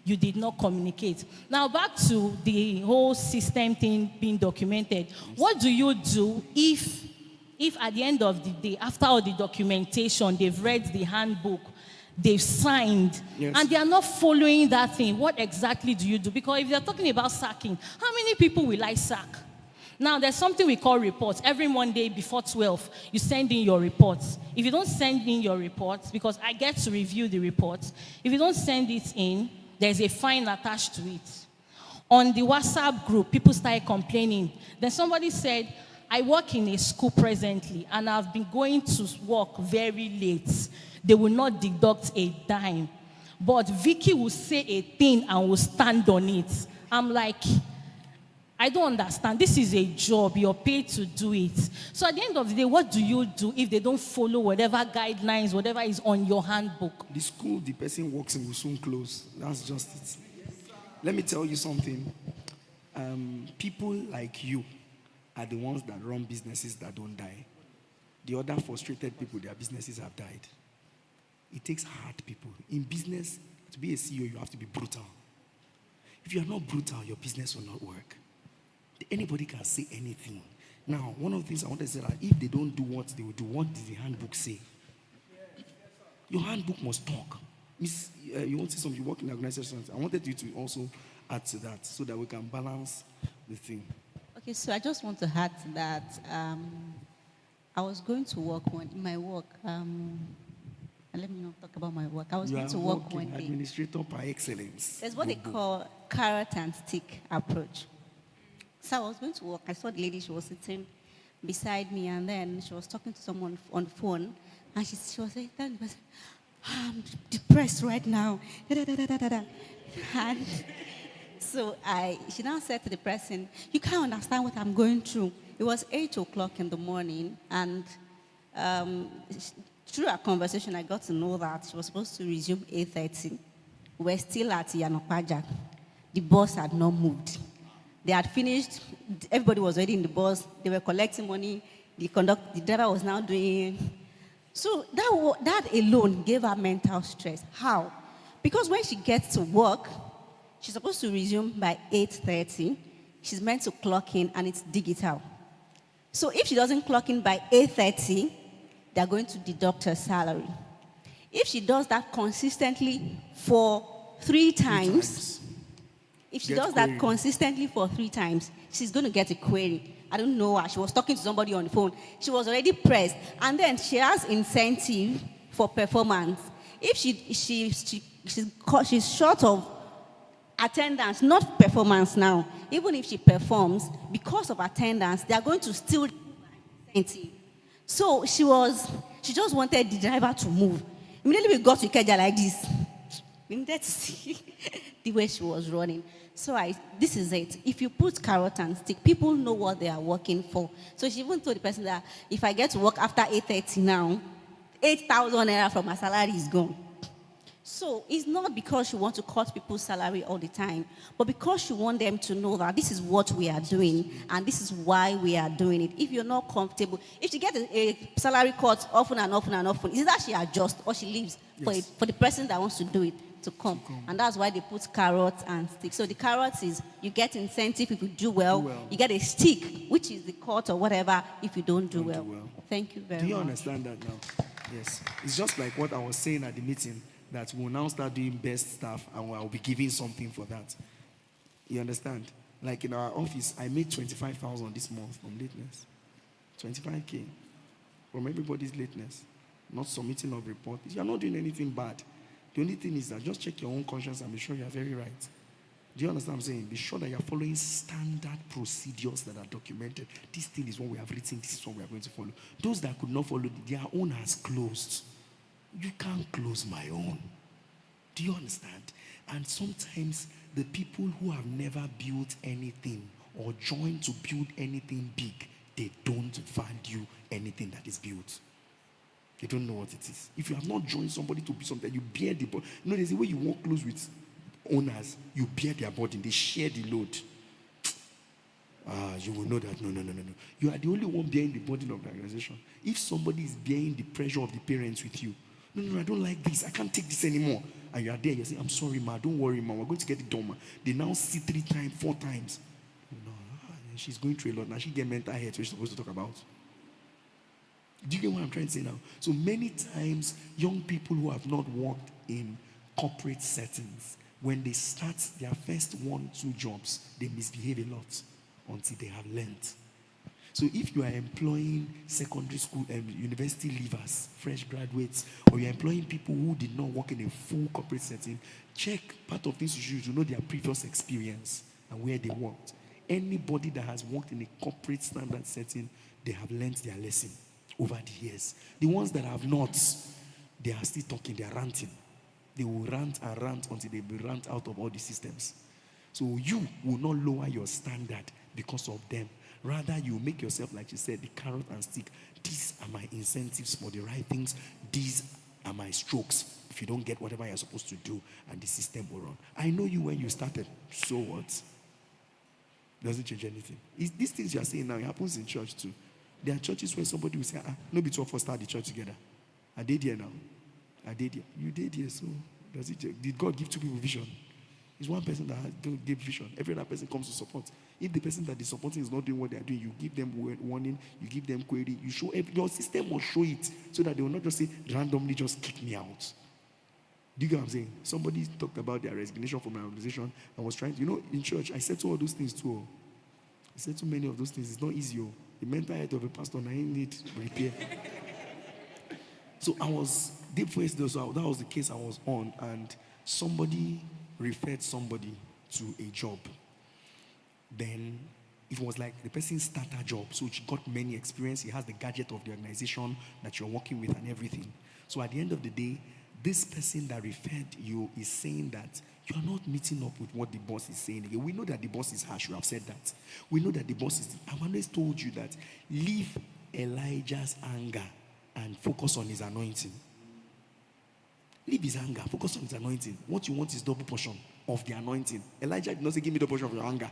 You did not communicate. Now, back to the whole system thing being documented. Yes. What do you do if at the end of the day, after all the documentation, they've read the handbook, they've signed, yes, and they are not following that thing? What exactly do you do? Because if they're talking about sacking, how many people will I sack? Now, there's something we call reports. Every Monday before 12, you send in your reports. If you don't send in your reports, because I get to review the reports, if you don't send it in, there's a fine attached to it. On the WhatsApp group, people started complaining. Then somebody said, I work in a school presently, and I've been going to work very late. They will not deduct a dime. But Vicky will say a thing and will stand on it. I'm like, I don't understand. This is a job. You're paid to do it. So at the end of the day, what do you do if they don't follow whatever guidelines, whatever is on your handbook? The school the person works in will soon close. That's just it. Let me tell you something. People like you are the ones that run businesses that don't die. The other frustrated people, their businesses have died. It takes hard people. In business, to be a CEO, you have to be brutal. If you are not brutal, your business will not work. Anybody can say anything. Now, one of the things I want to say is that if they don't do what they will do, what does the handbook say? Your handbook must talk. You want to say something, you work in organizations. I wanted you to also add to that so that we can balance the thing. Okay, so I just want to add to that. I was going to work in my work. And let me not talk about my work. I was You going are to work working one day. administrator par excellence. There's what they call carrot and stick approach. So I was going to work. I saw the lady, she was sitting beside me, and then she was talking to someone on the phone, and she was saying, telling the person, I'm depressed right now. Da, da, da, da, da, da. And so she now said to the person, you can't understand what I'm going through. It was 8 o'clock in the morning, and through our conversation, I got to know that she was supposed to resume 8:30. We're still at Yanopaja. The bus had not moved. They had finished. Everybody was already in the bus. They were collecting money. The driver was now doing. So that alone gave her mental stress. How? Because when she gets to work, she's supposed to resume by 8:30. She's meant to clock in, and it's digital. So if she doesn't clock in by 8:30, they're going to deduct her salary. If she does that consistently for 3 times, if she does that consistently for 3 times, she's going to get a query. I don't know her. She was talking to somebody on the phone. She was already pressed. And then she has incentive for performance. If she's short of attendance, not performance now. Even if she performs, because of attendance, they are going to still incentive. So she just wanted the driver to move. Immediately we got to Ikeja like this. We needed to see the way she was running. So this is it. If you put carrot and stick, people know what they are working for. So she even told the person that if I get to work after 8:30 now, 8,000 naira from my salary is gone. So it's not because she wants to cut people's salary all the time, but because she wants them to know that this is what we are doing and this is why we are doing it. If you're not comfortable, if she gets a salary cut often and often and often, it's that she adjusts or she leaves for the person that wants to do it to come. And that's why they put carrots and sticks. So the carrots is you get incentive if you do well. You get a stick, which is the cut or whatever if you don't do well. Thank you very much. Do you understand that now? Yes. It's just like what I was saying at the meeting, that we'll now start doing best stuff and I'll be giving something for that. You understand? Like in our office, I made 25,000 this month from lateness. 25K from everybody's lateness. Not submitting of report. You're not doing anything bad. The only thing is that just check your own conscience and be sure you're very right. Do you understand what I'm saying? Be sure that you're following standard procedures that are documented. This thing is what we have written. This is what we are going to follow. Those that could not follow, their own has closed. You can't close my own. Do you understand? And sometimes the people who have never built anything or joined to build anything big, they don't value anything that is built. They don't know what it is. If you have not joined somebody to be something, you bear the burden. You know, there's a way you walk close with owners, you bear their burden, they share the load. You will know that no. You are the only one bearing the burden of the organization. If somebody is bearing the pressure of the parents with you, no, I don't like this, I can't take this anymore. And you are there, you say, I'm sorry, ma, don't worry, ma, we're going to get it done, ma. They now see 3 times, 4 times. No, she's going through a lot. Now she get mental health, which she's supposed to talk about. Do you get what I'm trying to say now? So many times, young people who have not worked in corporate settings, when they start their first 1-2 jobs, they misbehave a lot until they have learned. So if you are employing secondary school and university leavers, fresh graduates, or you're employing people who did not work in a full corporate setting, check part of things you should to know their previous experience and where they worked. Anybody that has worked in a corporate standard setting, they have learned their lesson over the years. The ones that have not, they are still talking, they are ranting. They will rant and rant until they be rant out of all the systems. So you will not lower your standard because of them. Rather, you make yourself, like you said, the carrot and stick. These are my incentives for the right things. These are my strokes. If you don't get whatever you're supposed to do, and the system will run. I know you when you started. So what? Doesn't change anything. These things you are saying now, it happens in church too. There are churches where somebody will say, no, be 2 of us start the church together. I did here now. I did here. You did here, so did God give 2 people vision? It's one person that gave vision. Every other person comes to support. If the person that is supporting is not doing what they are doing, you give them warning, you give them query, you show your system will show it so that they will not just say randomly just kick me out. Do you get what I'm saying? Somebody talked about their resignation from my organization and was trying to, in church, I said to all those things too. said too many of those things. It's not easy. Oh. The mental health of a pastor, I need repair. So I was deep first, so that was the case I was on, and somebody referred somebody to a job. Then it was like the person started a job, so she got many experience. He has the gadget of the organization that you're working with and everything. So at the end of the day, this person that referred you is saying that you are not meeting up with what the boss is saying. Again, we know that the boss is harsh. You have said that. We know that the boss is. I've always told you that leave Elijah's anger and focus on his anointing. Leave his anger, focus on his anointing. What you want is double portion of the anointing. Elijah did not say, give me double portion of your anger.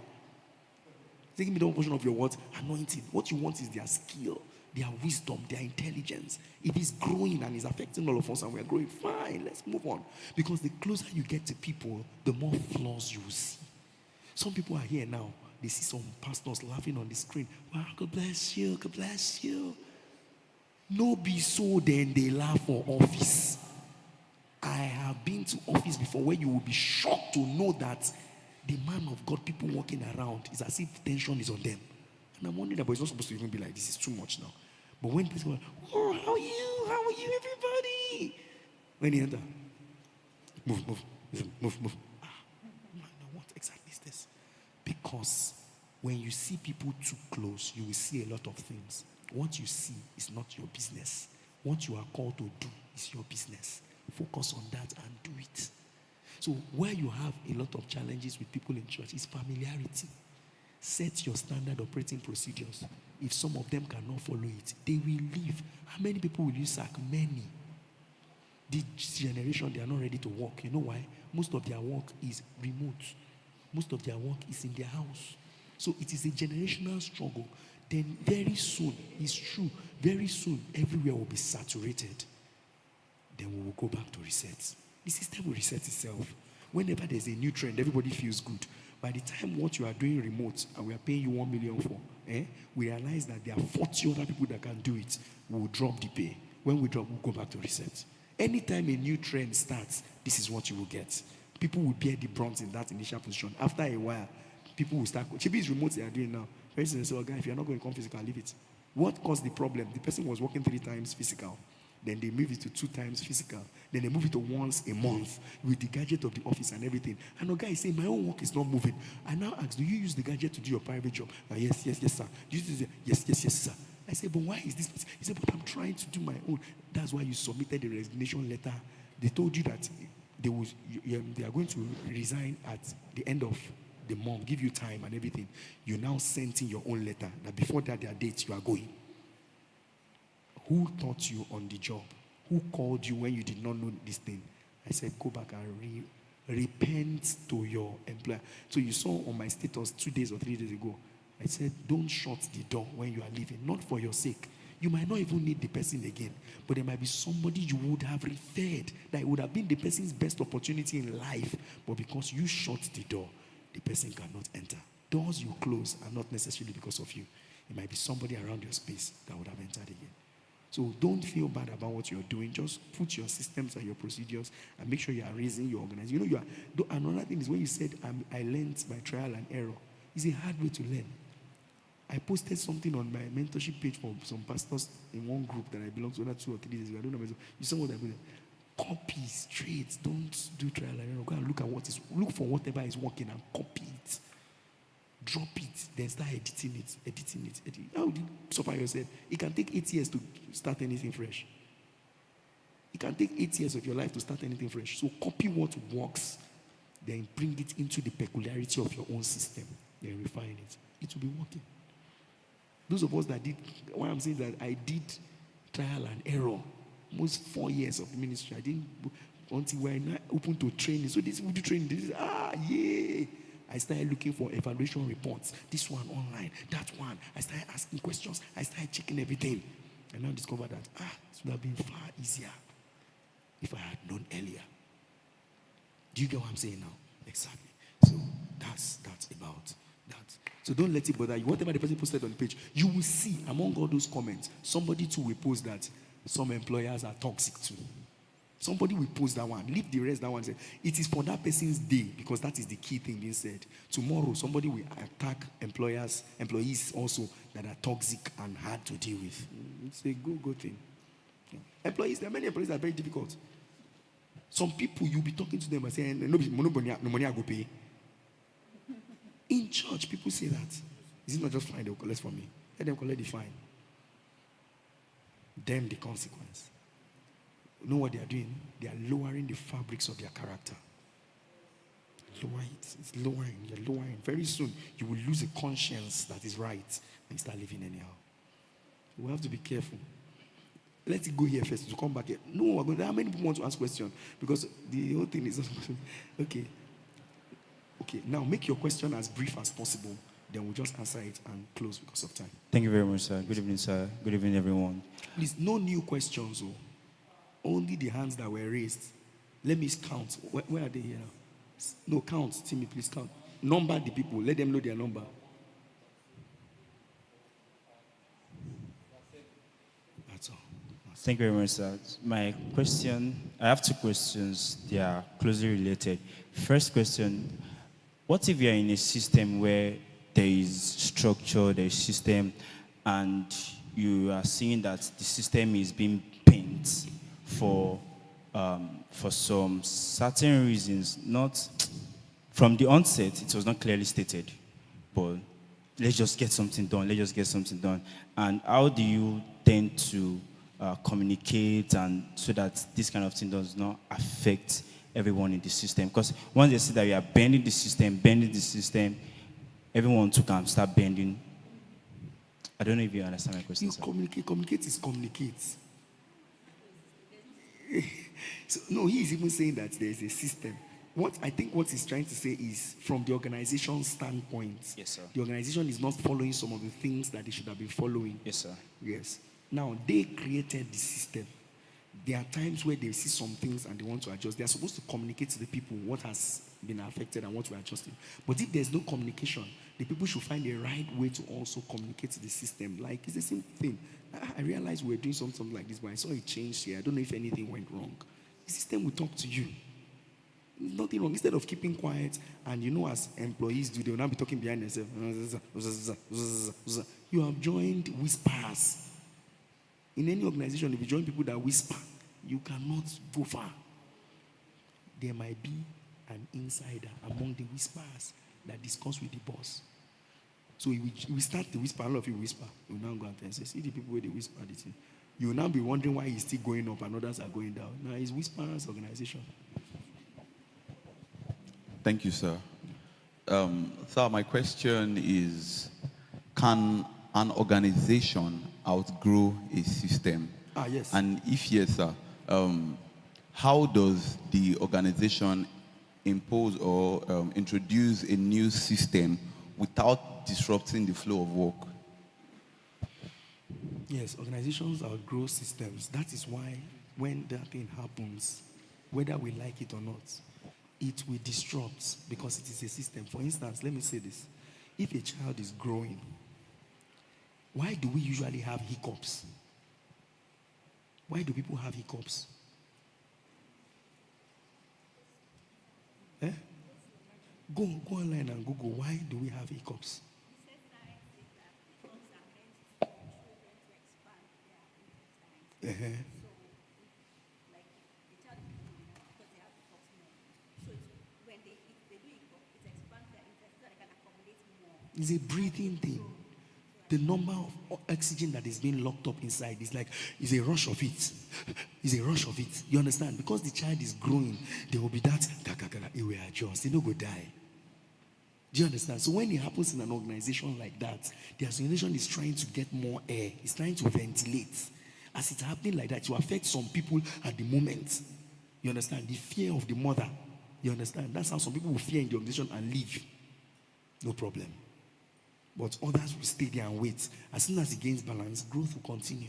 Say, give me double portion of your what? Anointing. What you want is their skill, their wisdom, their intelligence. If it's growing and it's affecting all of us and we're growing, fine, let's move on. Because the closer you get to people, the more flaws you will see. Some people are here now. They see some pastors laughing on the screen. Wow, God bless you, God bless you. No be so then they laugh for office. I have been to office before where you will be shocked to know that the man of God, people walking around, is as if tension is on them. And I'm wondering about it's not supposed to even be like this. It's too much now. But when people are, oh, how are you? How are you, everybody? When you enter, move. Ah, man, what exactly is this? Because when you see people too close, you will see a lot of things. What you see is not your business. What you are called to do is your business. Focus on that and do it. So where you have a lot of challenges with people in church is familiarity. Set your standard operating procedures. If some of them cannot follow it, they will leave. How many people will you sack? Many. This generation, they are not ready to work. You know why? Most of their work is remote. Most of their work is in their house. So it is a generational struggle. Then very soon, it's true, very soon, everywhere will be saturated. Then we will go back to reset. The system will reset itself. Whenever there's a new trend, everybody feels good. By the time what you are doing remote and we are paying you 1 million for, we realize that there are 40 other people that can do it. We will drop the pay. When we drop, we'll go back to reset. Anytime a new trend starts, this is what you will get. People will bear the brunt in that initial position. After a while, people will start. Chibi is remote they are doing now. For instance, say, oh, guy, if you're not going to come physical, leave it. What caused the problem? The person was working 3 times physical. Then they move it to 2 times physical. Then they move it to once a month with the gadget of the office and everything. And the guy is saying, my own work is not moving. I now ask, do you use the gadget to do your private job? Yes, sir. Do you use it? Yes, sir. I say, but why is this? He said, but I'm trying to do my own. That's why you submitted the resignation letter. They told you that they are going to resign at the end of the month, give you time and everything. You now sent in your own letter that before that their dates you are going. Who taught you on the job? Who called you when you did not know this thing? I said, go back and repent to your employer. So you saw on my status 2 days or 3 days ago, I said, don't shut the door when you are leaving, not for your sake. You might not even need the person again, but there might be somebody you would have referred that would have been the person's best opportunity in life, but because you shut the door, the person cannot enter. Doors you close are not necessarily because of you. It might be somebody around your space that would have entered again. So don't feel bad about what you're doing. Just put your systems and your procedures and make sure you are raising your organization. You know, another thing is when you said, I learned by trial and error. It's a hard way to learn. I posted something on my mentorship page for some pastors in one group that I belong to, another 2 or 3 days ago. I don't know. You saw what I put there. Copy straight. Don't do trial and error. Go and look for whatever is working and copy it. Drop it, then start editing it. How would you suffer yourself? It can take 8 years to start anything fresh. It can take 8 years of your life to start anything fresh. So copy what works, then bring it into the peculiarity of your own system, then refine it. It will be working. Those of us that did, why I'm saying that I did trial and error, almost 4 years of ministry. I didn't, until we're not open to training. So this will do training. This is, I started looking for evaluation reports. This one online, that one. I started asking questions. I started checking everything. I now discovered that, it would have been far easier if I had known earlier. Do you get what I'm saying now? Exactly. So that's about that. So don't let it bother you. Whatever the person posted on the page, you will see among all those comments, somebody too will post that some employers are toxic too. Somebody will post that one, leave the rest that one. Say, it is for that person's day because that is the key thing being said. Tomorrow, somebody will attack employees also that are toxic and hard to deal with. It's a good thing. Yeah. Employees, there are many employees that are very difficult. Some people, you'll be talking to them and saying, no money I go pay. In church, people say that. Is it not just fine? They'll collect from me. Let them collect the fine. Them the consequence. You know what they are doing? They are lowering the fabrics of their character. Lower it. It's lowering. You're lowering. Very soon, you will lose a conscience that is right and start living anyhow. We have to be careful. Let it go here first to come back here. No, how many people want to ask questions? Because the whole thing is okay. Okay, now make your question as brief as possible. Then we'll just answer it and close because of time. Thank you very much, sir. Good evening, sir. Good evening, everyone. Please, no new questions. Oh. Only the hands that were raised. Let me count. Where are they here now? No, count. Timmy, please count. Number the people. Let them know their number. That's all. Thank you very much, sir. My question, I have two questions. They are closely related. First question, what if you are in a system where there is structure, there is system, and you are seeing that the system is being bent for some certain reasons, not from the onset, it was not clearly stated, but let's just get something done, And how do you tend to communicate and so that this kind of thing does not affect everyone in the system? Because once they see that you are bending the system, everyone too can start bending. I don't know if you understand my question. Communicate is communicate. So, no, he is even saying that there is a system. What he's trying to say is from the organization standpoint. Yes, sir. The organization is not following some of the things that they should have been following. Yes, sir. Yes. Now, they created the system. There are times where they see some things and they want to adjust. They are supposed to communicate to the people what has been affected and what we're adjusting. But if there's no communication, the people should find the right way to also communicate to the system. Like, it's the same thing. I realized we were doing something like this, but I saw it change here. I don't know if anything went wrong. The system will talk to you. Nothing wrong. Instead of keeping quiet, and as employees do, they will now be talking behind themselves. You have joined whispers. In any organization, if you join people that whisper, you cannot go far. There might be an insider among the whispers that discuss with the boss. So we start to whisper, a lot of you whisper. You will now go and say, see the people where they whisper the thing. You will now be wondering why he's still going up and others are going down. Now it's whispers organization. Thank you, sir. Sir, my question is, can an organization outgrow a system? Yes. And if yes, sir, how does the organization impose or introduce a new system without disrupting the flow of work? Yes, organizations outgrow systems. That is why when that thing happens, whether we like it or not, it will disrupt because it is a system. For instance, let me say this. If a child is growing, why do we usually have hiccups? Why do people have hiccups? Go online and Google, why do we have hiccups? It's a breathing thing. The number of oxygen that is being locked up inside is a rush of it. It's a rush of it. You understand? Because the child is growing, there will be that, it will adjust. They don't go die. Do you understand? So when it happens in an organization like that, the organization is trying to get more air. It's trying to ventilate. As it's happening like that, to affect some people at the moment. You understand? The fear of the mother. You understand? That's how some people will fear in the organization and leave. No problem. But others will stay there and wait. As soon as it gains balance, growth will continue.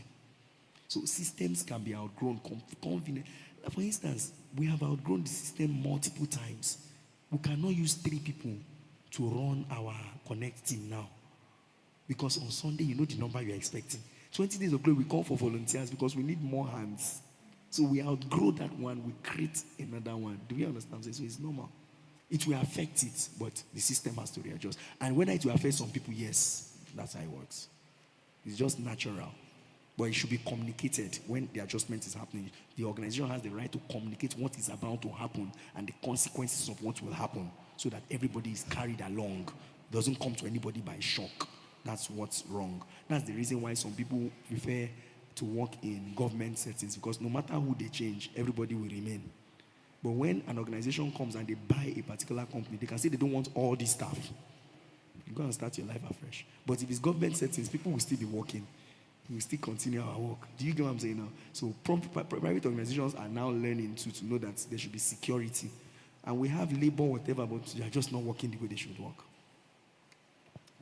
So systems can be outgrown. Convenient. For instance, we have outgrown the system multiple times. We cannot use 3 people to run our Connect team now. Because on Sunday, you know the number you are expecting. 20 days of glory, we call for volunteers because we need more hands. So we outgrow that one, we create another one. Do we understand? So it's normal. It will affect it, but the system has to readjust. And whether it will affect some people, yes, that's how it works. It's just natural. But it should be communicated when the adjustment is happening. The organization has the right to communicate what is about to happen and the consequences of what will happen so that everybody is carried along. It doesn't come to anybody by shock. That's what's wrong. That's the reason why some people prefer to work in government settings, because no matter who they change, everybody will remain. But when an organization comes and they buy a particular company, they can say they don't want all this stuff. You go and start your life afresh. But if it's government settings, people will still be working. We will still continue our work. Do you get what I'm saying now? So private organizations are now learning to know that there should be security. And we have labor, whatever, but they are just not working the way they should work.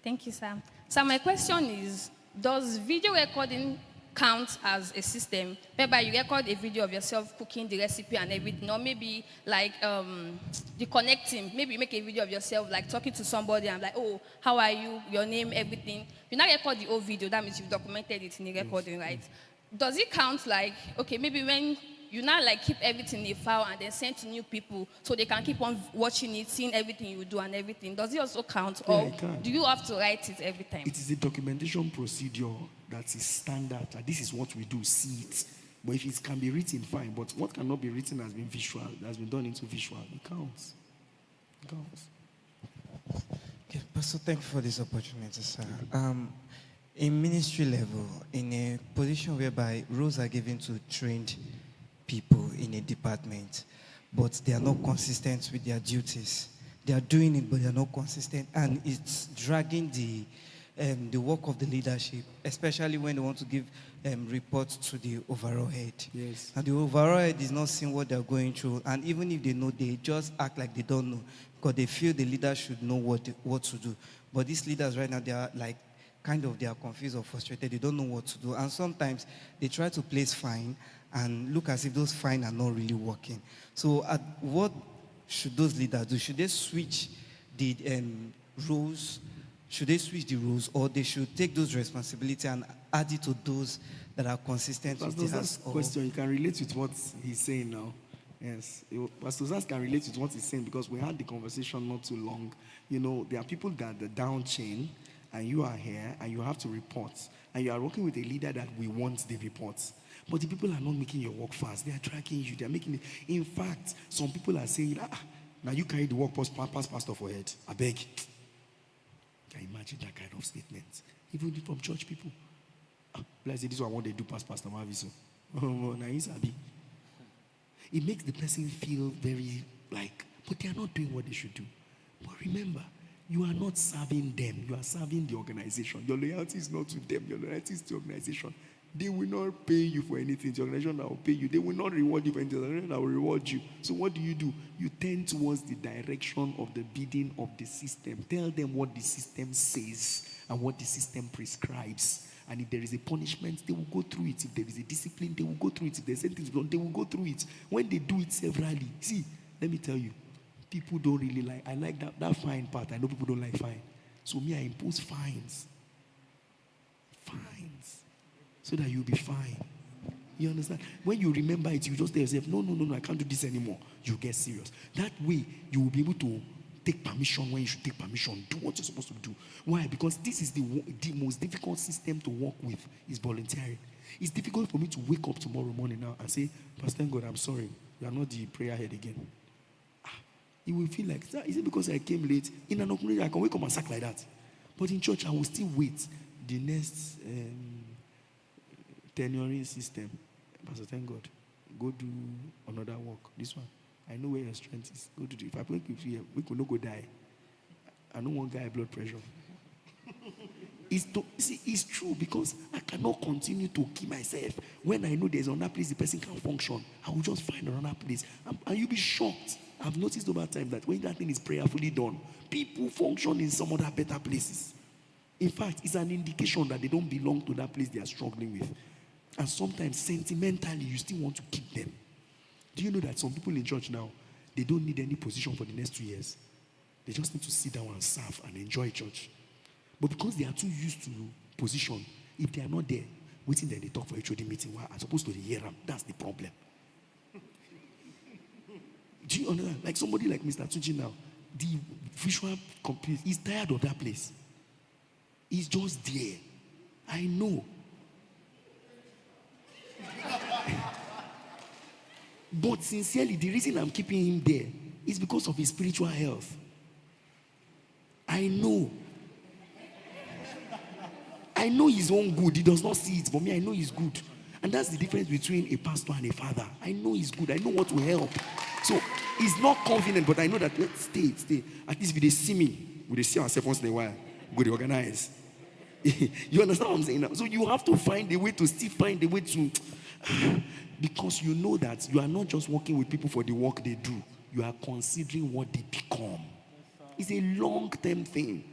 Thank you, sir. So my question is, does video recording count as a system whereby you record a video of yourself cooking the recipe and everything, or maybe like the connecting, maybe you make a video of yourself like talking to somebody and like, oh, how are you, your name, everything. You now record the whole video, that means you've documented it in the recording, right? Does it count like, okay, maybe when you now like keep everything in a file and then send to new people so they can keep on watching it, seeing everything you do and everything. Does it also count, Yeah, or it can. do you have to write it every time? It is a documentation procedure that is standard. And this is what we do, see it. But if it can be written, fine. But what cannot be written has been visual, has been done into visual. It counts. It counts. Okay, Pastor, thank you for this opportunity, sir. In ministry level, in a position whereby roles are given to trained people in a department, but they are not consistent with their duties. They are doing it, but they are not consistent, and it's dragging the work of the leadership, especially when they want to give reports to the overall head. Yes. And the overall head is not seeing what they're going through, and even if they know, they just act like they don't know, because they feel the leader should know what to do. But these leaders right now, they are like, they are confused or frustrated. They don't know what to do. And sometimes they try to place fine and look as if those fine are not really working. So what should those leaders do? Should they switch the roles? Should they switch the rules, or they should take those responsibilities and add it to those that are consistent with Pastor theirs? Zaz's question, you can relate with what he's saying now. Yes, Pastor Zaz can relate with what he's saying, because we had the conversation not too long. You know, there are people that are the down chain, and you are here, and you have to report. And you are working with a leader that we want the reports. But the people are not making your work fast. They are tracking you. They are making it. In fact, some people are saying, now you carry the work past pastor for head. I beg. Can you imagine that kind of statement? Even from church people. Let's say this is what I want to do past Pastor Maviso. It makes the person feel very like, but they are not doing what they should do. But remember, you are not serving them. You are serving the organization. Your loyalty is not to them. Your loyalty is to the organization. They will not pay you for anything. The organization that will pay you. They will not reward you for anything. The organization that will reward you. So what do? You tend towards the direction of the bidding of the system. Tell them what the system says and what the system prescribes. And if there is a punishment, they will go through it. If there is a discipline, they will go through it. If there's anything wrong, they will go through it. When they do it severally, see, let me tell you, people don't really like. I like that fine part. I know people don't like fine. So me, I impose fines. Fines. So that you'll be fine. You understand? When you remember it, you just tell yourself, no, I can't do this anymore. You get serious. That way, you will be able to take permission when you should take permission. Do what you're supposed to do. Why? Because this is the most difficult system to work with, is volunteering. It's difficult for me to wake up tomorrow morning now and say, Pastor God, I'm sorry. You are not the prayer head again. You will feel like, is it because I came late? In an organization, I can wake up and sack like that. But in church, I will still wait the next tenuring system. Pastor, thank God. Go do another work. This one. I know where your strength is. Go do it. If I break with you, we could not go die. I don't want guy blood pressure. It's true, because I cannot continue to keep myself. When I know there's another place the person can function, I will just find another place. And you'll be shocked. I've noticed over time that when that thing is prayerfully done, people function in some other better places. In fact, it's an indication that they don't belong to that place they are struggling with. And sometimes, sentimentally, you still want to keep them. Do you know that some people in church now, they don't need any position for the next 2 years? They just need to sit down and serve and enjoy church. But because they are too used to position, if they are not there, waiting there, they talk for HOD meeting, why I'm supposed to hear them. That's the problem. Do you understand? Like somebody like Mr. Tuji now, the visual complete, he's tired of that place. He's just there. I know. But sincerely, the reason I'm keeping him there is because of his spiritual health. I know. I know his own good. He does not see it, but me, I know he's good. And that's the difference between a pastor and a father. I know he's good. I know what will help. So he's not confident, but I know that let's stay. At least if they see me, will they see ourselves once in a while? Go to organize. You understand what I'm saying now? So you have to find a way to still find a way to, because you know that you are not just working with people for the work they do. You are considering what they become. It's a long-term thing.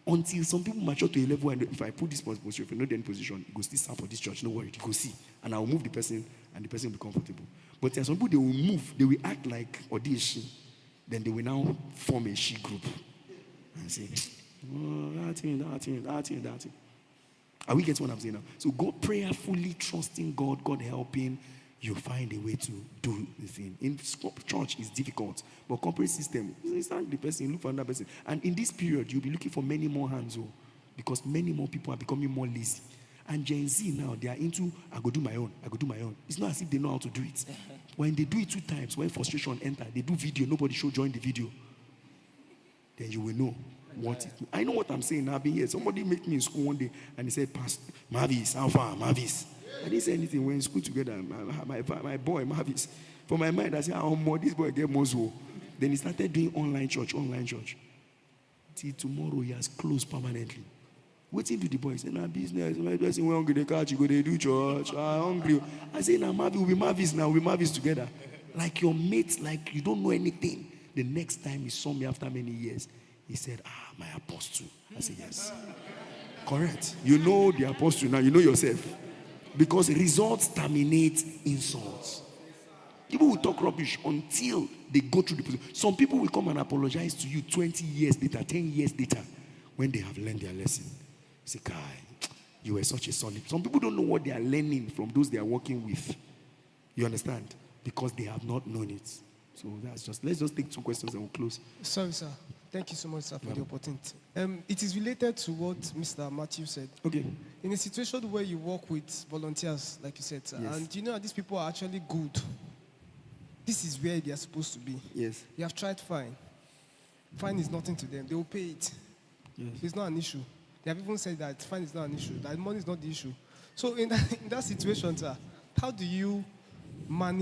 Until some people mature to a level, and if I put this position, if you're not in position, you go still serve for this church, no worry, you go see. And I'll move the person, and the person will be comfortable. But there are some people, they will move, they will act like Odi she. Then they will now form a she group. And say, oh, that thing. Are we getting what I'm saying now? So go prayerfully, trusting God, God helping, you find a way to do the thing. In church, it's difficult. But corporate system, you stand the person, look for another person. And in this period, you'll be looking for many more hands, because many more people are becoming more lazy. And Gen Z now, they are into, I go do my own. It's not as if they know how to do it. When they do it 2 times, when frustration enters, they do video, nobody should join the video. Then you will know what it means. I know what I'm saying. I've been here. Somebody met me in school one day, and he said, Pastor, Mavis, how far, Mavis? I didn't say anything. We're in school together. My boy, Mavis. For my mind, I said, how more this boy get Mozo. Then he started doing online church. Till tomorrow, he has closed permanently. Waiting to the boy. He said, nah, business. My person, we're hungry. They catch you, go, they do church. I'm hungry. I said, nah, Mavis, we'll be Mavis now. We'll be Mavis together. Like your mates, like you don't know anything. The next time he saw me after many years, he said, my apostle. I said, yes. Correct. You know the apostle now. You know yourself. Because results terminate insults. People will talk rubbish until they go through the process. Some people will come and apologize to you 20 years later, 10 years later, when they have learned their lesson. Say, Kai, you were such a solid. Some people don't know what they are learning from those they are working with. You understand? Because they have not known it. So let's just take 2 questions and we'll close. Sorry, sir. Thank you so much, sir, for the opportunity. It is related to what Mr. Matthew said. Okay. In a situation where you work with volunteers, like you said, sir, yes. and you know that these people are actually good. This is where they are supposed to be. Yes. You have tried fine. Fine is nothing to them. They will pay it. Yes. It's not an issue. They have even said that fine is not an issue. That money is not the issue. So in that situation, sir, how do you now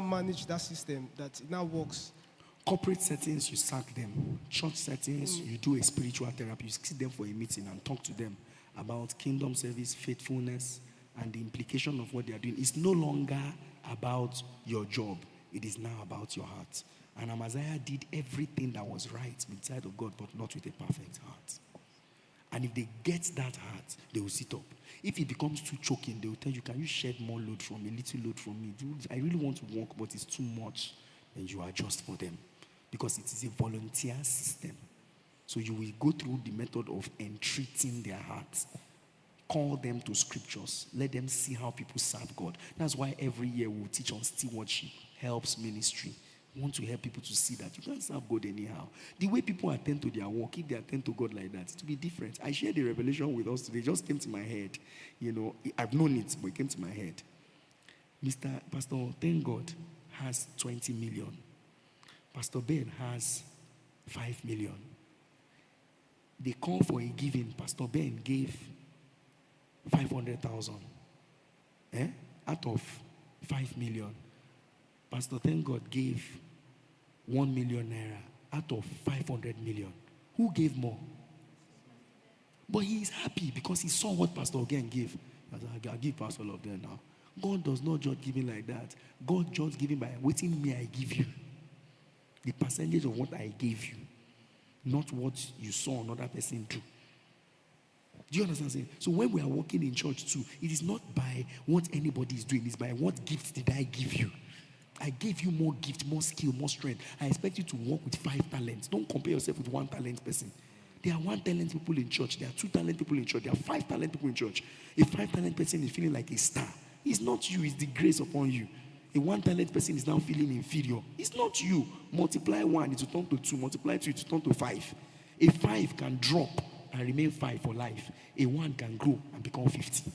manage that system that it now works? Corporate settings, you sack them. Church settings, you do a spiritual therapy. You sit them for a meeting and talk to them about kingdom service, faithfulness, and the implication of what they are doing. It's no longer about your job. It is now about your heart. And Amaziah did everything that was right with the side of God, but not with a perfect heart. And if they get that heart, they will sit up. If it becomes too choking, they will tell you, can you shed more load from me, a little load from me? I really want to work, but it's too much. Then you adjust for them. Because it is a volunteer system. So you will go through the method of entreating their hearts. Call them to scriptures. Let them see how people serve God. That's why every year we'll teach on stewardship, helps ministry. We want to help people to see that you can't serve God anyhow. The way people attend to their work, if they attend to God like that, it will be different. I shared the revelation with us today. It just came to my head. You know, I've known it, but it came to my head. Pastor, thank God, has 20 million. Pastor Ben has 5 million. They call for a giving. Pastor Ben gave 500,000. Out of 5 million. Pastor Thank God gave 1 million naira out of 500 million. Who gave more? But he is happy because he saw what Pastor again gave. I'll give Pastor all of them now. God does not judge giving like that. God judges giving by waiting me I give you. The percentage of what I gave you, not what you saw another person do. Do you understand what I'm saying? So when we are working in church too, it is not by what anybody is doing, it's by what gift did I give you. I gave you more gift, more skill, more strength. I expect you to work with 5 talents. Don't compare yourself with 1 talent person. There are 1 talent people in church. There are 2 talent people in church. There are 5 talent people in church. A 5 talent person is feeling like a star. It's not you, it's the grace upon you. A one-talent person is now feeling inferior. It's not you. Multiply 1, it will turn to 2. Multiply 2, it will turn to 5. A 5 can drop and remain 5 for life. A 1 can grow and become 50.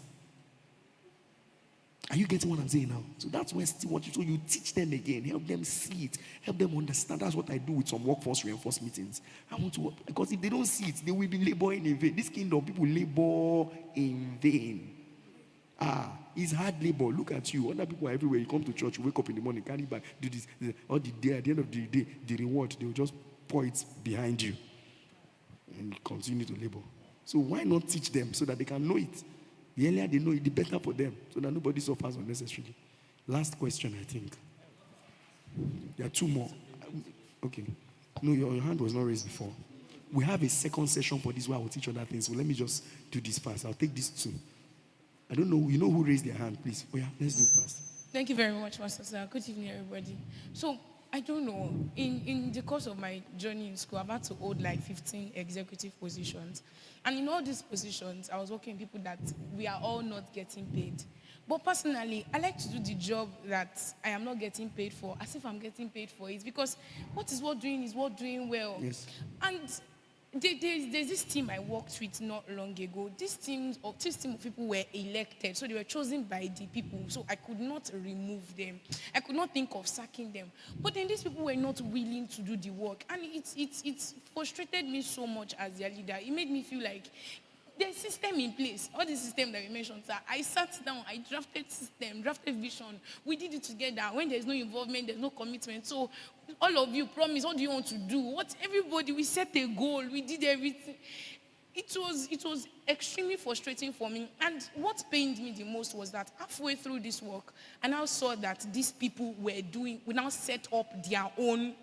Are you getting what I'm saying now? So that's where still what you so you teach them again, help them see it, help them understand. That's what I do with some workforce reinforced meetings. I want to work because if they don't see it, they will be laboring in vain. This kingdom, people labor in vain. It's hard labor. Look at you. Other people are everywhere. You come to church, you wake up in the morning, carry back, do this. All the day, at the end of the day, the reward, they will just pour it behind you and continue to labor. So why not teach them so that they can know it? The earlier they know it, the better for them, so that nobody suffers unnecessarily. Last question, I think. There are 2 more. Okay. No, your hand was not raised before. We have a second session for this where I will teach other things. So let me just do this fast. I'll take these 2. I don't know. You know who raised their hand, please? Oh, yeah, let's do it fast. Thank you very much, Pastor Sir. Good evening, everybody. So, I don't know. In the course of my journey in school, I've had to hold like 15 executive positions. And in all these positions, I was working with people that we are all not getting paid. But personally, I like to do the job that I am not getting paid for, as if I'm getting paid for it. Because what is worth doing is worth doing well. Yes. And there's this team I worked with not long ago. This team of people were elected, so they were chosen by the people. So I could not remove them. I could not think of sacking them. But then these people were not willing to do the work, and it frustrated me so much as their leader. It made me feel like there's system in place. All the system that we mentioned, sir. I sat down, I drafted system, drafted vision. We did it together. When there's no involvement, there's no commitment. So all of you promise, what do you want to do? What everybody, we set a goal, we did everything. It was extremely frustrating for me. And what pained me the most was that halfway through this work, I now saw that these people we now set up their own,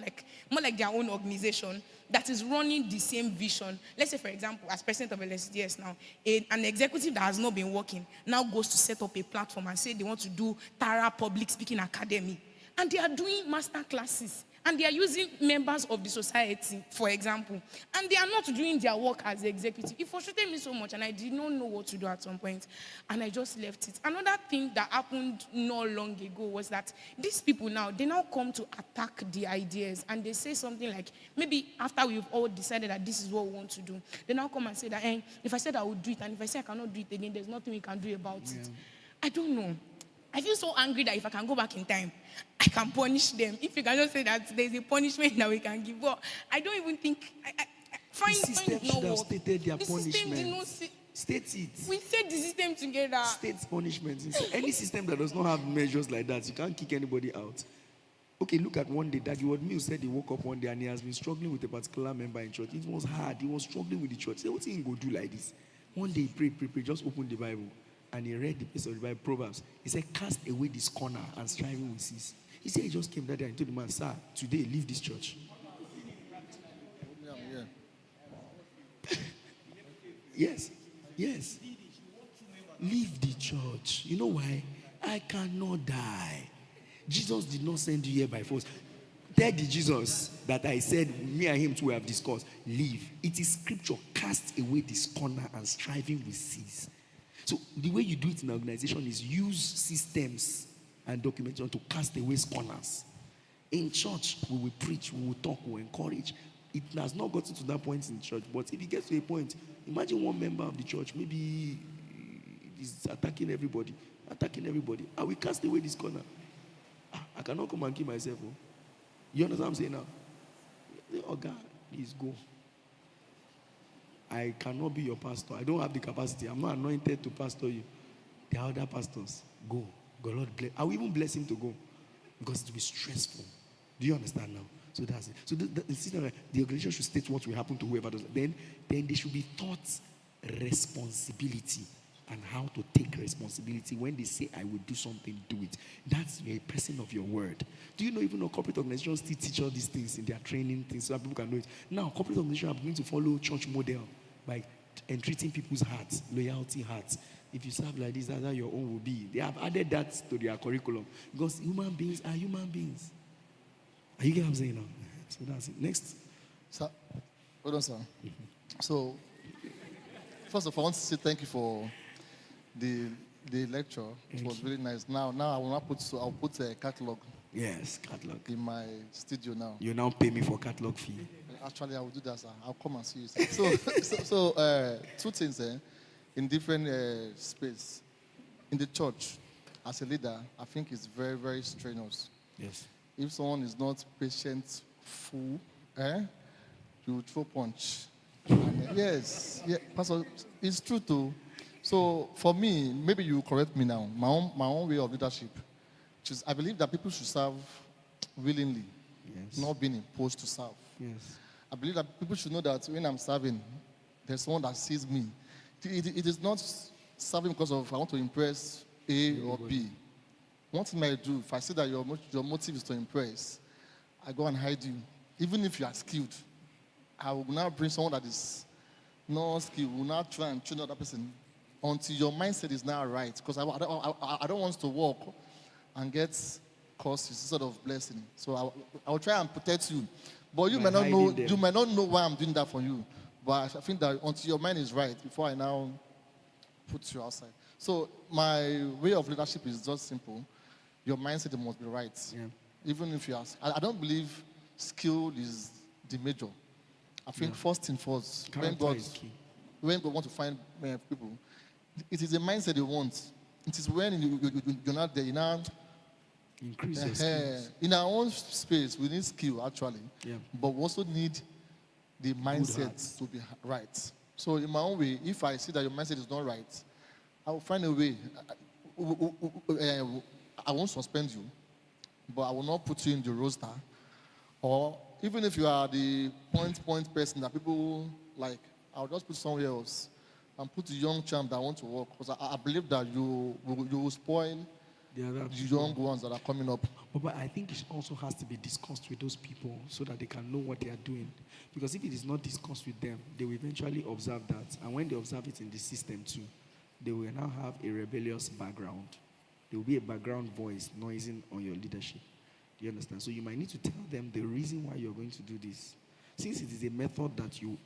like, more like their own organization that is running the same vision. Let's say, for example, as president of LSDS now, an executive that has not been working now goes to set up a platform and say they want to do Tara Public Speaking Academy. And they are doing master classes. And they are using members of the society, for example. And they are not doing their work as the executive. It frustrated me so much, and I did not know what to do at some point. And I just left it. Another thing that happened not long ago was that these people now, they now come to attack the ideas. And they say something like, maybe after we've all decided that this is what we want to do, they now come and say that, if I said I would do it, and if I say I cannot do it again, there's nothing we can do about it. I don't know. I feel so angry that if I can go back in time, I can punish them. If you can just say that there's a punishment that we can give. But I don't even think... The system should have stated their punishment. State it. We set the system together. State punishment. Any system that does not have measures like that, you can't kick anybody out. Okay, look at one day. Daggy Ward Mills said he woke up one day and he has been struggling with a particular member in church. It was hard. He was struggling with the church. He said, what thing he go do like this? One day he prayed, just opened the Bible. And he read the piece of the Bible, Proverbs. He said, cast away this corner and striving will cease. He said he just came that day and told the man, sir, today leave this church. Yes. Leave the church. You know why? I cannot die. Jesus did not send you here by force. Tell the Jesus that I said, me and him too have discussed. Leave. It is scripture. Cast away this corner and striving will cease. So the way you do it in an organization is use systems and documentation to cast away corners. In church, we will preach, we will talk, we will encourage. It has not gotten to that point in church, but if it gets to a point, imagine one member of the church, maybe is attacking everybody. I will cast away this corner. I cannot come and kill myself. Oh. You understand what I'm saying now? Oh God, please go. I cannot be your pastor. I don't have the capacity. I'm not anointed to pastor you. There are other pastors. Go. God, Lord, bless. I will even bless him to go. Because it will be stressful. Do you understand now? So that's it. So the organization should state what will happen to whoever does it. Then they should be taught responsibility and how to take responsibility. When they say, I will do something, do it. That's a person of your word. Do you know even though corporate organizations still teach all these things in their training things so that people can know it? Now, corporate organizations are beginning to follow church model by entreating people's hearts, loyalty hearts. If you serve like this, that's how your own will be. They have added that to their curriculum. Because human beings are human beings. Are you getting what I'm saying now? So that's it. Next. Sir, hold on, sir. So, first of all, I want to say thank you for the the lecture. It was really nice. Now I will not I'll put a catalog Yes, catalog. in my studio now. You now pay me for catalog fee. Actually, I will do that, sir. I'll come and see you, sir. Two things in different space. In the church, as a leader, I think it's very, very strenuous. Yes. If someone is not patient, full, you will throw punch. Yes, Pastor, it's true too. So for me, maybe you correct me now. My own way of leadership, which is I believe that people should serve willingly, Yes. not being imposed to serve. Yes. I believe that people should know that when I'm serving, there's someone that sees me. It is not serving because of I want to impress A or B. One thing I do, if I see that your motive is to impress, I go and hide you. Even if you are skilled, I will now bring someone that is not skilled. Will now try and train another person until your mindset is now right. Because I don't want to walk and get curses instead of blessing. So I will try and protect you. But you may not know. You may not know why I'm doing that for you. But I think that until your mind is right, before I now put you outside. So my way of leadership is just simple. Your mindset must be right. Yeah. Even if you ask, I don't believe skill is the major. I think first thing first, when God wants to find people, it is a mindset you want. It is when you're not there, you now increase your skills. In our own space, we need skill actually, but we also need the mindset to be right. So in my own way, if I see that your mindset is not right, I will find a way. I won't suspend you, but I will not put you in the roster. Or even if you are the point person that people like, I'll just put somewhere else and put the young champ that want to work. Because I believe that you will spoil the young ones that are coming up. But I think it also has to be discussed with those people so that they can know what they are doing. Because if it is not discussed with them, they will eventually observe that. And when they observe it in the system too, they will now have a rebellious background. There will be a background voice noising on your leadership. Do you understand? So you might need to tell them the reason why you're going to do this. Since it is a method that you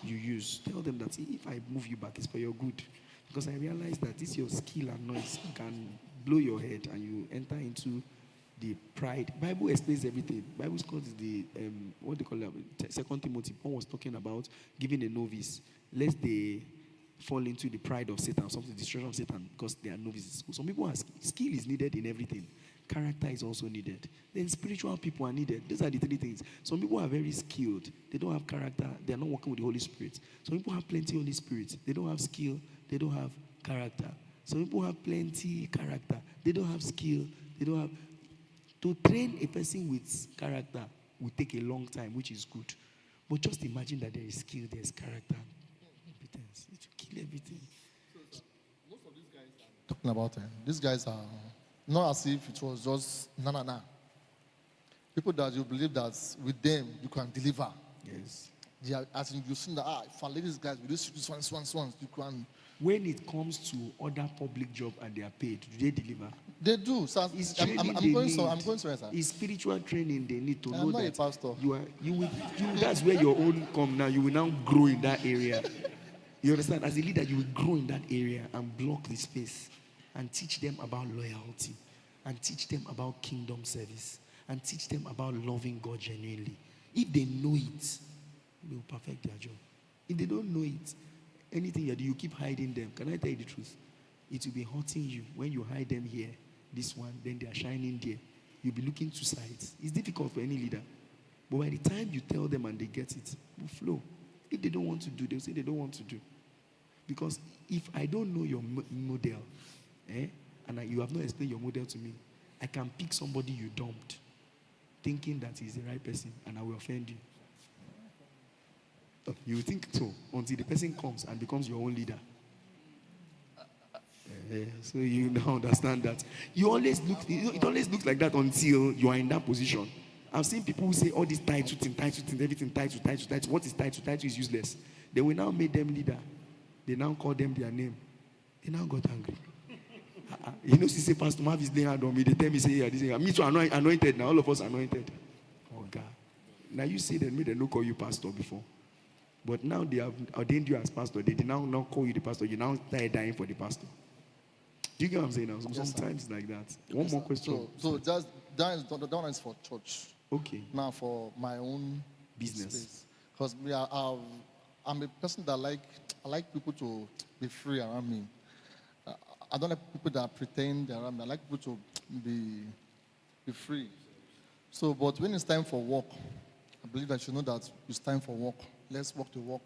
use, tell them that if I move you back, it's for your good. Because I realize that this your skill and noise can blow your head and you enter into the pride. Bible explains everything. Bible calls the what they call it, 2 Timothy. Paul was talking about giving a novice, lest they fall into the pride of Satan, something destruction of Satan, because they are novices. Some people have skill is needed in everything. Character is also needed. Then spiritual people are needed. These are the three things. Some people are very skilled. They don't have character. They are not working with the Holy Spirit. Some people have plenty Holy Spirit. They don't have skill. They don't have character. Some people have plenty character. They don't have skill. They don't have. To train a person with character will take a long time, which is good. But just imagine that there is skill, there is character. Competence. It will kill everything. So, most of these guys are talking about these guys are not as if it was just na. People that you believe that with them you can deliver. Yes. They are, as in you've seen that if I leave these guys with this one, you can. When it comes to other public job and they are paid, do they deliver? They do. So I'm going somewhere, sir. It's spiritual training they need to know I'm not that a pastor. That's where your own come now. You will now grow in that area. You understand? As a leader, you will grow in that area and block the space and teach them about loyalty and teach them about kingdom service and teach them about loving God genuinely. If they know it, they will perfect their job. If they don't know it, anything you do, you keep hiding them. Can I tell you the truth? It will be hurting you when you hide them here, this one, then they are shining there. You'll be looking to sides. It's difficult for any leader. But by the time you tell them and they get it, it will flow. If they don't want to do, they'll say they don't want to do. Because if I don't know your model, and you have not explained your model to me, I can pick somebody you dumped, thinking that he's the right person, and I will offend you. You think so until the person comes and becomes your own leader. So you now understand that. It always looks like that until you are in that position. I've seen people who say all this title, everything title. What is title? Title is useless. They will now make them leader. They now call them their name. They now got angry. You know, she say, Pastor Marv is laying hand on me. They tell me, say, yeah, this is me too anointed now. All of us anointed. Oh God. Now you say that me, they don't call you pastor before. But now they have ordained you as pastor. They did now not call you the pastor. You now start dying for the pastor. Do you get what I'm saying now? Yes, Sometimes like that. One more question. So just that one is for church. Okay. Now for my own Business. Because I'm a person that I like people to be free around me. I don't like people that pretend they're around me. I like people to be free. So, but when it's time for work, I believe that you know that it's time for work. Let's walk the walk.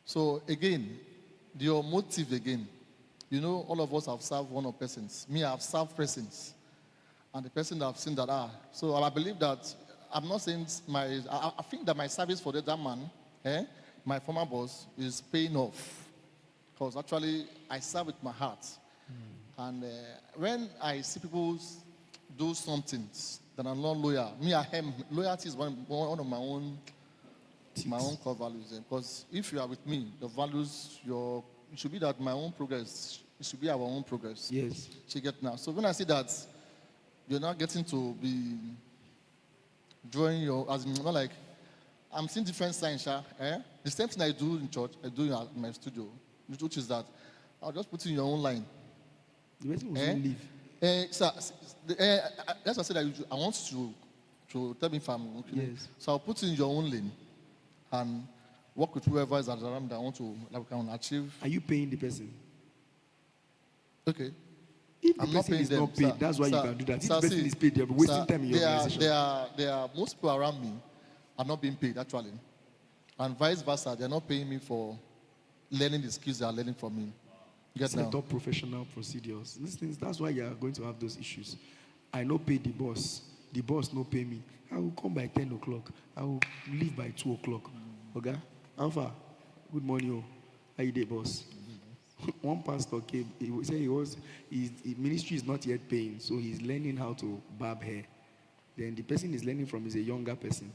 So again, your motive again. You know, all of us have served one of persons. Me, I have served persons. And the person that I've seen that So I believe that, I'm not saying I think that my service for that man, my former boss, is paying off. Because actually, I serve with my heart. And when I see people do something that are not loyal, loyalty is one of my own core values. Because if you are with me, the values, it should be that my own progress, it should be our own progress. Yes. You get now. So when I see that you're not getting to be drawing as in, not like, I'm seeing different signs, The same thing I do in church, I do in my studio, which is that I'll just put in your own line. The person will soon leave. That's why I said that I want to tell me if I'm okay. Yes. So I'll put in your own lane and work with whoever is around that I want to achieve. Are you paying the person? Okay. If the I'm not person paying is them, not paid, sir, that's why you sir, can do that. If sir, the person see, is paid, they'll be wasting sir, time in your organization. There are most people around me are not being paid actually, and vice versa. They're not paying me for learning the skills they are learning from me. Get Set now. up professional procedures. These things, that's why you are going to have those issues. I no pay the boss no pay me. I will come by 10 o'clock. I will leave by 2 o'clock. Okay? Alpha, good morning. Oh. How you day, boss? One pastor came, he said his ministry is not yet paying, so he's learning how to barb hair. Then the person he's learning from is a younger person.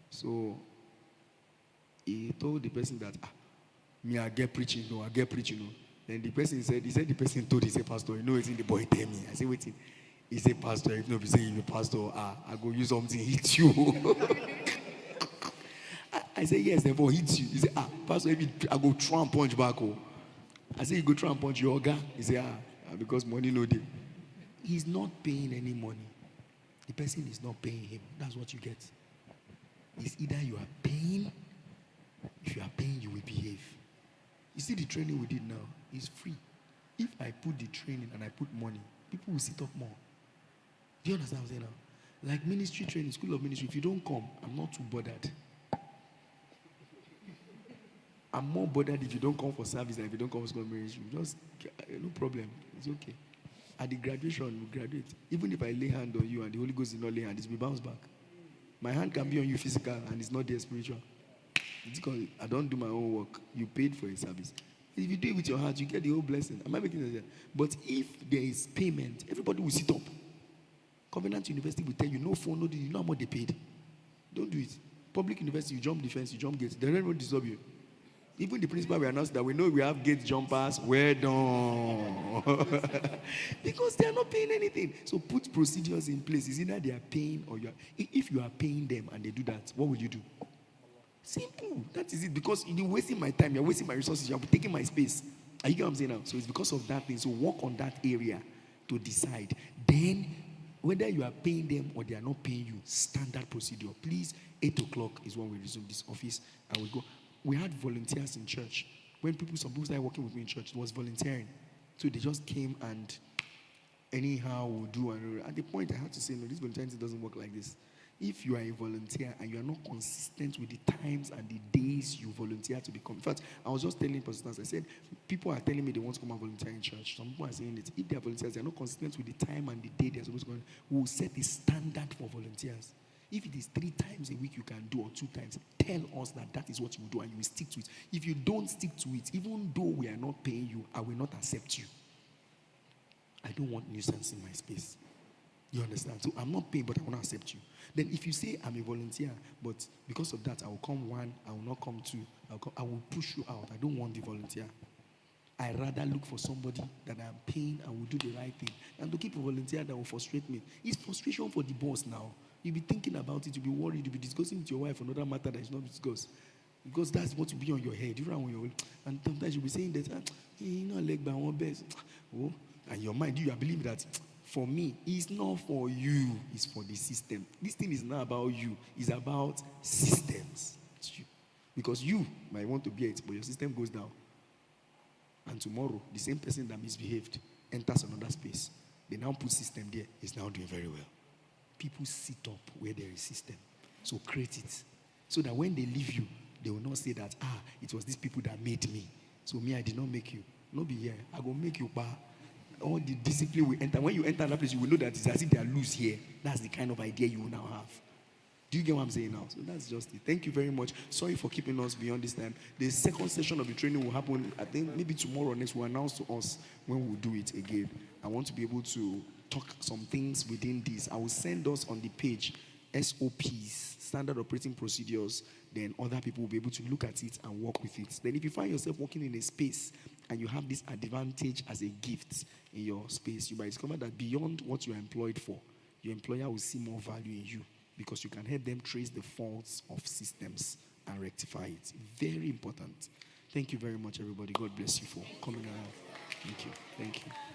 So he told the person that, me, I get preaching. Then the person said the person told, he said, Pastor, you know it's in the boy tell me. I said, wait. He said, Pastor, if you say you're a pastor, I go use something, hit you. I said, yes, therefore hit you. He said, Pastor, I go try and punch back. Oh. I said, you go try and punch your guy. He said, because money no deal. He's not paying any money. The person is not paying him. That's what you get. It's either you are paying. If you are paying, you will behave. You see the training we did now is free. If I put the training and I put money, people will sit up more. Do you understand what I'm saying now? Like ministry training, school of ministry, if you don't come, I'm not too bothered. I'm more bothered if you don't come for service than if you don't come for school of ministry. Just, no problem. It's okay. At the graduation, we graduate. Even if I lay hand on you and the Holy Ghost is not lay hand, it will bounce back. My hand can be on you physical and it's not there spiritual. It's because I don't do my own work. You paid for a service. If you do it with your heart, you get the whole blessing. Am I making sense? But if there is payment, everybody will sit up. Covenant University will tell you, no phone, no, you know how much they paid. Don't do it. Public university, you jump the fence, you jump gates. They don't disturb you. Even the principal will announce that we know we have gate jumpers. We're done. Because they are not paying anything. So put procedures in place. It's either they are paying or you are. If you are paying them and they do that, what will you do? Simple. That is it. Because you're wasting my time. You're wasting my resources. You're taking my space. Are you get what I'm saying now? So it's because of that thing. So work on that area to decide. Then, whether you are paying them or they are not paying you, standard procedure. Please, 8 o'clock is when we resume this office and we go. We had volunteers in church. When some people started working with me in church, it was volunteering. So they just came and anyhow will do. And at the point I had to say, no, this volunteering doesn't work like this. If you are a volunteer and you are not consistent with the times and the days you volunteer to become. In fact, I was just telling persons, I said, people are telling me they want to come and volunteer in church. Some people are saying that if they are volunteers, they are not consistent with the time and the day they are supposed to go. We will set a standard for volunteers. If it is 3 times a week you can do or 2 times, tell us that is what you will do and you will stick to it. If you don't stick to it, even though we are not paying you, I will not accept you. I don't want nuisance in my space. You understand? So I'm not paying, but I will not accept you. Then if you say I'm a volunteer, but because of that I will come 1, I will not come 2, I will push you out. I don't want the volunteer. I rather look for somebody that I'm paying and will do the right thing. And to keep a volunteer that will frustrate me. It's frustration for the boss now. You'll be thinking about it, you'll be worried, you'll be discussing with your wife another matter that is not discussed. Because that's what will be on your head. You run on your head. And sometimes you'll be saying that, you know, leg by one best. Oh, And your mind, you are believing that for me, it's not for you, it's for the system. This thing is not about you, it's about systems. It's you. Because you might want to bear it, but your system goes down. And tomorrow, the same person that misbehaved enters another space. They now put system there, is now doing very well. People sit up where there is system. So create it. So that when they leave you, they will not say that, it was these people that made me. So me, I did not make you. No be here. I will make you bar. All the discipline will enter. When you enter that place, you will know that it's as if they are loose here. That's the kind of idea you will now have. Do you get what I'm saying now? So that's just it. Thank you very much. Sorry for keeping us beyond this time. The second session of the training will happen, I think, maybe tomorrow or next. We'll announce to us when we'll do it again. I want to be able to talk some things within this. I will send us on the page SOPs, standard operating procedures. Then other people will be able to look at it and work with it. Then if you find yourself working in a space and you have this advantage as a gift in your space, you might discover that beyond what you are employed for, your employer will see more value in you, because you can help them trace the faults of systems and rectify it. Very important. Thank you very much, everybody. God bless you for coming around. Thank you. Thank you.